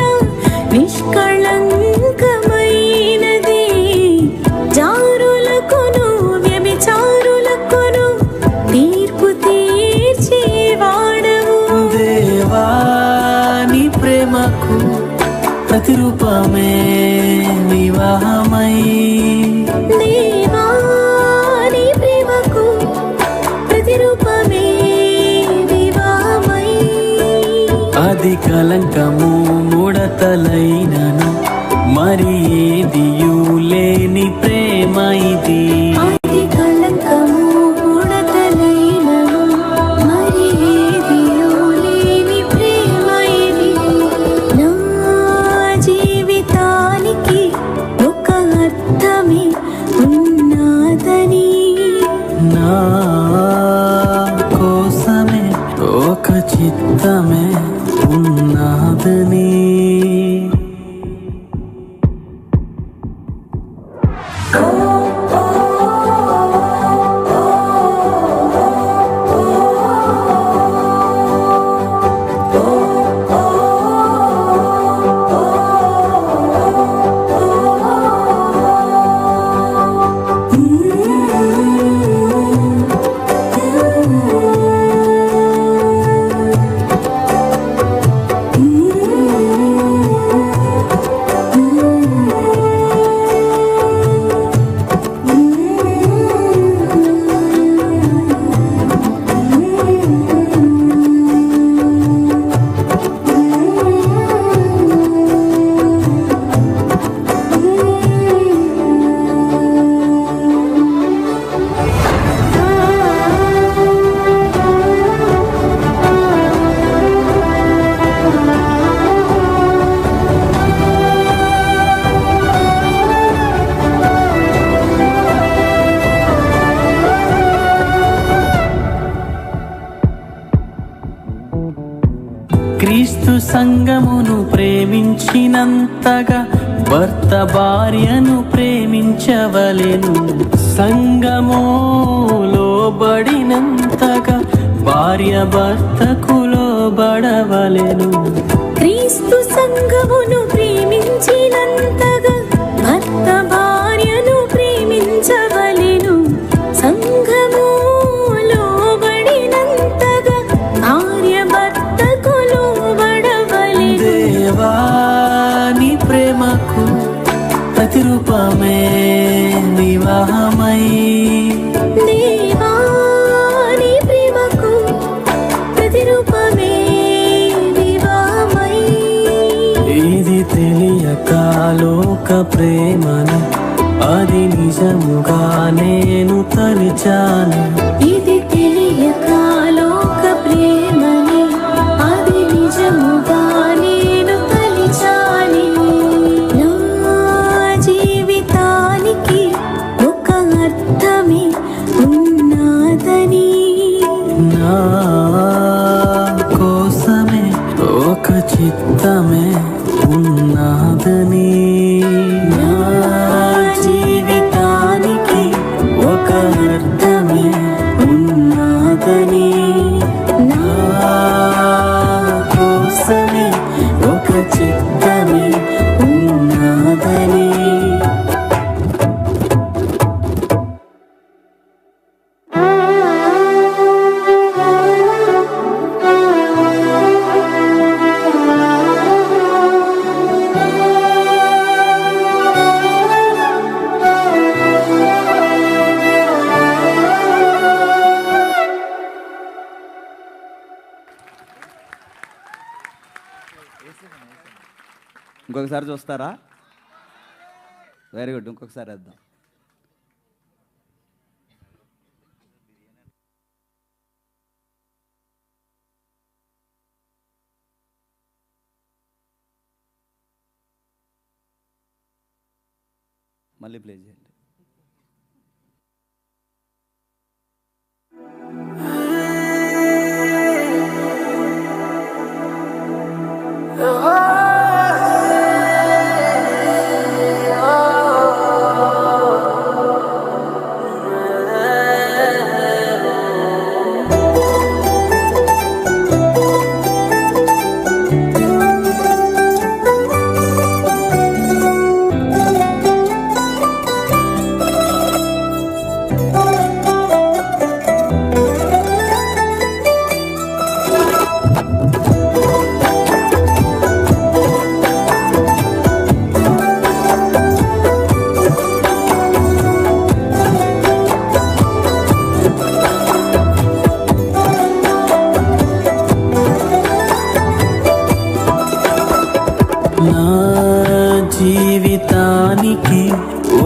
నిష్కళంకమైనది. జారులకును వ్యభిచారులకును తీర్పు తీర్చేవాడవు. దేవా నీ ప్రేమకు ప్రతిరూపమే వివాహమై, దేవా నీ ప్రేమకు ప్రతిరూపమే వివాహమై. అది కలంకము ముడతలైనను మరి ఏదియు లేని ప్రేమ ఇది. ఆది కళంకము ముడతలైనను మరి ఏదియో లేని ప్రేమ ఇది. నా జీవితానికి ఒక అర్థమే ఉన్నదని, నా కోసమే ఒక చిత్తమే ఉన్నదని. క్రీస్తు సంఘమును ప్రేమించినంతగా భర్త భార్యను ప్రేమించవలెను. సంఘము లోబడినంతగా భార్య భర్తకు లోబడవలెను. క్రీస్తు సంఘమును ప్రేమించినంతగా భర్త భార్యను ప్రేమించవలెను. సంఘము లోబడినంతగా భార్య భర్తకు లోబడవలెను. దేవా నీ ప్రేమకు ప్రతిరూపమే వివాహమై, దేవా నీ ప్రేమకు ప్రతిరూపమే వివాహమై. ఇది తెలియక లోక ప్రేమను అది నిజముగా నేను తలిచాను. ఇది తెలియక లోక ప్రేమని అది నిజముగా నేను తలిచాని. నా జీవితానికి ఒక అర్థమే ఉన్నదని, నా కోసమే ఒక చిత్తమే ఉన్నదని. నా జీవితానికి ఒక అర్థమే ఉన్నదని. నా కోసమే ఒక చిత్తమే ఉన్నదని. ఇంకొకసారి చూస్తారా? వెరీ గుడ్, ఇంకొకసారి వేద్దాం. మళ్ళీ ప్లే చేయండి. Oh నా జీవితానికి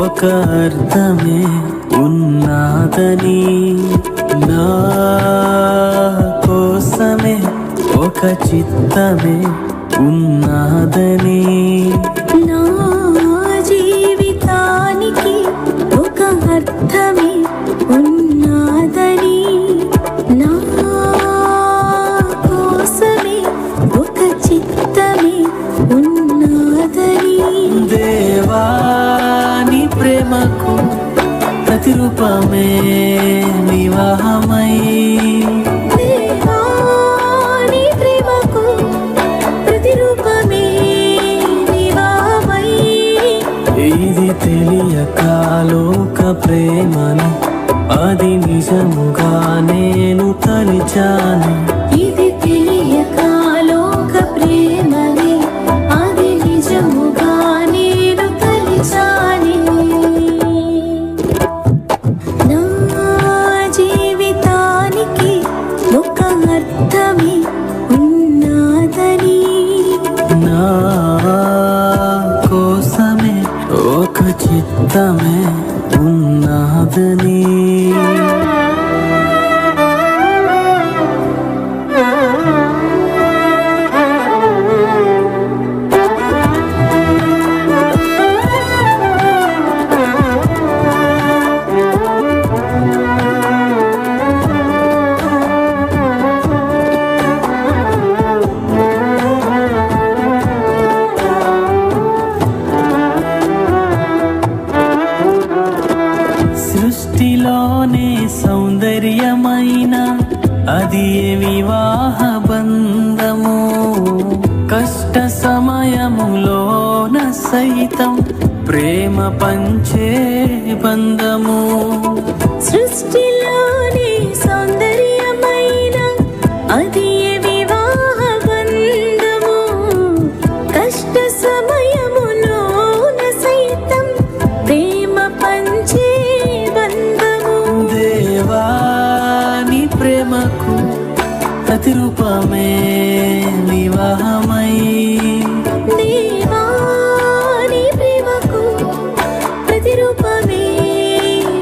ఒక అర్థమే ఉన్నాదని, నా కోసమే ఒక చిత్తమే ఉన్నాదని, నా జీవితానికి ఒక అర్థమే ఉన్నాదని, నా కోసమే ఒక చిత్తమే ఉన్నదని. దేవాని ప్రేమకు ప్రతిరూపమే వివాహమై, దేవాని ప్రేమకు ప్రతిరూపమే వివాహమై. ఇది తెలియక లోక ప్రేమని అది నిజముగా నేను తలిచాను. ఇది తెలియక లోక ప్రేమని అది నిజముగా నేను తలిచాని. నా జీవితానికి ఒక అర్థమే ఉన్నదని, నా కోసమే ఒక చిత్తమే ఉన్నదని. సృష్టిలోనే సౌందర్యమైన అది వివాహ బంధము, కష్ట సమయములోన సైతం ప్రేమ పంచే బంధము. సృష్టిలోని సౌందర్యమైన అది వివాహ బంధము, కష్ట సమయములోన సైతం ప్రేమ పంచే బంధము. దేవాని ప్రేమకు ప్రతిరూపమే వివాహమై, దేవాని ప్రేమకు ప్రతిరూపమే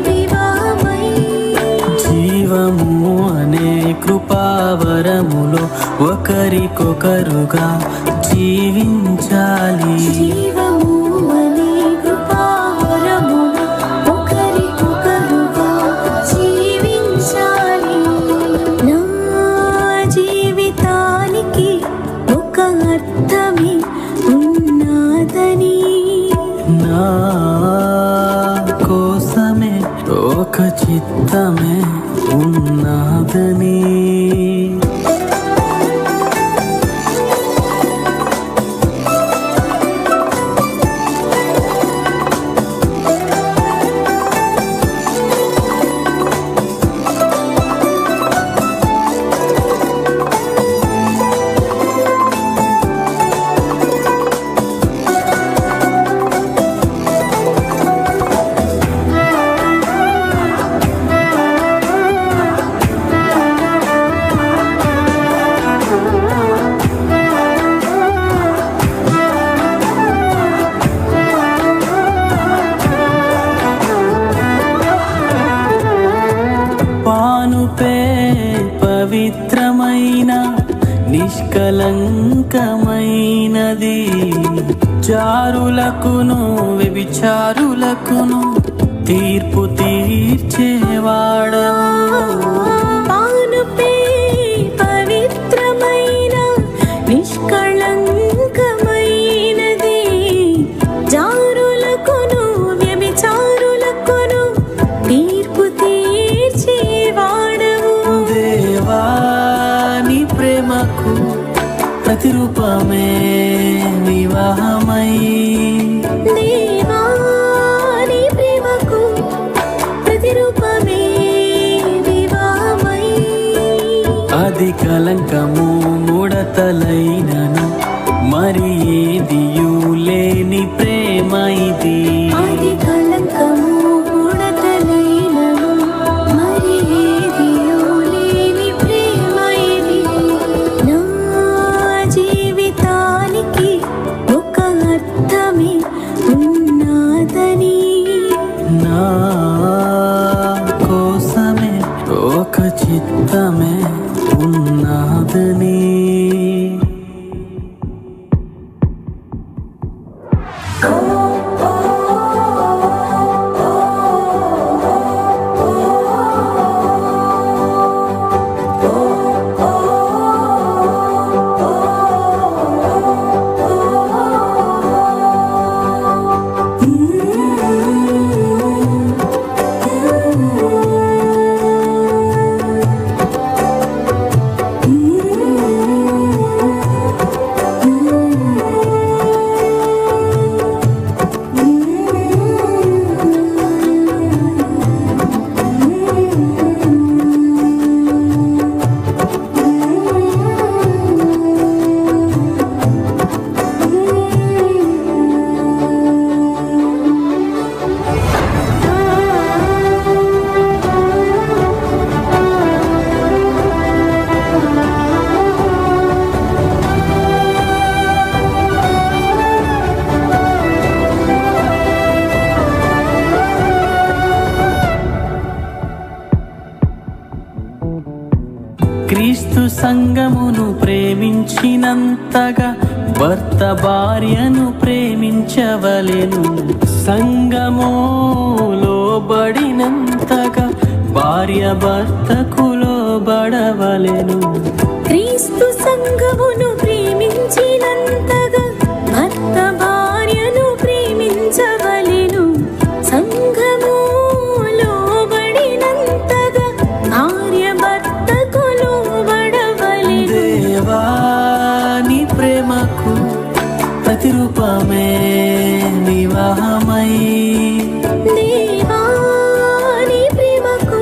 వివాహమై. జీవము అనే కృపావరములో ఒకరికొకరుగా జీవించాలి. జీవము అనే కృపావరములో ఒకరికొకరుగా జీవించాలి. నా జీవితానికి ఒక అర్థమే ఉన్నదని, నా కోసమే ఒక చిత్తమే ఉన్నదని. పానుపే పవిత్రమైన నిష్కలంకమైనది, చారులకును వ్యభిచారులకును తీర్పు తీర్చేవాడవు. పానుపే పవిత్రమైన నిష్కళంకమైనది, జారులకును వ్యభిచారులకును తీర్పు తీర్చేవాడవు. దేవాని ప్రేమకు ప్రతిరూపమే వివాహమై, దేవాని ప్రేమకు ప్రతిరూపమే వివాహమై. అది కలంకము ముడతలైనను మరి ఏదియు లేని ప్రేమ ఇది. అది కళంకము ముడతలైనను మరి ఏదియు లేని ప్రేమ ఇది. నా జీవితానికి ఒక లోబడినంతగా భర్త భార్యను ప్రేమించవలెను. సంగము లోబడినంతగా భార్య భర్తకు లోబడవలెను. క్రీస్తు సంఘమును ప్రేమించినంతగా భర్త భార్యను ప్రేమించవలెను. సంఘము లోబడినంతగా భార్య భర్తకు లోబడవలెను. దేవా నీ ప్రేమకు ప్రతిరూపమే వివాహమై, దేవా నీ ప్రేమకు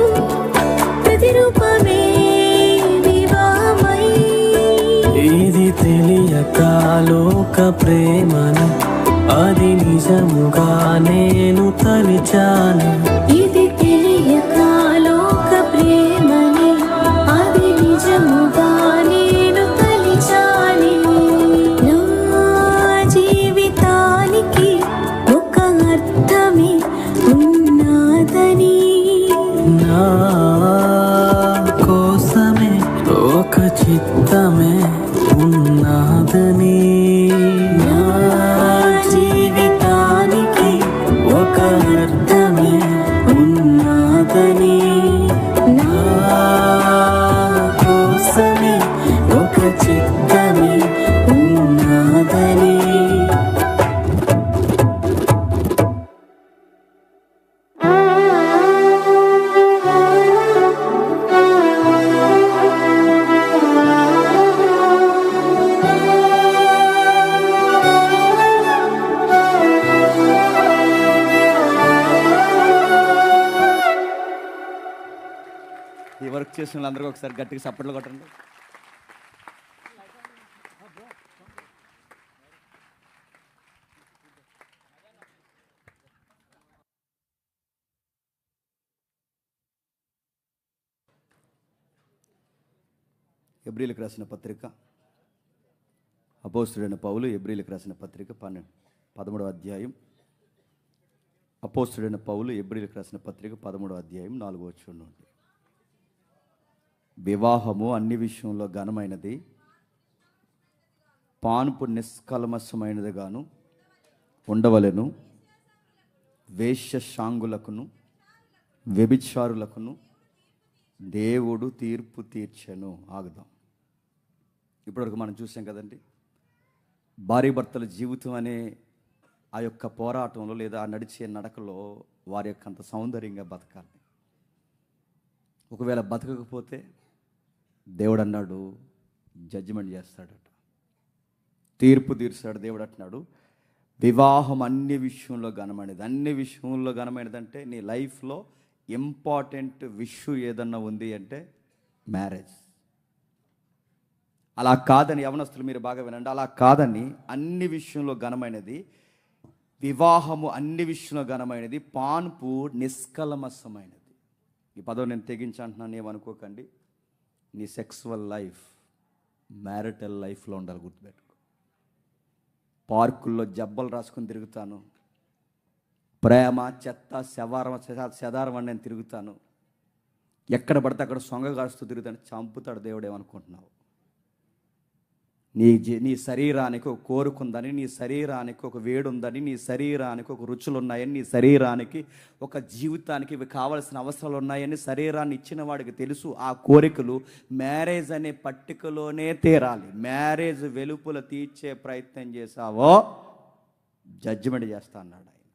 ప్రతిరూపమే వివాహమై. ఇది తెలియక లోక ప్రేమను అది నిజముగా నేను తలిచాను. ఇది తెలియక లోక ప్రేమని అది నిజముగా నేను తలిచాలి. నా జీవితానికి ఒక అర్థమే ఉన్నదని, నా కోసమే ఒక చిత్తమే ఉన్నదని, నా జీవితానికి ఒక అర్థమే ఉన్నదని, నా కోసమే ఒక చిత్తమే ఉన్నదని. ఈ వర్క్ చేసిన వాళ్ళందరికీ ఒకసారి గట్టిగా సప్పట్లు కొట్టండి. హెబ్రీయులకు రాసిన పత్రిక, అపోస్తలుడైన పౌలు హెబ్రీయులకు రాసిన పత్రిక 13వ అధ్యాయం. అపోస్తలుడైన పౌలు హెబ్రీయులకు రాసిన పత్రిక 13వ అధ్యాయం 4వ వచనం నుండి. వివాహము అన్ని విషయంలో ఘనమైనది, పానుపు నిష్కల్మషమైనదిగాను ఉండవలెను. వేశ్యశాంగులకును వ్యభిచారులకును దేవుడు తీర్పు తీర్చెను. ఆగుదాం. ఇప్పటివరకు మనం చూసాం కదండి, భార్య భర్తల జీవితం అనే ఆ యొక్క పోరాటంలో లేదా ఆ నడిచే నడకలో వారి యొక్క అంత సౌందర్యంగా బతకాలి. ఒకవేళ బతకకపోతే దేవుడు అన్నాడు జడ్జిమెంట్ చేస్తాడట, తీర్పు తీర్చాడు. దేవుడు అంటున్నాడు వివాహం అన్ని విషయంలో ఘనమైనది. అన్ని విషయంలో ఘనమైనది అంటే నీ లైఫ్లో ఇంపార్టెంట్ విషయం ఏదన్నా ఉంది అంటే మ్యారేజ్. అలా కాదని యవనస్తులు మీరు బాగా వినండి, అలా కాదని అన్ని విషయంలో ఘనమైనది వివాహము, అన్ని విషయంలో ఘనమైనది, పాన్పు నిష్కల్మషమైనది. ఈ పదవి నేను తెగించి అంటున్నాను, ఏమనుకోకండి. నీ సెక్సువల్ లైఫ్ మ్యారిటల్ లైఫ్లో ఉండాలి, గుర్తుపెట్టుకో. పార్కుల్లో జబ్బలు రాసుకొని తిరుగుతాను, ప్రేమ చెత్త సెదారం అని నేను తిరుగుతాను, ఎక్కడ పడితే అక్కడ సొంగ కాస్తూ తిరుగుతాను, చంపుతాడు దేవుడు. ఏమనుకుంటున్నావు? నీ శరీరానికి ఒక కోరుకుందని, నీ శరీరానికి ఒక వేడి ఉందని, నీ శరీరానికి ఒక రుచులు ఉన్నాయని, నీ శరీరానికి ఒక జీవితానికి ఇవి కావాల్సిన అవసరాలు ఉన్నాయని శరీరాన్ని ఇచ్చిన వాడికి తెలుసు. ఆ కోరికలు మ్యారేజ్ అనే పట్టికలోనే తీరాలి. మ్యారేజ్ వెలుపుల తీర్చే ప్రయత్నం చేశావో జడ్జిమెంట్ చేస్తా అన్నాడు ఆయన.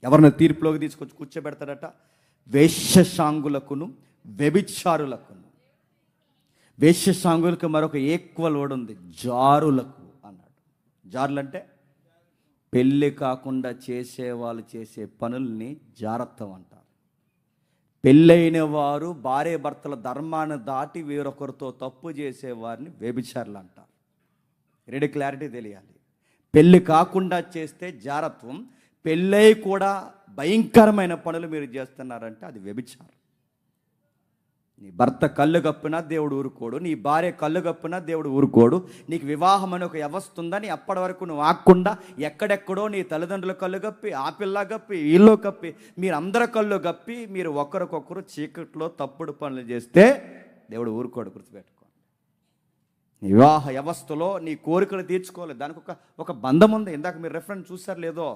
ఎవరిని తీర్పులోకి తీసుకొచ్చి కూర్చోబెడతాడట? వేశ్యశాంగులకును వ్యభిచారులకును. వేశ్యశాంగులకు మరొక ఈక్వల్ వర్డ్ ఉంది, జారులకు అన్నాడు. జారులు అంటే పెళ్ళి కాకుండా చేసేవాళ్ళు చేసే పనుల్ని జారత్వం అంటారు. పెళ్ళైన వారు భార్య భర్తల ధర్మాన్ని దాటి వేరొకరితో తప్పు చేసేవారిని వ్యభిచారులు అంటారు. రెడీ, క్లారిటీ తెలియాలి. పెళ్ళి కాకుండా చేస్తే జారత్వం, పెళ్ళై కూడా భయంకరమైన పనులు మీరు చేస్తున్నారంటే అది వ్యభిచారం. నీ భర్త కళ్ళు కప్పినా దేవుడు ఊరుకోడు, నీ భార్య కళ్ళు కప్పినా దేవుడు ఊరుకోడు. నీకు వివాహం అనే ఒక వ్యవస్థ ఉందని అప్పటి వరకు నువ్వు ఆగకుండా ఎక్కడెక్కడో నీ తల్లిదండ్రుల కళ్ళు కప్పి, ఆ పిల్ల కప్పి, వీళ్ళు కప్పి, మీరు అందరి కళ్ళు కప్పి మీరు ఒకరికొకరు చీకట్లో తప్పుడు పనులు చేస్తే దేవుడు ఊరుకోడు, గుర్తుపెట్టుకోండి. వివాహ వ్యవస్థలో నీ కోరికలు తీర్చుకోవాలి. దానికి ఒక బంధం ఉంది. ఇందాక మీరు రెఫరెన్స్ చూసారు లేదో,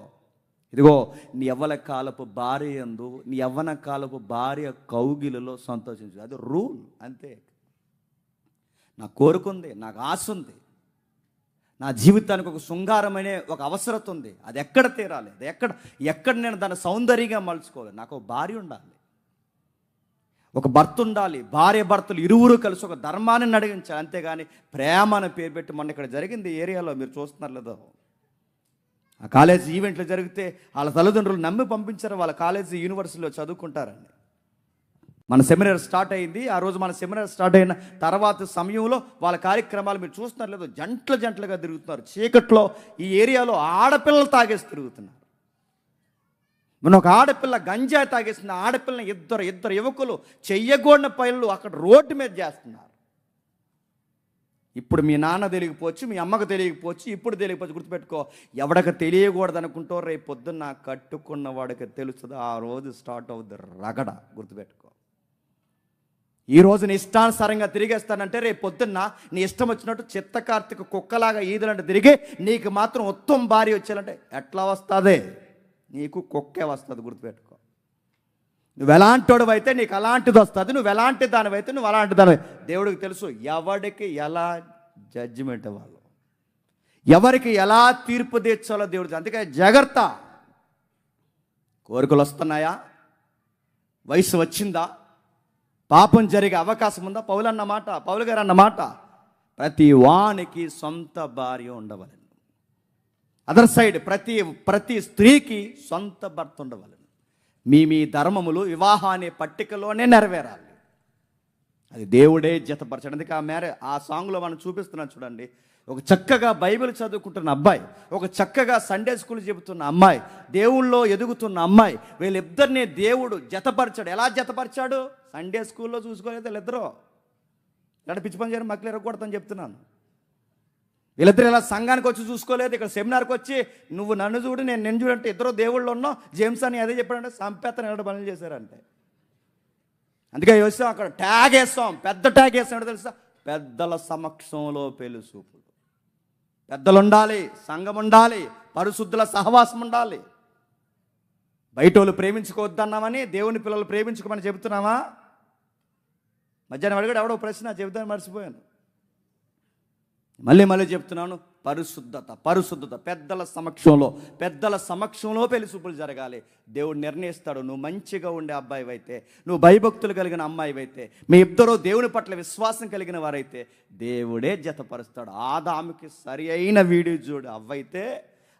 ఇదిగో నీ యవ్వన కాలపు భార్య యందు నీ యవ్వన కాలపు భార్య కౌగిలిలో సంతోషించు. అది రూల్ అంతే. నాకు కోరుకుంది, నాకు ఆశ ఉంది, నా జీవితానికి ఒక శృంగారమనే ఒక అవసరత ఉంది. అది ఎక్కడ తీరాలి, అది ఎక్కడ నేను దాన్ని సౌందర్యంగా మలుచుకోవాలి. నాకు ఒక భార్య ఉండాలి, ఒక భర్త ఉండాలి. భార్య భర్తలు ఇరువురు కలిసి ఒక ధర్మాన్ని నడిగించాలి. అంతేగాని ప్రేమ అని పేరు పెట్టి మొన్న ఇక్కడ జరిగింది ఏరియాలో మీరు చూస్తున్నారు లేదో, ఆ కాలేజీ ఈవెంట్లు జరిగితే వాళ్ళ తల్లిదండ్రులు నమ్మి పంపించారు వాళ్ళ కాలేజీ యూనివర్సిటీలో చదువుకుంటారని. మన సెమినార్ స్టార్ట్ అయింది. ఆ రోజు మన సెమినార్ స్టార్ట్ అయిన తర్వాత సమయంలో వాళ్ళ కార్యక్రమాలు మీరు చూస్తున్నారు లేదో, జంటలుగా తిరుగుతున్నారు. చీకట్లో ఈ ఏరియాలో ఆడపిల్లలు తాగేసి తిరుగుతున్నారు. మన ఒక ఆడపిల్ల గంజాయి తాగేసిన ఆడపిల్లని ఇద్దరు యువకులు చెయ్యగూడిన పనులు అక్కడ రోడ్డు మీద చేస్తున్నారు. ఇప్పుడు మీ నాన్న తెలియకపోవచ్చు, మీ అమ్మకు తెలియకపోవచ్చు, ఇప్పుడు తెలియకపోవచ్చు. గుర్తుపెట్టుకో, ఎవడకి తెలియకూడదు అనుకుంటో రేపు పొద్దున్న కట్టుకున్న వాడికి తెలుస్తుంది. ఆ రోజు స్టార్ట్ అవుద్ది రగడ. గుర్తుపెట్టుకో, ఈరోజు నీ ఇష్టానుసారంగా తిరిగేస్తానంటే రేపు పొద్దున్న నీ ఇష్టం వచ్చినట్టు చిత్త కార్తీక కుక్కలాగా ఈదులంటే తిరిగి నీకు మాత్రం ఉత్తమ భార్య వచ్చేయాలంటే ఎట్లా వస్తుంది? నీకు కుక్కే వస్తుంది. గుర్తుపెట్టుకో, నువ్వు ఎలాంటోడు అయితే నీకు అలాంటిది వస్తుంది, నువ్వు ఎలాంటి దానివైతే నువ్వు అలాంటి దానివై. దేవుడికి తెలుసు ఎవడికి ఎలా జడ్జిమెంట్ ఇవ్వాలో, ఎవరికి ఎలా తీర్పు తీర్చాలో దేవుడికి. అందుకే జాగ్రత్త. కోరికలు వస్తున్నాయా? వయసు వచ్చిందా? పాపం జరిగే అవకాశం ఉందా? పౌలు గారు అన్నమాట ప్రతి వానికి సొంత భార్య ఉండవలను. అదర్ సైడ్ ప్రతి స్త్రీకి సొంత భర్త ఉండవలను. మీ ధర్మములు వివాహం అనే పట్టికలోనే నెరవేరాలి. అది దేవుడే జతపరచడం. అందుకే ఆ సాంగ్లో మనం చూపిస్తున్నాం చూడండి. ఒక చక్కగా బైబిల్ చదువుకుంటున్న అబ్బాయి, ఒక చక్కగా సండే స్కూల్ చెబుతున్న అమ్మాయి, దేవుళ్ళో ఎదుగుతున్న అమ్మాయి, వీళ్ళిద్దరిని దేవుడు జతపరిచాడు. ఎలా జతపరిచాడు? సండే స్కూల్లో చూసుకోలేదు వీళ్ళిద్దరూ. ఇక్కడ పిచ్చి పని చేయడం మక్కలు ఎరగకూడదని చెప్తున్నాను. వీళ్ళిద్దరు ఇలా సంఘానికి వచ్చి చూసుకోలేదు, ఇక్కడ సెమినార్కి వచ్చి నువ్వు నన్ను చూడు నేను చూడంటే ఇద్దరు దేవుళ్ళు ఉన్నాం. జేమ్స్ అని అదే చెప్పాడంటే సంపేతను ఎవరు పనులు చేశారంటే. అందుకే చూస్తాం అక్కడ ట్యాగ్ వేస్తాం, పెద్ద ట్యాగ్ వేస్తాం. తెలుసా? పెద్దల సమక్షంలో పెళ్లి చూపులు. పెద్దలు ఉండాలి, సంఘం ఉండాలి, పరిశుద్ధుల సహవాసం ఉండాలి. బయట వాళ్ళు ప్రేమించుకోవద్దన్నామని దేవుని పిల్లలు ప్రేమించుకోమని చెబుతున్నామా? మధ్యాహ్నం అడిగాడు ఎవడో ప్రశ్న, చెబుతాను మర్చిపోయాను. మళ్ళీ చెప్తున్నాను, పరిశుద్ధత. పెద్దల సమక్షంలో పెళ్లి చూపులు జరగాలి. దేవుడు నిర్ణయిస్తాడు. నువ్వు మంచిగా ఉండే అబ్బాయి అయితే, నువ్వు భయభక్తులు కలిగిన అమ్మాయి అయితే, మీ ఇద్దరు దేవుని పట్ల విశ్వాసం కలిగిన వారైతే దేవుడే జతపరుస్తాడు. ఆదాముకి సరి అయిన వీడు జోడు అవ్వైతే,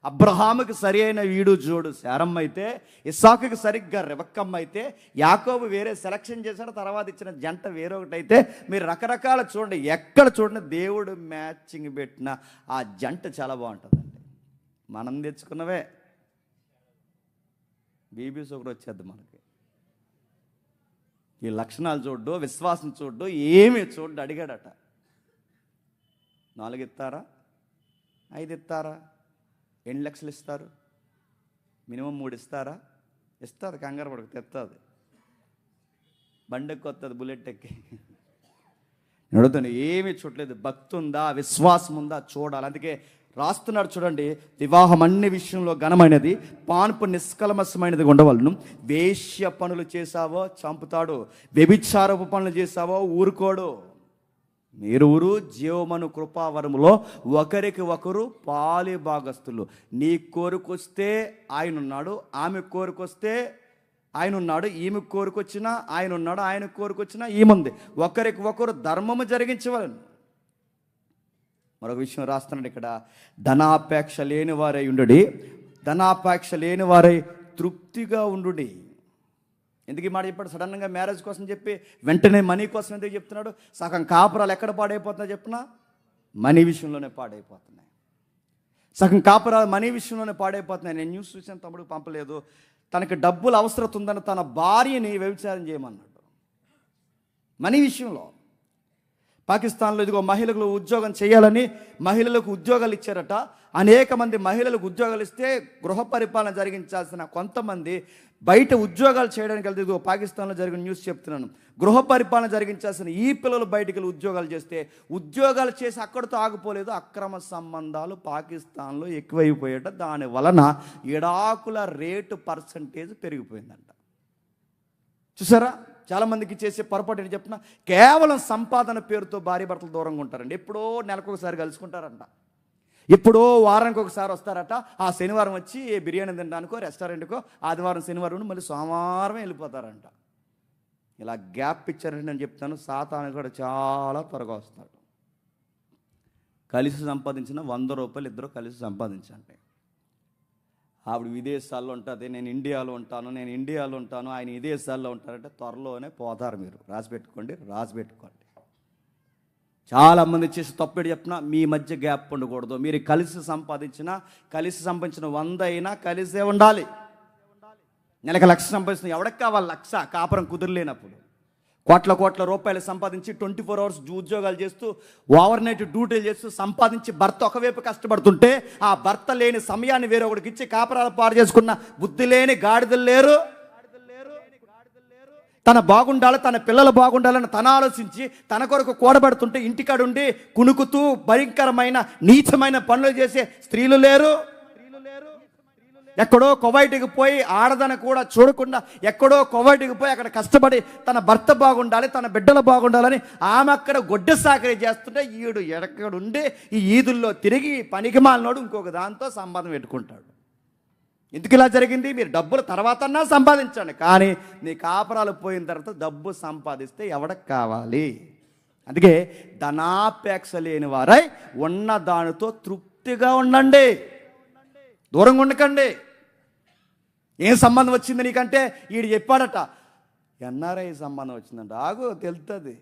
అబ్రహాముకి సరి అయిన వీడు జోడు శారమ్మ అయితే, ఇస్సాకుకి సరిగ్గా రెబక్కమ్మ అయితే, యాకోబు వేరే సెలక్షన్ చేశాడు, తర్వాత ఇచ్చిన జంట వేరొకటైతే, మీరు రకరకాల చూడండి, ఎక్కడ చూడండి దేవుడు మ్యాచింగ్ పెట్టిన ఆ జంట చాలా బాగుంటుందండి. మనం తెచ్చుకున్నవే బీబీస్ ఒకటి వచ్చేద్ది మనకి. ఈ లక్షణాలు చూడ్డు, విశ్వాసం చూడ్డు, ఏమి చూడ్డు. అడిగాడట, 4 ఇస్తారా, 5 ఇస్తారా, 8 లక్షలు ఇస్తారు, మినిమం 3 ఇస్తారా? ఇస్తుంది, కంగారు పడకు, తెస్తుంది. బండెక్కి వస్తుంది, బుల్లెట్ ఎక్కి. నేను అడుగుతాను, ఏమీ చూడలేదు. భక్తి ఉందా, విశ్వాసం ఉందా చూడాలి. అందుకే రాస్తున్నాడు చూడండి, వివాహం అన్ని విషయంలో ఘనమైనది, పాన్పు నిష్కల్మషమైనది ఉండవలను. వేశ్య పనులు చేశావో చంపుతాడు, వ్యభిచారపు పనులు చేశావో ఊరుకోడు. మీరువురు జీవమను కృపావరములో ఒకరికి ఒకరు పాలి భాగస్తులు. నీ కోరికొస్తే ఆయన ఉన్నాడు, ఆమె కోరికొస్తే ఆయన ఉన్నాడు, ఈమె కోరికొచ్చినా ఆయన ఉన్నాడు, ఆయన కోరికొచ్చినా ఈముంది. ఒకరికి ఒకరు ధర్మము జరిగించవలను. మరొక విషయం రాస్తున్నాడు ఇక్కడ, ధనాపేక్ష లేని వారై ఉండుడి, ధనాపేక్ష లేని వారై తృప్తిగా ఉండుడి. ఎందుకు ఈ మాట చెప్పాడు? సడన్గా మ్యారేజ్ కోసం చెప్పి వెంటనే మనీ కోసం ఎందుకు చెప్తున్నాడు? సగం కాపురాలు ఎక్కడ పాడైపోతున్నాయి చెప్పినా? మనీ విషయంలోనే పాడైపోతున్నాయి. సగం కాపురాలు మనీ విషయంలోనే పాడైపోతున్నాయి. నేను న్యూస్ చూసాను, తమ్ముడికి పంపలేదు. తనకి డబ్బులు అవసరం ఉందని తన భార్యని వ్యభిచారం చేయమన్నాడు. మనీ విషయంలో పాకిస్తాన్లో ఇదిగో మహిళలు ఉద్యోగం చేయాలని మహిళలకు ఉద్యోగాలు ఇచ్చారట. అనేక మంది మహిళలకు ఉద్యోగాలు ఇస్తే గృహ పరిపాలన జరిగించాల్సిన కొంతమంది బయట ఉద్యోగాలు చేయడానికి వెళ్తే, ఇదిగో పాకిస్తాన్లో జరిగిన న్యూస్ చెప్తున్నాను, గృహ పరిపాలన జరిగించాల్సిన ఈ పిల్లలు బయటికి వెళ్ళి ఉద్యోగాలు చేస్తే ఉద్యోగాలు చేసి అక్కడితో ఆగిపోలేదు, అక్రమ సంబంధాలు పాకిస్తాన్లో ఎక్కువైపోయాట. దాని వలన విడాకుల రేటు పర్సంటేజ్ పెరిగిపోయిందంట. చూసారా, చాలామందికి చేసే పొరపాటు ఏంటి చెప్తున్నా, కేవలం సంపాదన పేరుతో భార్య భర్తలు దూరంగా ఉంటారండి. ఎప్పుడో నెలకొకసారి కలుసుకుంటారంట, ఎప్పుడో వారానికి ఒకసారి వస్తారట. ఆ శనివారం వచ్చి బిర్యానీ తినడానికో రెస్టారెంట్కో, ఆదివారం శనివారం మళ్ళీ సోమవారమే వెళ్ళిపోతారంట. ఇలా గ్యాప్ ఇచ్చారంటే నేను చెప్తాను, సాతాను కూడా చాలా త్వరగా వస్తాడు. కలిసి సంపాదించిన 100 రూపాయలు ఇద్దరు కలిసి సంపాదించండి. ఆవిడ విదేశాల్లో ఉంటుంది, నేను ఇండియాలో ఉంటాను, ఆయన విదేశాల్లో ఉంటారంటే త్వరలోనే పోతారు. మీరు రాసి పెట్టుకోండి. చాలామంది చేసి తప్పేడు చెప్తున్నా, మీ మధ్య గ్యాప్ ఉండకూడదు. మీరు కలిసి సంపాదించిన 100 అయినా కలిసే ఉండాలి. నెలకు 1,00,000 సంపాదిస్తున్న ఎవరికి కావాలి 1,00,000? కాపురం కుదిరలేనప్పుడు కోట్ల రూపాయలు సంపాదించి 24 అవర్స్ ఉద్యోగాలు చేస్తూ ఓవర్ నైట్ డ్యూటీలు చేస్తూ సంపాదించి భర్త ఒకవైపు కష్టపడుతుంటే ఆ భర్త లేని సమయాన్ని వేరొకడికి ఇచ్చి కాపురాలు పాడు చేసుకున్న బుద్ధి లేని గాడిదలు లేరు. తన బాగుండాలి, తన పిల్లలు బాగుండాలని తన ఆలోచించి తన కొరకు కూడబడుతుంటే ఇంటికాడుండి కునుకుతూ భయంకరమైన నీచమైన పనులు చేసే స్త్రీలు లేరు. ఎక్కడో కువైట్కి పోయి ఆడదని కూడా చూడకుండా ఎక్కడో కువైట్కి పోయి అక్కడ కష్టపడి తన భర్త బాగుండాలి, తన బిడ్డలు బాగుండాలని ఆమె అక్కడ గొడ్డ సాకరీ చేస్తుంటే ఈడు ఎక్కడుండి ఈ ఈదుల్లో తిరిగి పనికి మాలినోడు ఇంకొక దాంతో సంబంధం పెట్టుకుంటాడు. ఎందుకు ఇలా జరిగింది? మీరు డబ్బులు తర్వాతన్నా సంపాదించండి, కానీ నీ కాపురాలు పోయిన తర్వాత డబ్బు సంపాదిస్తే ఎవడకు కావాలి? అందుకే ధనాపేక్ష లేని వారై ఉన్న దానితో తృప్తిగా ఉండండి, దూరంగా ఉండకండి. ఏం సంబంధం వచ్చింది నీకంటే వీడు చెప్పాడట, ఎన్ఆర్ఐ సంబంధం వచ్చిందంట. ఆగు, తెలుస్తుంది.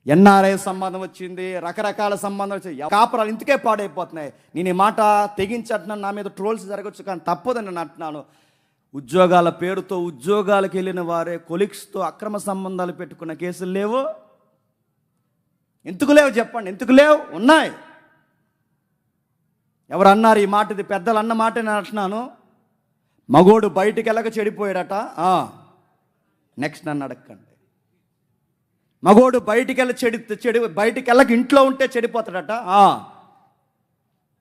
ఎన్ఆర్ఐ సంబంధం వచ్చింది, రకరకాల సంబంధం వచ్చింది. కాపురాలు ఇందుకే పాడైపోతున్నాయి. నేను ఈ మాట తెగించట్నాను, నా మీద ట్రోల్స్ జరగచ్చు, కానీ తప్పదని నేను అంటున్నాను. ఉద్యోగాల పేరుతో ఉద్యోగాలకు వెళ్ళిన వారే కొలీగ్స్తో అక్రమ సంబంధాలు పెట్టుకున్న కేసులు లేవు. ఎందుకు లేవు చెప్పండి? ఎందుకు లేవు? ఉన్నాయి. ఎవరు అన్నారు ఈ మాట? ఇది పెద్దలు అన్న మాట నేను అంటున్నాను. మగోడు బయటికి వెళ్ళక చెడిపోయాడట. నెక్స్ట్ నన్ను అడగండి. మగోడు బయటికి వెళ్ళి బయటికి వెళ్ళక ఇంట్లో ఉంటే చెడిపోతాడట.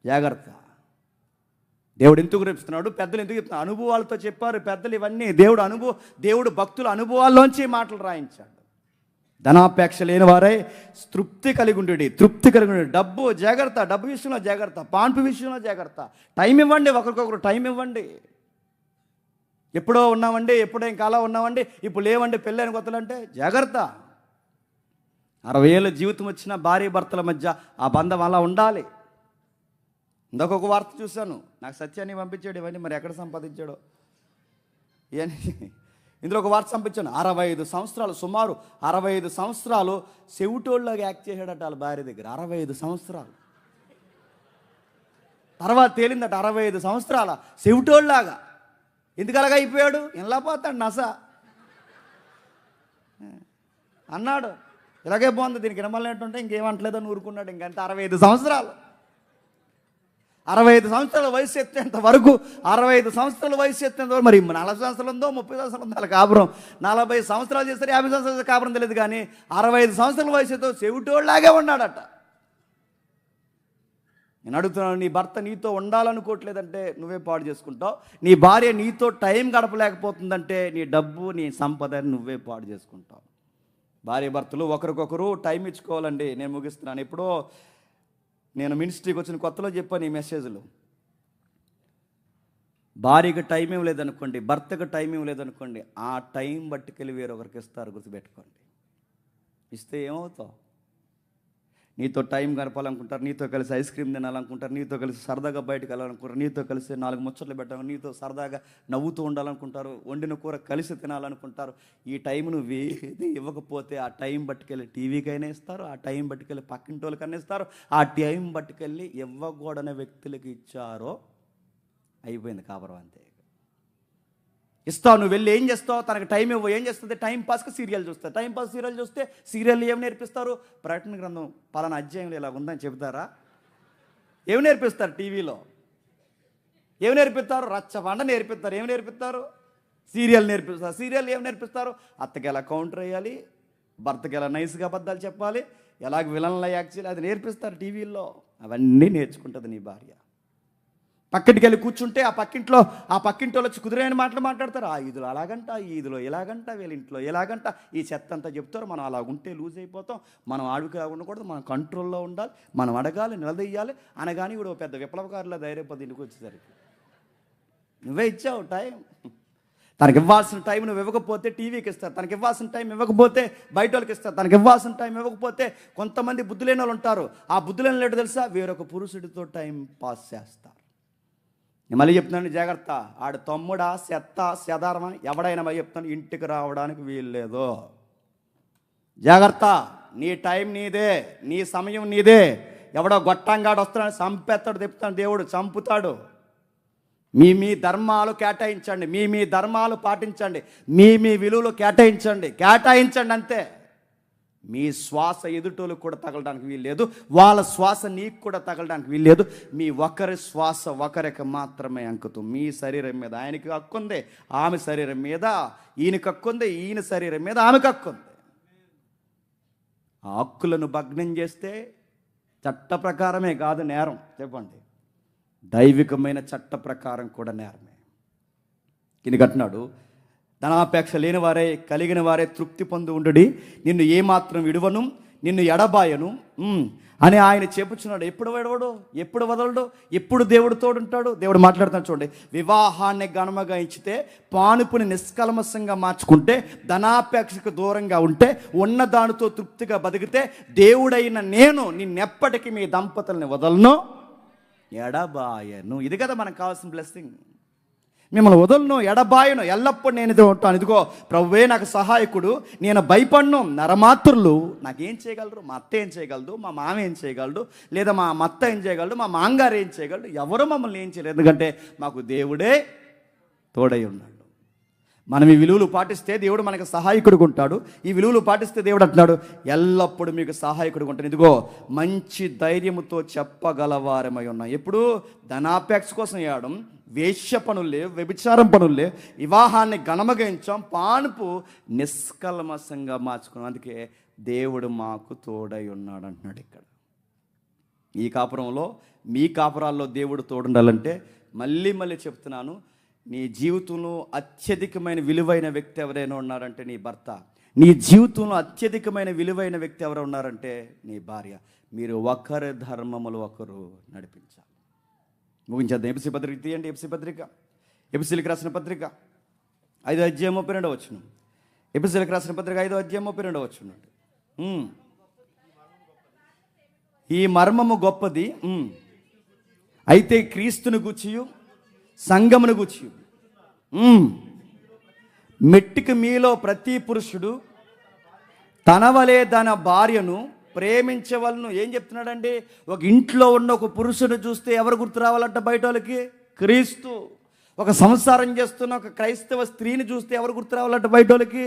జాగ్రత్త. దేవుడు ఎందుకు చెప్తున్నాడు? పెద్దలు ఎందుకు చెప్తున్నారు? అనుభవాలతో చెప్పారు పెద్దలు ఇవన్నీ. దేవుడు భక్తుల అనుభవాల్లోంచి మాటలు రాయించాడు. ధనాపేక్ష లేని వారై తృప్తి కలిగి ఉండు. డబ్బు జాగ్రత్త, డబ్బు విషయంలో జాగ్రత్త, పాన్పు విషయంలో జాగ్రత్త. టైం ఇవ్వండి, ఒకరికొకరు టైం ఇవ్వండి. ఎప్పుడో ఉన్నామండి, ఎప్పుడో ఇంకా అలా ఉన్నామండి, ఇప్పుడు లేవండి పెళ్ళైన కొత్తలు అంటే జాగ్రత్త. 60 ఏళ్ళ జీవితం వచ్చిన భార్య భర్తల మధ్య ఆ బంధం అలా ఉండాలి. ఇంకొక వార్త చూశాను, నాకు సత్యాన్ని పంపించాడు. ఇవన్నీ మరి ఎక్కడ సంపాదించాడో ఇందులో ఒక వార్త పంపించాను. 65 సంవత్సరాలు, సుమారు 65 సంవత్సరాలు చెవిటోళ్ళగా యాక్ట్ చేశాడట వాళ్ళ భార్య దగ్గర. 65 సంవత్సరాలు తర్వాత తేలిందట 65 సంవత్సరాల చెవిటోళ్ళలాగా. ఎందుకు అలాగా అయిపోయాడు? ఎలా పోతాడు నస అన్నాడు. ఇలాగే బాగుంది, దీనికి వినమలేంటుంటే ఇంకేమంటలేదని ఊరుకున్నాడు. ఇంకంతే 65 సంవత్సరాలు. 65 సంవత్సరాల వయసు ఎత్తేంత వరకు, 65 సంవత్సరాల వయసు ఎత్తేంత వరకు, మరి 40 సంవత్సరాలు ఉందో 30 సంవత్సరాలు ఉందో వాళ్ళ కాపురం. 40 సంవత్సరాలు చేస్తారు, 50 సంవత్సరాలు కాపురం తెలియదు, కానీ 65 సంవత్సరాల వయసుతో చెవిటోళ్ళలాగే ఉన్నాడట. నేను అడుగుతున్నాను, నీ భర్త నీతో ఉండాలనుకోవట్లేదంటే నువ్వే పాడు చేసుకుంటావు. నీ భార్య నీతో టైం గడపలేకపోతుందంటే నీ డబ్బు, నీ సంపదని నువ్వే పాడు చేసుకుంటావు. భార్య భర్తలు ఒకరికొకరు టైం ఇచ్చుకోవాలండి. నేను ముగిస్తున్నాను. ఎప్పుడో నేను మినిస్ట్రీకి వచ్చిన కొత్తలో చెప్పాను ఈ మెసేజ్లు. భార్యకి టైం ఏం లేదనుకోండి, భర్తకు టైం ఏం లేదనుకోండి, ఆ టైం బట్టుకెళ్ళి వేరొకరికి ఇస్తారు, గుర్తుపెట్టుకోండి. ఇస్తే ఏమవుతావు? నీతో టైం గడపాలనుకుంటారు, నీతో కలిసి ఐస్ క్రీమ్ తినాలనుకుంటారు, నీతో కలిసి సరదాగా బయటకు వెళ్ళాలనుకుంటారు, నీతో కలిసి 4 ముచ్చట్లు పెట్టాలి, నీతో సరదాగా నవ్వుతూ ఉండాలనుకుంటారు, వండిన కూర కలిసి తినాలనుకుంటారు. ఈ టైం నువ్వు ఏది ఇవ్వకపోతే ఆ టైం బట్టుకెళ్ళి టీవీకైనా ఇస్తారు, ఆ టైం బట్టుకెళ్ళి పక్కింటి వాళ్ళకైనా ఇస్తారు, ఆ టైం బట్టుకెళ్ళి ఇవ్వకూడని వ్యక్తులకి ఇచ్చారో అయిపోయింది కాపురం. అంతే. ఇస్తావు, నువ్వు వెళ్ళి ఏం చేస్తావు, తనకు టైం ఇవ్వు. ఏం చేస్తుంది? టైం పాస్కి సీరియల్ చూస్తుంది. టైం పాస్ సీరియల్ చూస్తే సీరియల్ ఏం నేర్పిస్తారు? ప్రకటన గ్రంథం పలానా అధ్యాయంలో ఇలా ఉందని చెబుతారా? ఏమి నేర్పిస్తారు టీవీలో? ఏమి నేర్పిస్తారు? రచ్చబండ నేర్పిస్తారు. ఏమి నేర్పిస్తారు? సీరియల్ నేర్పిస్తారు. సీరియల్ ఏం నేర్పిస్తారు? అత్తకి ఎలా కౌంటర్ వేయాలి, భర్తకి ఎలా నైస్గా అబద్ధాలు చెప్పాలి, ఎలాగ విలన్లా యాక్ట్ చేయాలి, అది నేర్పిస్తారు టీవీల్లో. అవన్నీ నేర్చుకుంటుంది నీ భార్య. పక్కింటికి వెళ్ళి కూర్చుంటే ఆ పక్కింటి వాళ్ళు వచ్చి కుదిరైన మాటలు మాట్లాడతారు. ఆ ఈదులో అలాగంట, ఈ ఈదులో ఎలాగంట, వీళ్ళ ఇంట్లో ఎలాగంట, ఈ చెత్త అంతా చెప్తారు. మనం అలా ఉంటే లూజ్ అయిపోతాం, మనం ఆడుగా ఉండకూడదు, మనం కంట్రోల్లో ఉండాలి, మనం అడగాలి, నిలదీయాలి అనగానే ఇప్పుడు పెద్ద విప్లవకారుల ధైర్యపడి ఇంటికి వచ్చేసరికి నువ్వే ఇచ్చావు టైం. తనకి ఇవ్వాల్సిన టైం నువ్వు ఇవ్వకపోతే టీవీకి ఇస్తారు, తనకి ఇవ్వాల్సిన టైం ఇవ్వకపోతే బయట వాళ్ళకి ఇస్తారు, తనకి ఇవ్వాల్సిన టైం ఇవ్వకపోతే కొంతమంది బుద్ధి లేని వాళ్ళు ఉంటారు. ఆ బుద్ధి లేని లేడు తెలుసా? వేరొక పురుషుడితో టైం పాస్ చేస్తారు. నేను మళ్ళీ చెప్తున్నాను, జాగ్రత్త. ఆడు తమ్ముడా, చెత్త, చెదారమా ఎవడైనా మళ్ళీ చెప్తాను, ఇంటికి రావడానికి వీల్లేదు. జాగ్రత్త. నీ టైం నీదే, నీ సమయం నీదే. ఎవడో గొట్టంగాడు వస్తున్నాడు, చంపేస్తాడు, తిప్పుతాడు, దేవుడు చంపుతాడు. మీ ధర్మాలు కేటాయించండి, మీ ధర్మాలు పాటించండి, మీ విలువలు కేటాయించండి అంతే. మీ శ్వాస ఎదుటోళ్ళకు కూడా తగలడానికి వీల్లేదు, వాళ్ళ శ్వాస నీకు కూడా తగలడానికి వీల్లేదు. మీ ఒకరి శ్వాస ఒకరికి మాత్రమే అంకుతాం. మీ శరీరం మీద ఆయనకి హక్కు ఉంది, ఆమె శరీరం మీద ఈయనకి హక్కు ఉంది, ఈయన శరీరం మీద ఆమెకు హక్కు ఉంది. ఆ హక్కులను భగ్నం చేస్తే చట్ట ప్రకారమే కాదు నేరం, చెప్పండి, దైవికమైన చట్ట ప్రకారం కూడా నేరమే. ఎందుకంటున్నాడు, ధనాపేక్ష లేని వారే కలిగిన వారే తృప్తి పొంది ఉండుడి, నిన్ను ఏమాత్రం విడువను, నిన్ను ఎడబాయను అని ఆయన చెప్పుచున్నాడు. ఎప్పుడు విడవడు, ఎప్పుడు వదలడు, ఎప్పుడు దేవుడు తోడుంటాడు. దేవుడు మాట్లాడుతున్నాడు చూడండి. వివాహాన్ని ఘనముగా ఇచ్చితే, పానుపుని నిష్కల్మషంగా మార్చుకుంటే, ధనాపేక్షకు దూరంగా ఉంటే, ఉన్న దానితో తృప్తిగా బతికితే, దేవుడైన నేను నిన్నెప్పటికీ మీ దంపతుల్ని వదలను, ఎడబాయను. ఇది కదా మనకు కావాల్సిన బ్లెస్సింగ్. మిమ్మల్ని వదలను, ఎడబాయను, ఎల్లప్పుడూ నేను ఇది ఉంటాను. ఇదిగో ప్రభువే నాకు సహాయకుడు, నేను భయపడను. నరమాత్రులు నాకేం చేయగలరు? మా అత్త ఏం చేయగలదు, మా మామ ఏం చేయగలడు, లేదా మా అత్త ఏం చేయగలడు, మా మాంగారు ఏం చేయగలడు? ఎవరు మమ్మల్ని ఏం చేయలేదు, ఎందుకంటే మాకు దేవుడే తోడై ఉన్నాడు. మనం ఈ విలువలు పాటిస్తే దేవుడు మనకు సహాయకుడుగా ఉంటాడు. ఈ విలువలు పాటిస్తే దేవుడు అంటున్నాడు, ఎల్లప్పుడూ మీకు సహాయకుడుగా ఉంటాడు. ఇదిగో మంచి ధైర్యముతో చెప్పగలవారమై ఉన్నాం. ఎప్పుడు ధనాపేక్ష కోసం వేయడం, వేశ్య పనులే, వ్యభిచారం పనులే, వివాహాన్ని ఘనమగించాం, పానుపు నిష్కల్మషంగా మార్చుకున్నాం. అందుకే దేవుడు మాకు తోడై ఉన్నాడు అంటున్నాడు ఇక్కడ. ఈ కాపురంలో, మీ కాపురాల్లో దేవుడు తోడుండాలంటే మళ్ళీ చెప్తున్నాను, నీ జీవితంలో అత్యధికమైన విలువైన వ్యక్తి ఎవరైనా ఉన్నారంటే నీ భర్త. నీ జీవితంలో అత్యధికమైన విలువైన వ్యక్తి ఎవరు ఉన్నారంటే నీ భార్య. మీరు ఒకరి ధర్మములు ఒకరు నడిపించాలి. ముగించేద్దాం. ఎఫెసీ పత్రిక తీయండి. ఎఫెసీలకు రాసిన పత్రిక 5:32 ఎఫెసీలకు రాసిన పత్రిక 5:32 ఈ మర్మము గొప్పది, అయితే క్రీస్తును గూర్చియు సంఘమును గూర్చియు మెట్టికి మీలో ప్రతి పురుషుడు తన వలె తన భార్యను ప్రేమించవలను. ఏం చెప్తున్నాడండి? ఒక ఇంట్లో ఉన్న ఒక పురుషుడు చూస్తే ఎవరు గుర్తు రావాలంట బయట వాళ్ళకి? క్రీస్తు. ఒక సంసారం చేస్తున్న ఒక క్రైస్తవ స్త్రీని చూస్తే ఎవరు గుర్తు రావాలంట బయట వాళ్ళకి?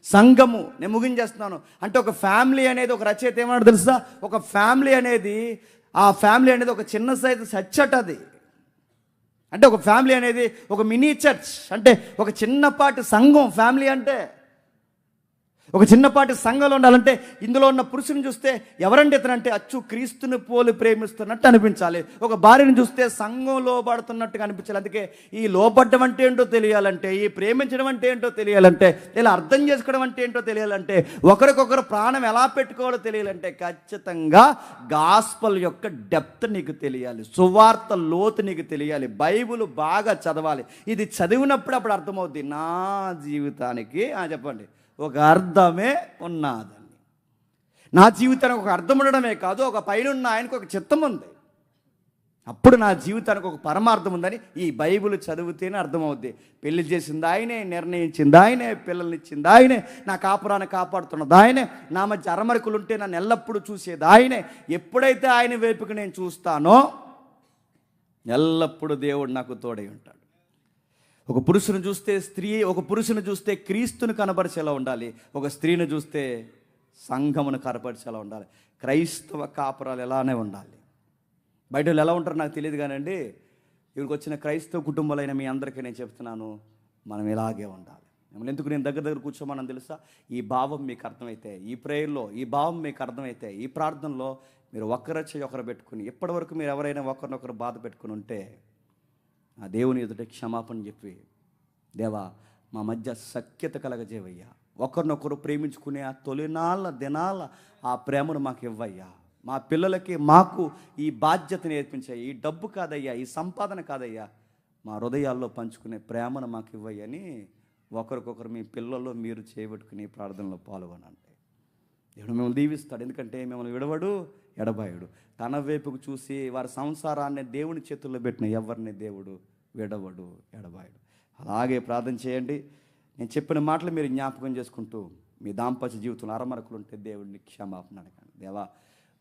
సంఘము. నేను ముగించేస్తున్నాను. అంటే ఒక ఫ్యామిలీ అనేది, ఒక రచయిత ఏమన్నాడు తెలుసా? ఒక ఫ్యామిలీ అనేది, ఆ ఫ్యామిలీ అనేది ఒక చిన్న సైజు చర్చ్ అది. అంటే ఒక ఫ్యామిలీ అనేది ఒక మినీ చర్చ్, అంటే ఒక చిన్నపాటి సంఘం. ఫ్యామిలీ అంటే ఒక చిన్నపాటి సంఘంలో ఉండాలంటే ఇందులో ఉన్న పురుషుని చూస్తే ఎవరంటే ఇతనంటే అచ్చు క్రీస్తుని పోలి ప్రేమిస్తున్నట్టు అనిపించాలి. ఒక భార్యను చూస్తే సంఘం లోబడుతున్నట్టుగా అనిపించాలి. అందుకే ఈ లోబడ్డం అంటే ఏంటో తెలియాలంటే, ఈ ప్రేమించడం అంటే ఏంటో తెలియాలంటే, ఇలా అర్థం చేసుకోవడం అంటే ఏంటో తెలియాలంటే, ఒకరికొకరు ప్రాణం ఎలా పెట్టుకోవాలో తెలియాలంటే ఖచ్చితంగా గాస్పల్ యొక్క డెప్త్ నీకు తెలియాలి, సువార్త లోతు నీకు తెలియాలి, బైబిల్ బాగా చదవాలి. ఇది చదివినప్పుడు అప్పుడు అర్థమవుద్ది, నా జీవితానికి చెప్పండి ఒక అర్థమే ఉన్నదని. నా జీవితానికి ఒక అర్థం ఉండడమే కాదు, ఒక పైన ఆయనకు ఒక చిత్తం ఉంది. అప్పుడు నా జీవితానికి ఒక పరమార్థం ఉందని ఈ బైబిల్ చదివితేనే అర్థమవుద్ది. పెళ్లి చేసింది ఆయనే, నిర్ణయించింది ఆయనే, పిల్లల్నిచ్చింది ఆయనే, నా కాపురాన్ని కాపాడుతున్నది ఆయనే, నా మధ్య అరమరికలు ఉంటే నన్ను ఎల్లప్పుడూ చూసేది ఆయనే. ఎప్పుడైతే ఆయన వైపుకి నేను చూస్తానో ఎల్లప్పుడూ దేవుడు నాకు తోడై ఉంటాడు. ఒక పురుషుని చూస్తే స్త్రీ, ఒక పురుషుని చూస్తే క్రీస్తుని కనపరిచేలా ఉండాలి, ఒక స్త్రీని చూస్తే సంఘమును కనపరిచేలా ఉండాలి. క్రైస్తవ కాపురాలు ఎలానే ఉండాలి. బయట వాళ్ళు ఎలా ఉంటారో నాకు తెలియదు కానండి, ఇక్కడికి వచ్చిన క్రైస్తవ కుటుంబాలైన మీ అందరికీ నేను చెప్తున్నాను, మనం ఇలాగే ఉండాలి. మిమ్మల్ని ఎందుకు నేను దగ్గర కూర్చోమని తెలుసా? ఈ భావం మీకు అర్థమైతే, ఈ ప్రేయర్లో ఈ భావం మీకు అర్థమైతే, ఈ ప్రార్థనలో మీరు ఒకరి చేయి ఒకరు పెట్టుకుని, ఇప్పటివరకు మీరు ఎవరైనా ఒకరినొకరు బాధ పెట్టుకుని ఉంటే ఆ దేవుని ఎదుట క్షమాపణ చెప్పి, దేవా మా మధ్య సఖ్యత కలగజేవయ్యా, ఒకరినొకరు ప్రేమించుకునే ఆ తొలినాళ్ళ దినాల ఆ ప్రేమను మాకు ఇవ్వయ్యా, మా పిల్లలకి మాకు ఈ బాధ్యత నేర్పించాయి, ఈ డబ్బు కాదయ్యా, ఈ సంపాదన కాదయ్యా, మా హృదయాల్లో పంచుకునే ప్రేమను మాకు ఇవ్వయ్యని ఒకరికొకరు మీ పిల్లల్లో మీరు చేయబెట్టుకుని ప్రార్థనలో పాల్గొనండి. దేవుడు మిమ్మల్ని దీవిస్తాడు. ఎందుకంటే మిమ్మల్ని విడవడు, ఎడబాయుడు. తన వైపుకు చూసి వారి సంసారాన్ని దేవుని చేతుల్లో పెట్టిన ఎవరిని దేవుడు విడవడు, ఎడబాయుడు. అలాగే ప్రార్థన చేయండి. నేను చెప్పిన మాటలు మీరు జ్ఞాపకం చేసుకుంటూ మీ దాంపత్య జీవితంలో అరమరకులు ఉంటే దేవుడిని క్షమాపణ అడగండి. దేవా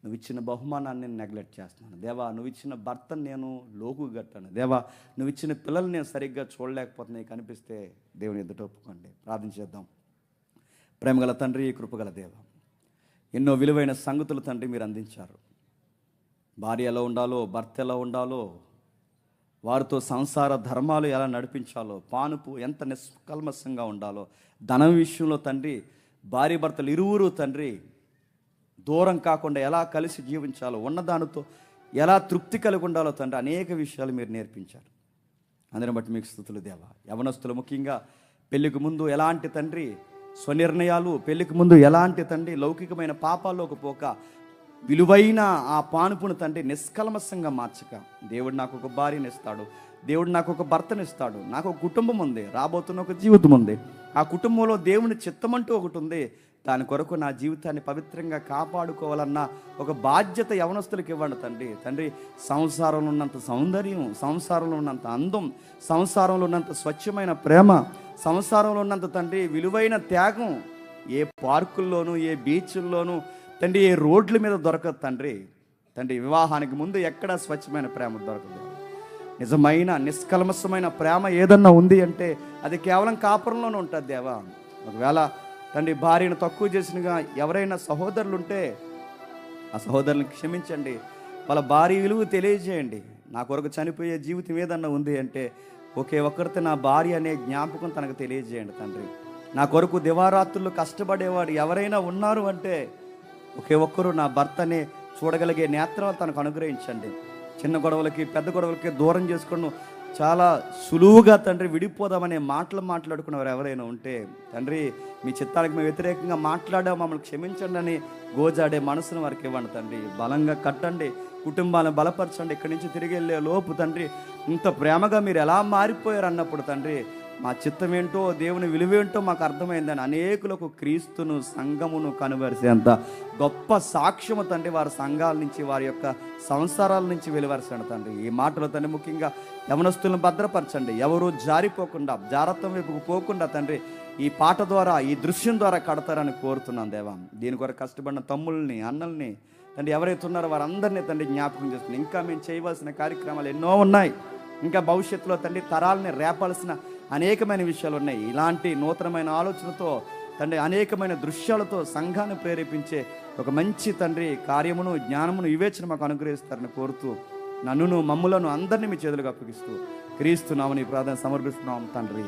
నువ్వు ఇచ్చిన బహుమానాన్ని నేను నెగ్లెక్ట్ చేస్తున్నాను, దేవా నువ్వు ఇచ్చిన భర్తను నేను లోకు గట్టాను, దేవా నువ్వు ఇచ్చిన పిల్లల్ని నేను సరిగ్గా చూడలేకపోతున్నా, కనిపిస్తే దేవుని ఎదుట ఒప్పుకోండి. ప్రార్థన చేద్దాం. ప్రేమగల తండ్రి, కృపగల దేవ, ఎన్నో విలువైన సంగతులు తండ్రి మీరు అందించారు. భార్య ఎలా ఉండాలో, భర్త ఎలా ఉండాలో, వారితో సంసార ధర్మాలు ఎలా నడిపించాలో, పానుపు ఎంత నిష్కల్మషంగా ఉండాలో, ధనం విషయంలో తండ్రి భార్య భర్తలు ఇరువురు తండ్రి దూరం కాకుండా ఎలా కలిసి జీవించాలో, ఉన్నదానితో ఎలా తృప్తి కలిగి ఉండాలో తండ్రి అనేక విషయాలు మీరు నేర్పించారు. అందరిని బట్టి మీకు స్తుతులు దేవా. యవనస్తులు ముఖ్యంగా పెళ్లికి ముందు ఎలాంటి తండ్రి స్వనిర్ణయాలు, పెళ్లికి ముందు ఎలాంటి తండ్రి లౌకికమైన పాపాల్లోకి పోక విలువైన ఆ పానుపును తండ్రి నిష్కల్మషంగా మార్చక, దేవుడు నాకు ఒక భార్యని ఇస్తాడు, దేవుడు నాకు ఒక భర్తనిస్తాడు, నాకు ఒక కుటుంబం ఉంది, రాబోతున్న ఒక జీవితం ఉంది, ఆ కుటుంబంలో దేవుని చిత్తమంటూ ఒకటి ఉంది, దాని కొరకు నా జీవితాన్ని పవిత్రంగా కాపాడుకోవాలన్న ఒక బాధ్యత యవనస్తులకు ఇవ్వండి తండ్రి. తండ్రి సంసారంలో ఉన్నంత సౌందర్యం, సంసారంలో ఉన్నంత అందం, సంసారంలో ఉన్నంత స్వచ్ఛమైన ప్రేమ, సంసారంలో ఉన్నంత తండ్రి విలువైన త్యాగం ఏ పార్కుల్లోనూ, ఏ బీచ్ల్లోనూ తండ్రి, ఏ రోడ్ల మీద దొరకదు తండ్రి. తండ్రి వివాహానికి ముందు ఎక్కడా స్వచ్ఛమైన ప్రేమ దొరకదు. నిజమైన నిష్కల్మషమైన ప్రేమ ఏదన్నా ఉంది అంటే అది కేవలం కాపురంలోనే ఉంటుంది దేవా. ఒకవేళ తండ్రి భార్యను తక్కువ చేసినగా ఎవరైనా సహోదరులు ఉంటే ఆ సహోదరులను క్షమించండి, వాళ్ళ భార్య విలువ తెలియజేయండి. నా కొరకు చనిపోయే జీవితం ఏదన్నా ఉంది అంటే ఒకే ఒక్కరితో నా భార్య అనే జ్ఞాపకం తనకు తెలియజేయండి తండ్రి. నా కొరకు దివారాత్రులు కష్టపడేవాడు ఎవరైనా ఉన్నారు అంటే ఒకే ఒక్కరు నా భర్తని చూడగలిగే నేత్రాలు తనకు అనుగ్రహించండి. చిన్న గొడవలకి పెద్ద గొడవలకి దూరం చేసుకుని చాలా సులువుగా తండ్రి విడిపోదామనే మాటలు మాట్లాడుకున్నవారు ఎవరైనా ఉంటే తండ్రి మీ చిత్తానికి మేము వ్యతిరేకంగా మాట్లాడా మమ్మల్ని క్షమించండి అని గోజాడే మనసును వారికి ఇవ్వండి తండ్రి. బలంగా కట్టండి, కుటుంబాలను బలపరచండి. ఇక్కడి నుంచి తిరిగి వెళ్ళే లోపు తండ్రి ఇంత ప్రేమగా మీరు ఎలా మారిపోయారు అన్నప్పుడు తండ్రి మా చిత్తం ఏంటో, దేవుని విలువేంటో మాకు అర్థమైందని అనేకులకు క్రీస్తును సంఘమును కనువరిసేంత గొప్ప సాక్ష్యము తండ్రి వారి సంఘాల నుంచి, వారి యొక్క సంసారాల నుంచి వెలువరిసండి తండ్రి. ఈ మాటలు తండ్రి ముఖ్యంగా యవనస్తులను భద్రపరచండి, ఎవరు జారిపోకుండా జారత్వం వైపుకు పోకుండా తండ్రి ఈ పాట ద్వారా, ఈ దృశ్యం ద్వారా కడతారని కోరుతున్నాను దేవా. దీని కొరకు కష్టపడిన తమ్ముల్ని, అన్నల్ని తండ్రి ఎవరైతే ఉన్నారో వారందరినీ తండ్రి జ్ఞాపకం చేస్తున్నాను. ఇంకా మేము చేయవలసిన కార్యక్రమాలు ఎన్నో ఉన్నాయి, ఇంకా భవిష్యత్తులో తండ్రి తరాలని రేపాల్సిన అనేకమైన విషయాలు ఉన్నాయి. ఇలాంటి నూతనమైన ఆలోచనతో తండ్రి అనేకమైన దృశ్యాలతో సంఘాన్ని ప్రేరేపించే ఒక మంచి తండ్రి కార్యమును, జ్ఞానమును, వివేచన మాకు అనుగ్రహిస్తారని కోరుతూ నన్నును మమ్ములను అందరినీ మీ చేతులకు అప్పగిస్తూ క్రీస్తు నామమున ఈ ప్రార్థన సమర్పిస్తున్నాం తండ్రి.